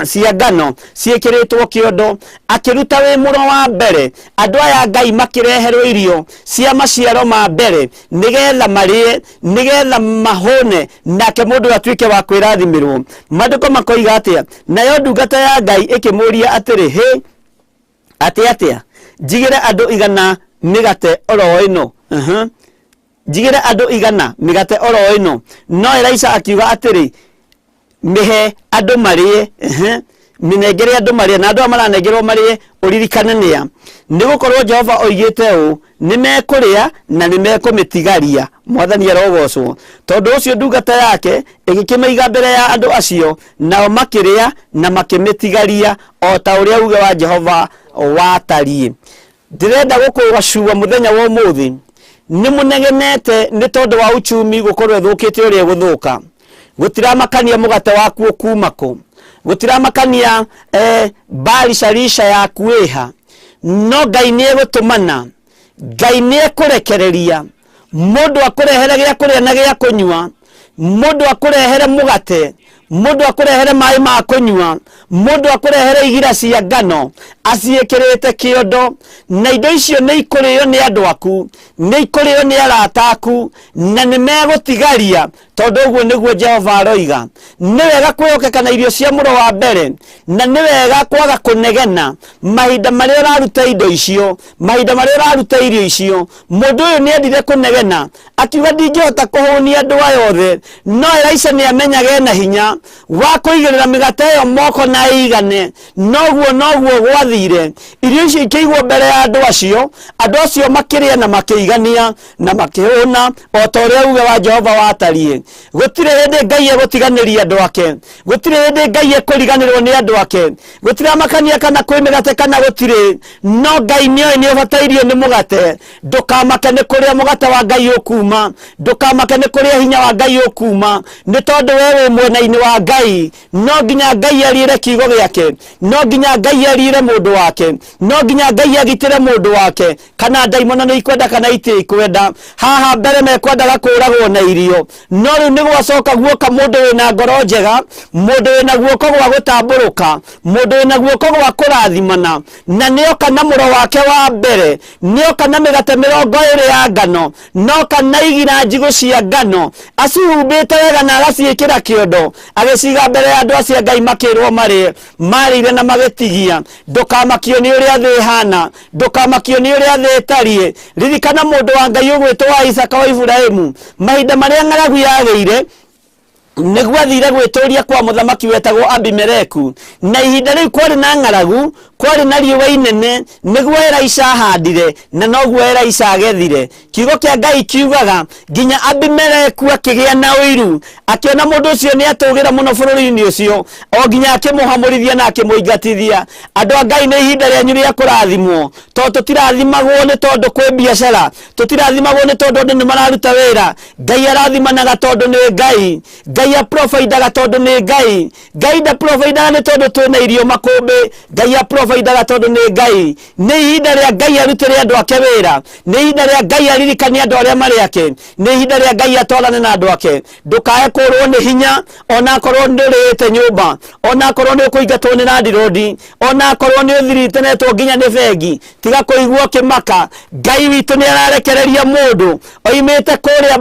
cia ngano ciĩkĩrĩtwo kĩondo, akĩruta wĩ mũro wa mbere. Andũ aya Ngai makĩreherwo irio cia maciaro ma mbere nĩgetha marĩe, nĩgetha mahũne, nake mũndũ atuĩke wa kwĩrathimĩrwo. Maandĩko makoiga atĩa? Nayo ndungata ya Ngai ĩkĩmũria atĩrĩ, hĩ, atĩa njigĩre andũ igana mĩgate oro ĩno? Njigĩre andũ igana mĩgate oro ĩno? No Elisha akiuga atĩrĩ, mĩhe andũ marĩe, mĩnengere andũ marĩe, na andũ aya maranengerwo marĩe ũririkane nĩa. Nĩ gũkorwo Jehova oigĩte ũũ, nĩ mekũrĩa na nĩ mekũmĩtigaria. Mwathani arogocwo. Tondũ ũcio ndungata yake ĩgĩkĩmĩiga mbere ya andũ acio, nao makĩrĩa na makĩmĩtigaria, o ta ũrĩa uge wa Jehova watariĩ. Ndĩrenda gũkũgacua mũthenya wa ũmũthĩ, nĩ mũnegenete nĩ tondũ wa uchumi gũkorwo ĩthũkĩte ũrĩa gũthũka. Gũtiramakania mũgate waku ũkuma kũ, gũtiramakania Baali-Shalisha yaku ĩha, no Ngai nĩ egũtũmana, Ngai nĩ ekũrekereria mũndũ akũrehere gĩa kũrĩa na gĩa kũnyua, mũndũ akũrehere mũgate, mundu akurehere mai ma kunyua, mundu akurehere igira cia ngano aciikirite kiondo, na indo icio ni ikurio ni andu aku, ni ikurio ni arata aku, na ni megutigaria tondu uguo niguo Jehova aroiga. Ni wega kwihokeka na irio cia muro wa mbere, na ni wega kwaga kunegena mahinda maria uraruta indo icio, mahinda maria uraruta irio icio. Mundu uyu ni endire kunegena akiuga ndingihota kuhunia andu aya othe, no Elisha ni amenyaga ena hinya wa kuigirira migate iyo moko na igane. Noguo gwathire irio icio ikigwo mbere ya andu acio makiria na makiigania na makihuna o ta uria uge wa Jehova watarie. Gutire hindi Ngai egutiganiria andu ake, gutire hindi Ngai ekuriganirwo ni andu ake, gutire makania kana kwi migate kana gutire, no Ngai nioi ni ubatairio ni mugate. Ndukamake ni kuria mugate wa Ngai ukuma, ndukamake ni kuria hinya wa Ngai ukuma, ni tondu wewe mwena-ini wa Ngai. No nginya Ngai arire kiugo giake, no nginya Ngai arire mundu wake, no nginya Ngai agitire mundu wake. Kana daimono ni ikwenda kana iti ikwenda, haha mbere mekwendaga kuragwo na irio, no riu ni gwacoka guoka mundu wina ngoro njega, mundu wina guoko gwa gutamburuka, mundu wina guoko gwa kurathimana, na nioka na muro wake wa mbere, nioka na migate 20 ya ngano, noka na igira njigu cia ngano, acihumbite wega na agaciikira kiondo, agiciga mbere ya andu acio Ngai makirwo marire na magitigia. Ndukamakio ni uria thi hana, ndukamakio ni uria thi tarie. Ririkana mundu wa Ngai ugwitwo wa Isaka wa Ibrahimu, mahinda maria ng'aragu yageire niguo athire gwituria kwa muthamaki wetagwo Abimeleku, na ihinda riu kwari na ng'aragu, kwari na riũa inene, niguo Elisha ahandire na noguo Elisha agethire. Kiugo kia Ngai kiugaga nginya Abimeleku akigia na uiru, akiona mundu ucio ni atugira muno bururi-ini ucio, o nginya akimuhamurithia na akimuingatithia. Andu a Ngai ni ihinda rianyu ria kurathimwo, to tutirathimagwo ni tondu kwi biacara, tutirathimagwo ni tondu andu ni mararuta wira. Ngai arathimanaga tondu ni Ngai. Ngai aprovidaga tondu ni Ngai. Ngai da providaga ni tondu twina irio makumbi. Ngai aprovidaga tondu ni Ngai. Ni ihinda ria Ngai arutire andu ake wira, ni ihinda ria Ngai aririkania andu aria mari ake, ni ihinda ria Ngai atwarane na andu ake. Ndukae kurwo ni hinya, ona korwo ndurite nyumba, ona korwo ni kuingatwo ni landirodi, ona korwo ni uthiritanetwo nginya ni bengi, tiga kuigwo kimaka. Ngai witu ni ararekereria mundu oimite kuria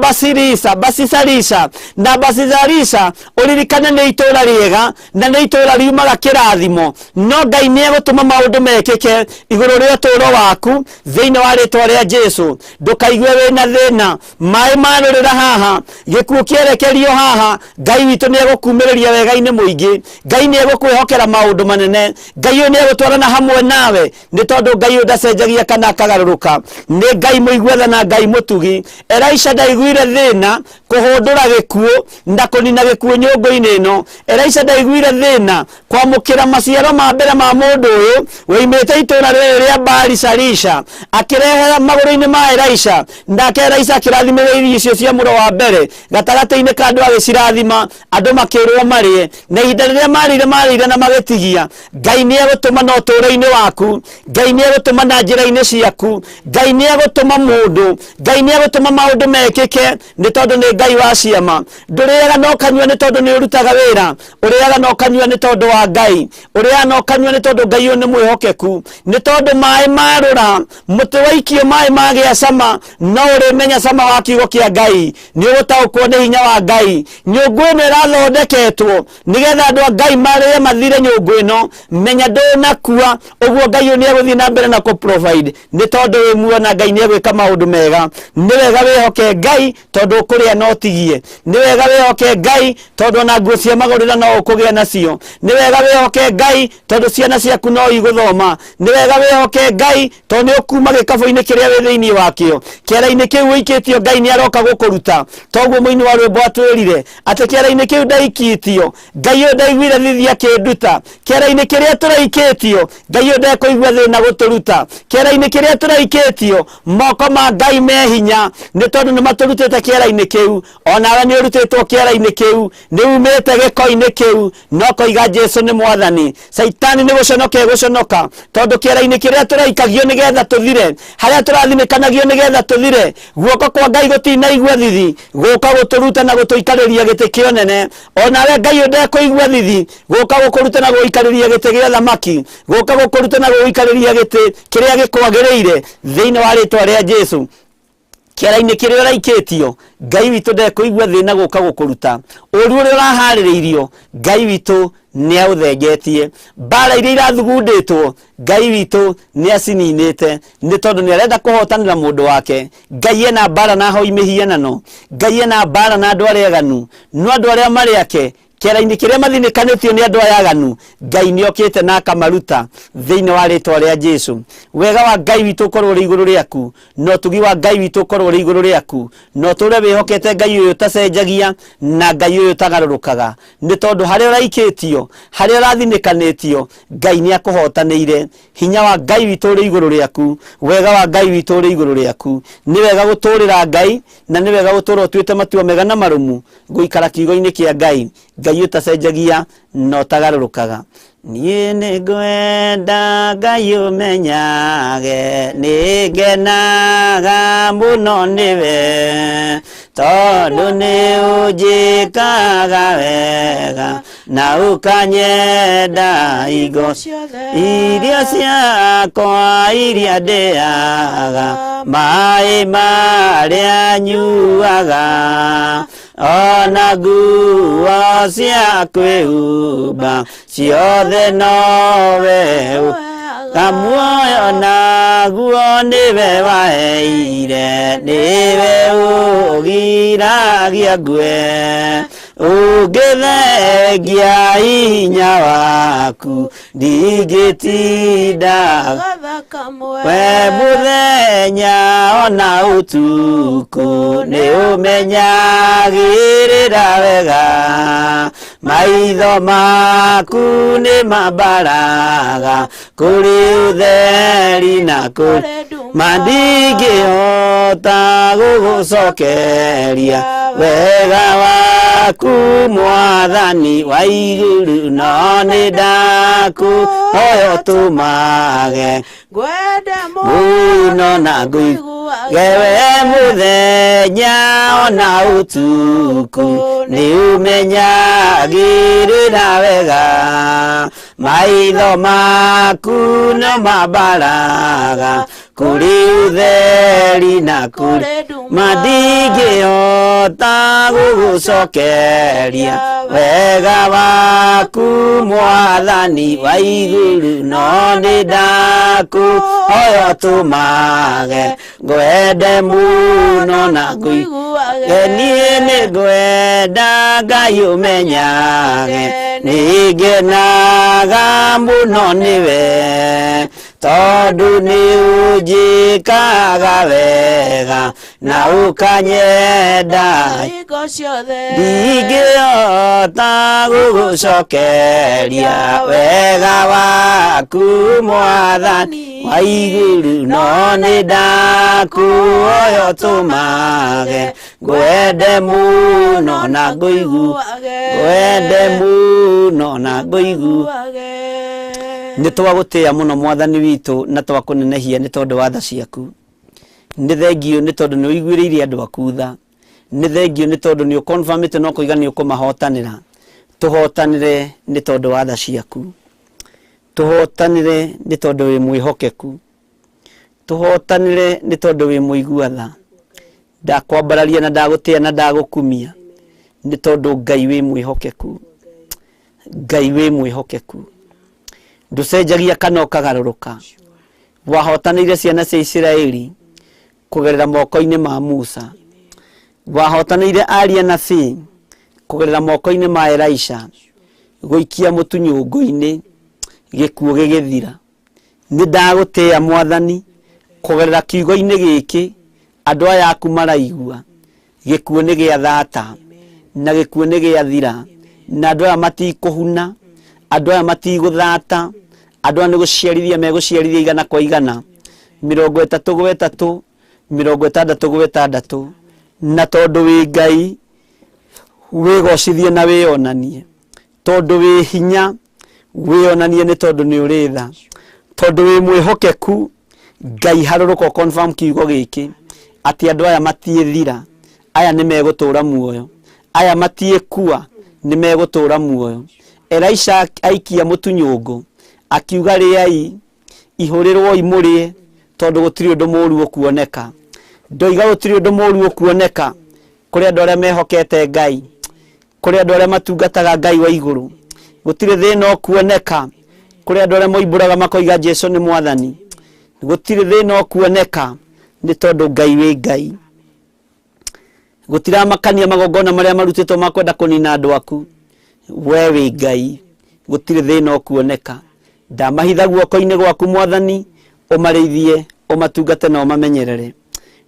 Basisalisha na Basizarisha, uririkane ni itura riega na ni itura riumaga kirathimo. No Ngai ni egutuma maundu mekike iguru ria uturo waku thiini wa ritwa ria Jesu. Ndukaigue wina thina, mai marurira haha, gikuo kierekerio haha. Ngai witu ni egukumiriria wega-ini muingi, Ngai ni egukwihokera maundu manene, Ngai ni egutwarana hamwe nawe, ni tondu Ngai ndacenjagia kana akagaruruka. Ni Ngai muigwetha na Ngai mutugi. Elisha ndaiguire thina kuhundura gikuo na kunina gikuo nyungu-ini ino. Elisha ndaiguire thina kwamukira maciaro ma mbere ma mundu uyu woimite itura ria Basisalisha, akirehera maguru-ini ma Elisha. Ndake Elisha akirathimira irio icio cia muro wa mbere gatagati-ini ka andu agicirathima, andu makirwo marie, na ihinda riria marire na magitigia. Ngai ni egutuma na uturo-ini waku, Ngai ni egutuma na njira-ini ciaku, Ngai ni egutuma mundu, Ngai ni egutuma maundu mekike ni tondu ni Ngai wa ciama. Nduriaga no kanyua ni tondu ni urutaga wira, uriaga no kanyua ni tondu wa Ngai, uriaga no kanyua ni tondu Ngai ni mwihokeku, ni tondu mai marura muti waikio mai magia cama, no urimenya cama wa kiugo kia Ngai, ni ugutaukwo ni hinya wa Ngai. Nyungu ino irathondeketwo nigetha andu a Ngai marire mathire nyungu ino, menya ndunakua, uguo Ngai ni eguthii na mbere na ku-provide, ni tondu wi muoyo na Ngai ni egwika maundu mega. Ni wega wihoke Ngai tondu ukuria no tigie, ni wega wihoke Ngai tondu na nguo cia magurira no ukugia nacio, ni wega wihoke Ngai tondu ciana ciaku no iguthoma, ni wega wihoke Ngai tondu ni ukuma gikabu-ini kiria wi thiini wakio. Kiara-ini kiu wikitio Ngai ni aroka gukuruta. Toguo muini wa rwimbo atwirire ati kiara-ini kiu ndaikitio, Ngai uyu ndaiguire thithi akinduta. Kiara-ini kiria turaikitio, Ngai uyu ndekuigua thina guturuta. Kiara-ini kiria turaikitio, moko ma Ngai me hinya, ni tondu ni maturutite kiara-ini kiu. Onawe ni urutitwo kiara-ini kiu, ni umite giko-ini kiu, no koiga Jesu ni mwathani. Saitani ni guconoka guconoka tondu kiera-ini kiria turaikagio nigetha tuthire haria turathinekanagio nigetha tuthire guoko kwa Ngai gutinaigua thithi guka guturuta na gutuikariria giti kionene onawe Ngai ende kuigua thithi guka gukuruta na guikariria giti gia thamaki guka gukuruta na guikariria giti kiria gikwagiriire thiini wa ritwa ria Jesu kiera-ini kiria uraikitio Ngai witu ndekuigua thina guka gukuruta uru uria urahaririirio Ngai witu ni authengetie bara iria irathugunditwo Ngai witu ni acininite ni tondu ni arenda kuhotanira mundu wake Ngai ena bara na hoi mihianano Ngai ena bara na andu aria aganu no andu aria mari ake kiera-ini kiria mathinikanitio ni andu aya aganu Ngai ni okite na akamaruta thiini wa ritwa ria Jesu wega wa Ngai witu korwo ri iguru riaku no tugi wa Ngai witu korwo ri iguru riaku no ture wihokete Ngai uyu tacenjagia na Ngai uyu tagarurukaga ni tondu haria uraikitio haria urathinikanitio Ngai ni akuhotaniire hinya wa Ngai witu ri iguru riaku wega wa Ngai witu ri iguru riaku ni wega guturira Ngai na ni wega gutura utuite matua mega na marumu guikara kiugo-ini kia Ngai Ngai utacenjagia no tagarurukaga nie nĩ ngwenda Ngai ũmenyage nĩ ngenaga mũno nĩwe tondũ nĩ ũnjĩkaga wega na ũkanyenda igo iria ciakwa iria ndĩaga maĩ marĩa nyuaga ona nguo cia kwĩhumba ciothe nowe kamuoyo naguo niwe waheire niwe ũgiragia ngue ũngĩthengia hinya waku ndingĩtinda we mũthenya ona ũtukũ nĩ ũmenyagĩrĩra wega maitho maku nĩ mambaraga kũrĩ ũtheri na kũrĩ mandingĩhota gũgũcokeria wega waku Mwathani wa igũrũ no nĩ ndakũhoya ũtũmage mũno na ngũiguage we mũthenya ona ũtukũ nĩ ũmenyagĩrĩra wega maitho maku no mambaraga kũrĩ ũtheri na kũrĩ mandingĩhota gũgũcokeria wega waku Mwathani wa igũrũ no nĩ ndakũhoya ũtũmage ngwende mũno na ngũiguage niĩ nĩ ngwenda Ngai ũmenyage nĩ ngenaga mũno nĩwe tondũ nĩ ũnjĩkaga wega na ũkanyenda ndingĩhota gũgũcokeria wega waku Mwathani wa igũrũ no nĩ ndakũhoya ũtũmage ngwende mũno na ngũiguage ngwende mũno na ngũiguage nĩ twagũtĩa mũno Mwathani witũ na twakũnenehia nĩ tondũ wa tha ciaku nĩ thengio nĩ tondũ nĩ ũiguĩrĩire andũ aku tha nĩ thengio nĩ tondũ nĩ ũconfirmĩte no kũiga nĩ ũkũmahotanĩra tũhotanĩre nĩ tondũ wa tha ciaku tũhotanĩre nĩ tondũ wĩ mwĩhokeku tũhotanĩre nĩ tondũ wĩ mũigua tha ndakwambararia na ndagũtĩa na ndagũkumia nĩ tondũ Ngai wĩ mwĩhokeku Ngai wĩ mwĩhokeku nducenjagia kana ũkagarũrũka wahotanĩire ciana cia Isiraeli kũgerera moko-inĩ ma Musa wahotanĩire aria nabii kũgerera moko-inĩ ma Elisha gũikia mũtu nyũngũ-inĩ gĩkuũ gĩgĩthira nĩ ndagũtĩa Mwathani kũgerera kiugo-inĩ gĩkĩ andũ aya aku maraigua gĩkuũ nĩ gĩathata na gĩkuũ nĩ gĩathira na andũ aya matikũhuna andũ aya matigũthata andũ aya nĩ gũciarithia megũciarithia igana kwa igana 30 gwe 3 60 gwe 6 na tondũ wĩ Ngai wĩgocithie na wĩonanie tondũ wĩ hinya wionanie nĩ tondũ nĩ ũrĩ tha, tondũ wĩ mwĩhokeku Ngai harũrũka confirm kiugo gĩkĩ atĩ andũ aya matiĩthira, aya nĩ megũtũũra muoyo, aya matiĩkua, nĩ megũtũũra muoyo. Elisha aikia mũtunyũngũ akiuga rĩai ihũrĩrwo imũrĩe tondũ gũtirĩ ũndũ mũũru ũkuoneka. Ndoiga gũtirĩ ũndũ mũũru ũkuoneka kũrĩ andũ arĩa mehokete Ngai, kũrĩ andũ arĩa matungataga Ngai wa igũrũ. Gũtirĩ thĩna ũkuoneka kũrĩ andũ arĩa moimbũraga makoiga Jesũ nĩ Mwathani. Gũtirĩ thĩna ũkuoneka nĩ tondũ Ngai wĩ Ngai. Gũtiramakania magongona marĩa marutĩtwo ma kwenda kũnina andũ aku. We wĩ Ngai, gũtirĩ thĩna ũkuoneka. Ndamahitha guoko-inĩ gwaku Mwathani, ũmarĩithie, ũmatungate na ũmamenyerere.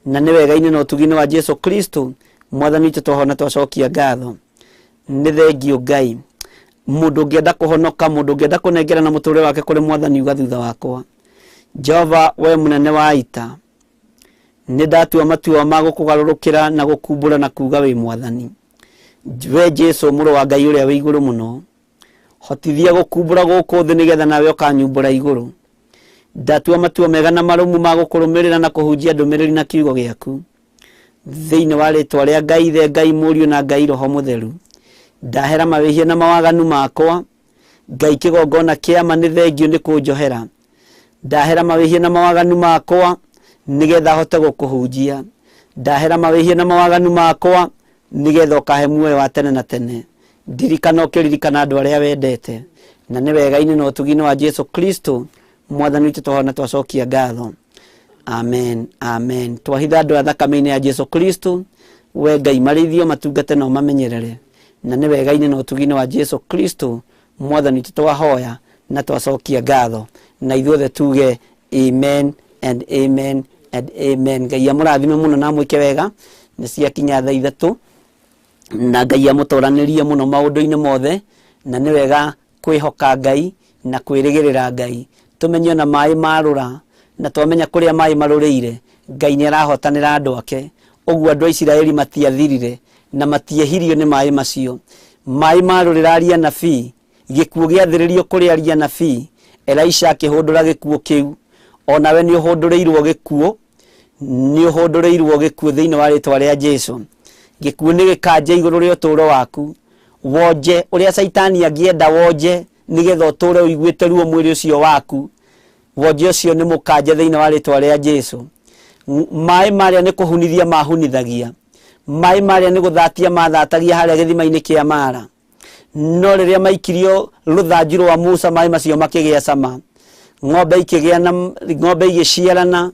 Na nĩ wega-inĩ na ũtugi-inĩ wa Jesũ Kristo, Mwathani witũ twahoona twacokia ngatho. Nĩ thengio Ngai. Mũndũ ũngĩenda kũhonoka, mũndũ ũngĩenda kũnengerana mũtũũrĩre wake kũrĩ Mwathani uga thutha wakwa. Jehova, we mũnene wa ita, nĩ ndatua matua ma gũkũgarũrũkĩra na gũkumbũra na kuuga wĩ Mwathani. We Jesũ mũrũ wa Ngai ũrĩa wĩ igũrũ mũno, hotithia gũkumbũra gũkũ thĩ nĩgetha nawe ũkanyumbũra igũrũ. Ndatua matua mega na marũmu ma gũkũrũmĩrĩra na kũhunjia ndũmĩrĩri na kiugo gĩaku thĩinĩ wa rĩĩtwa rĩa Ngai Ithe, Ngai Mũriũ na Ngai Roho Mũtheru. Ndahera mawĩhia na mawaganu makwa, Ngai kĩgongona kĩama nĩ thengio nĩ kũnjohera. Ndahera mawĩhia na mawaganu makwa nĩgetha hote gũkũhunjia. Ndahera mawĩhia na mawaganu makwa nĩgetha ũkahe muoyo wa tene na tene. Ndirikana ũkĩririkana andũ arĩa wendete, na nĩ wega-inĩ na ũtugi-inĩ wa Jesũ Kristo, Mwathani witũ twahoona twacokia ngatho. Amen, amen. Twahitha andũ a thakame-inĩ ya Jesũ Kristo, we Ngai marĩithio, matungate na ũmamenyerere. Na nĩ wega-inĩ na ũtugi-inĩ wa Jesũ Kristo, Mwathani witũ twahoya na twacokia ngatho. Na ithuothe tuge amen and amen and amen. Ngai amũrathime mũno na mwĩke wega. Nĩ ciakinya thaa 3 na Ngai amũtũranĩrie mũno maũndũ-inĩ mothe, na nĩ wega kwĩhoka Ngai na kwĩrĩgĩrĩra Ngai. Tũmenye na maĩ marũra na twamenya kũrĩa maĩ marũrĩire, Ngai nĩ arahotanĩra andũ ake. Ũguo andũ a Isiraeli matiathirire na matiehirio nĩ maĩ macio. Maĩ marũrĩra aria nabii, gĩkuũ gĩathĩrĩrio kũrĩ aria nabii. Elisha akĩhũndũra gĩkuũ kĩu. Onawe nĩ ũhũndũrĩirwo gĩkuũ, nĩ ũhũndũrĩirwo gĩkuũ thĩinĩ wa rĩĩtwa rĩa Jesũ. Gĩkuũ nĩ gĩkanje igũrũ rĩa ũtũũro waku. Wonje ũrĩa Saitani angĩenda wonje nĩgetha ũtũũre ũiguĩte ruo mwĩrĩ ũcio waku. Wonje ũcio nĩ mũkanje thĩinĩ wa rĩĩtwa rĩa Jesũ. Maĩ marĩa nĩ kũhunithia mahunithagia. Maĩ marĩa nĩ gũthatia mathatagia harĩa gĩthima-inĩ kĩa Mara. No rĩrĩa maikirio rũthanju rwa Musa, maĩ macio makĩgĩa cama. Ng'ombe igĩciarana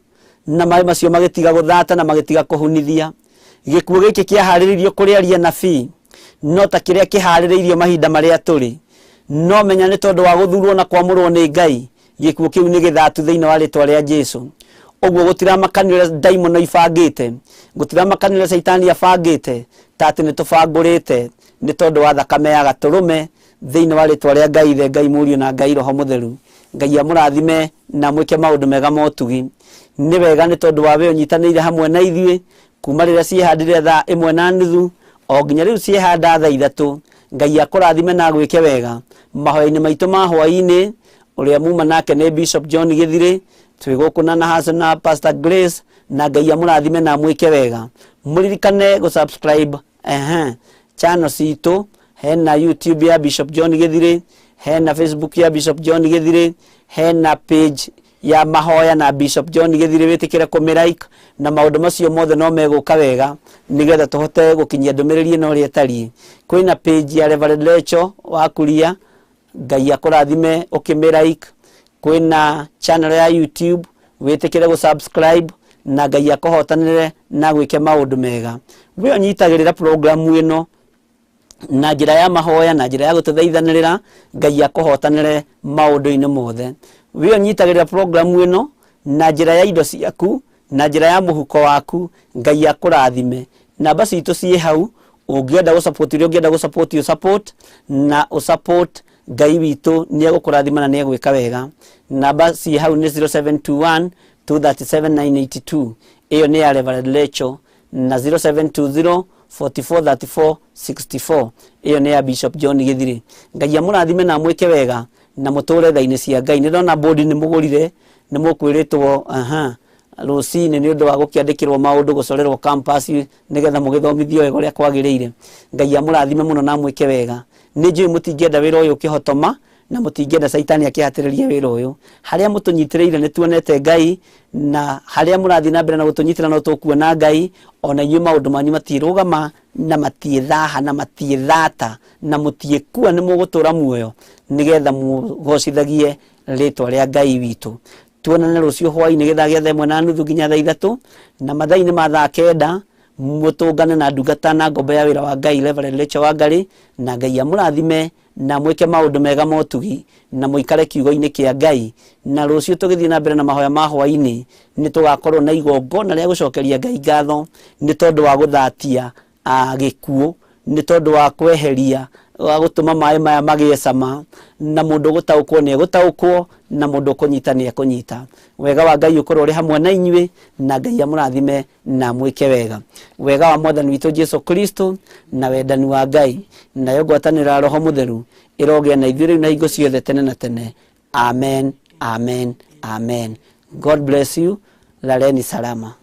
na maĩ macio magĩtiga gũthata na magĩtiga kũhunithia. Gĩkuũ gĩkĩ kĩaharĩrĩirio kũrĩ aria nabii, no ta kĩrĩa kĩharĩrĩirio mahinda marĩa tũrĩ. No menya nĩ tondũ wa gũthurwo na kwamũrwo nĩ Ngai, gĩkuũ kĩu nĩ gĩthatu thĩinĩ wa rĩĩtwa rĩa Jesũ. Ũguo gũtiramakanio ũrĩa ndaimono ibangĩte, gũtiramakanio ũrĩa Saitani abangĩte, ta atĩ nĩ tũbangũrĩte nĩ tondũ wa thakame ya gatũrũme thĩinĩ wa rĩĩtwa rĩa Ngai Ithe, Ngai Mũriũ na Ngai Roho Mũtheru. Ngai amũrathime na mwĩke maũndũ mega ma ũtugi. Nĩ wega nĩ tondũ wa we ũnyitanĩire hamwe na ithuĩ kuma rĩrĩa ciĩhandire thaa 1:30 o nginya rĩu ciehanda thaa 3. Ngai akũrathime na gwĩke wega mahoya-inĩ maitũ ma hwaĩ-inĩ. Ũrĩa muma nake nĩ Bishop John Gĩthirĩ, twĩ gũkũ na Hassan na Pastor Grace, na Ngai amũrathime na mwĩke wega. Mũririkane gũsubscribe channel citũ. Hena YouTube ya Bishop John Gĩthirĩ, hena Facebook ya Bishop John Gĩthirĩ, hena page ya mahoya na Bishop John Gĩthirĩ, wĩtĩkĩre kũmĩlike, na maũndũ macio mothe no megũka wega nĩgetha tũhote gũkinyia ndũmĩrĩri ĩno ũrĩa ĩtariĩ. Kwĩna page ya Reverend Lecho wa Kuria, Ngai akũrathime ũkĩmĩlike. Kwĩna channel ya YouTube, wĩtĩkĩre gũsubscribe na Ngai akũhotanĩre na gwĩke maũndũ mega. We ũnyitagĩrĩra programu ĩno na njĩra ya mahoya, na njĩra ya gũtũthaithanĩrĩra, Ngai akũhotanĩre maũndũ-inĩ mothe. We ũnyitagĩrĩra programu ĩno na njĩra ya indo ciaku, na njĩra ya mũhuko waku, Ngai akũrathime. Namba citũ ciĩ hau, ũngĩenda gũsupport ũrĩa ũngĩenda gũsupport support na ũsupport Ngai witũ nĩ egũkũrathima na nĩ egwĩka wega. Namba ciĩ hau nĩ 0721 237 982. Ĩyo nĩ ya Reverend Lecho, na 0720 44 34 64. Iyo ni ya Bishop John Gĩthirĩ. Ngai amũrathime na mwĩke wega na mutore thaini cia Ngai ni ndona bodi ni mugurire ni mukwiritwo rucini ni undu wa gukiandikirwo maundu gucorerwo campus nigetha mugithomithio wega uria kwagirire. Ngai amurathime muno na mwike wega. Ni njui mutingienda wira uyu ukihotoma na mutingienda saitani akihatiriria wira uyu. Haria mutunyitiriire ni tuonete Ngai, na haria murathi na mbere na gutunyitira no tukuona Ngai. Ona inyuĩ maundu manyu matirugama na matiethaha na matiethata na mutiekua ni mugutura muoyo nigetha mugocithagie ritwa ria Ngai witu. Tuonane rucio hwaini githaa gia 1:30 nginya 3 na mathaa-ini ma 9 mutungane na ndungata na ngombe ya wira wa Ngai Reverend Rachel Wangari, na Ngai amurathime na mwike maundu mega motugi na muikare kiugo-ini kia Ngai. Na rucio tugithii na mbere na mahoya ma hwaini ni tugakorwo na igongona ria gucokeria Ngai ngatho ni tondu wa guthatia gikuo, ni tondu wa kweheria wa gutuma mai maya magie cama, na mundu gutaukwo ni gutaukwo, na mundu kunyita ni kunyita. Wega wa Ngai ukorwo uri hamwe na inyuĩ, na Ngai amurathime na mwike wega. Wega wa Mwathani witu Jesu Kristo na wendani wa Ngai na yo ngwatanĩro Roho Mutheru irogia na ithuĩ rĩu na hingo ciothe tene na tene. Amen, amen, amen. God bless you. Laleni salama.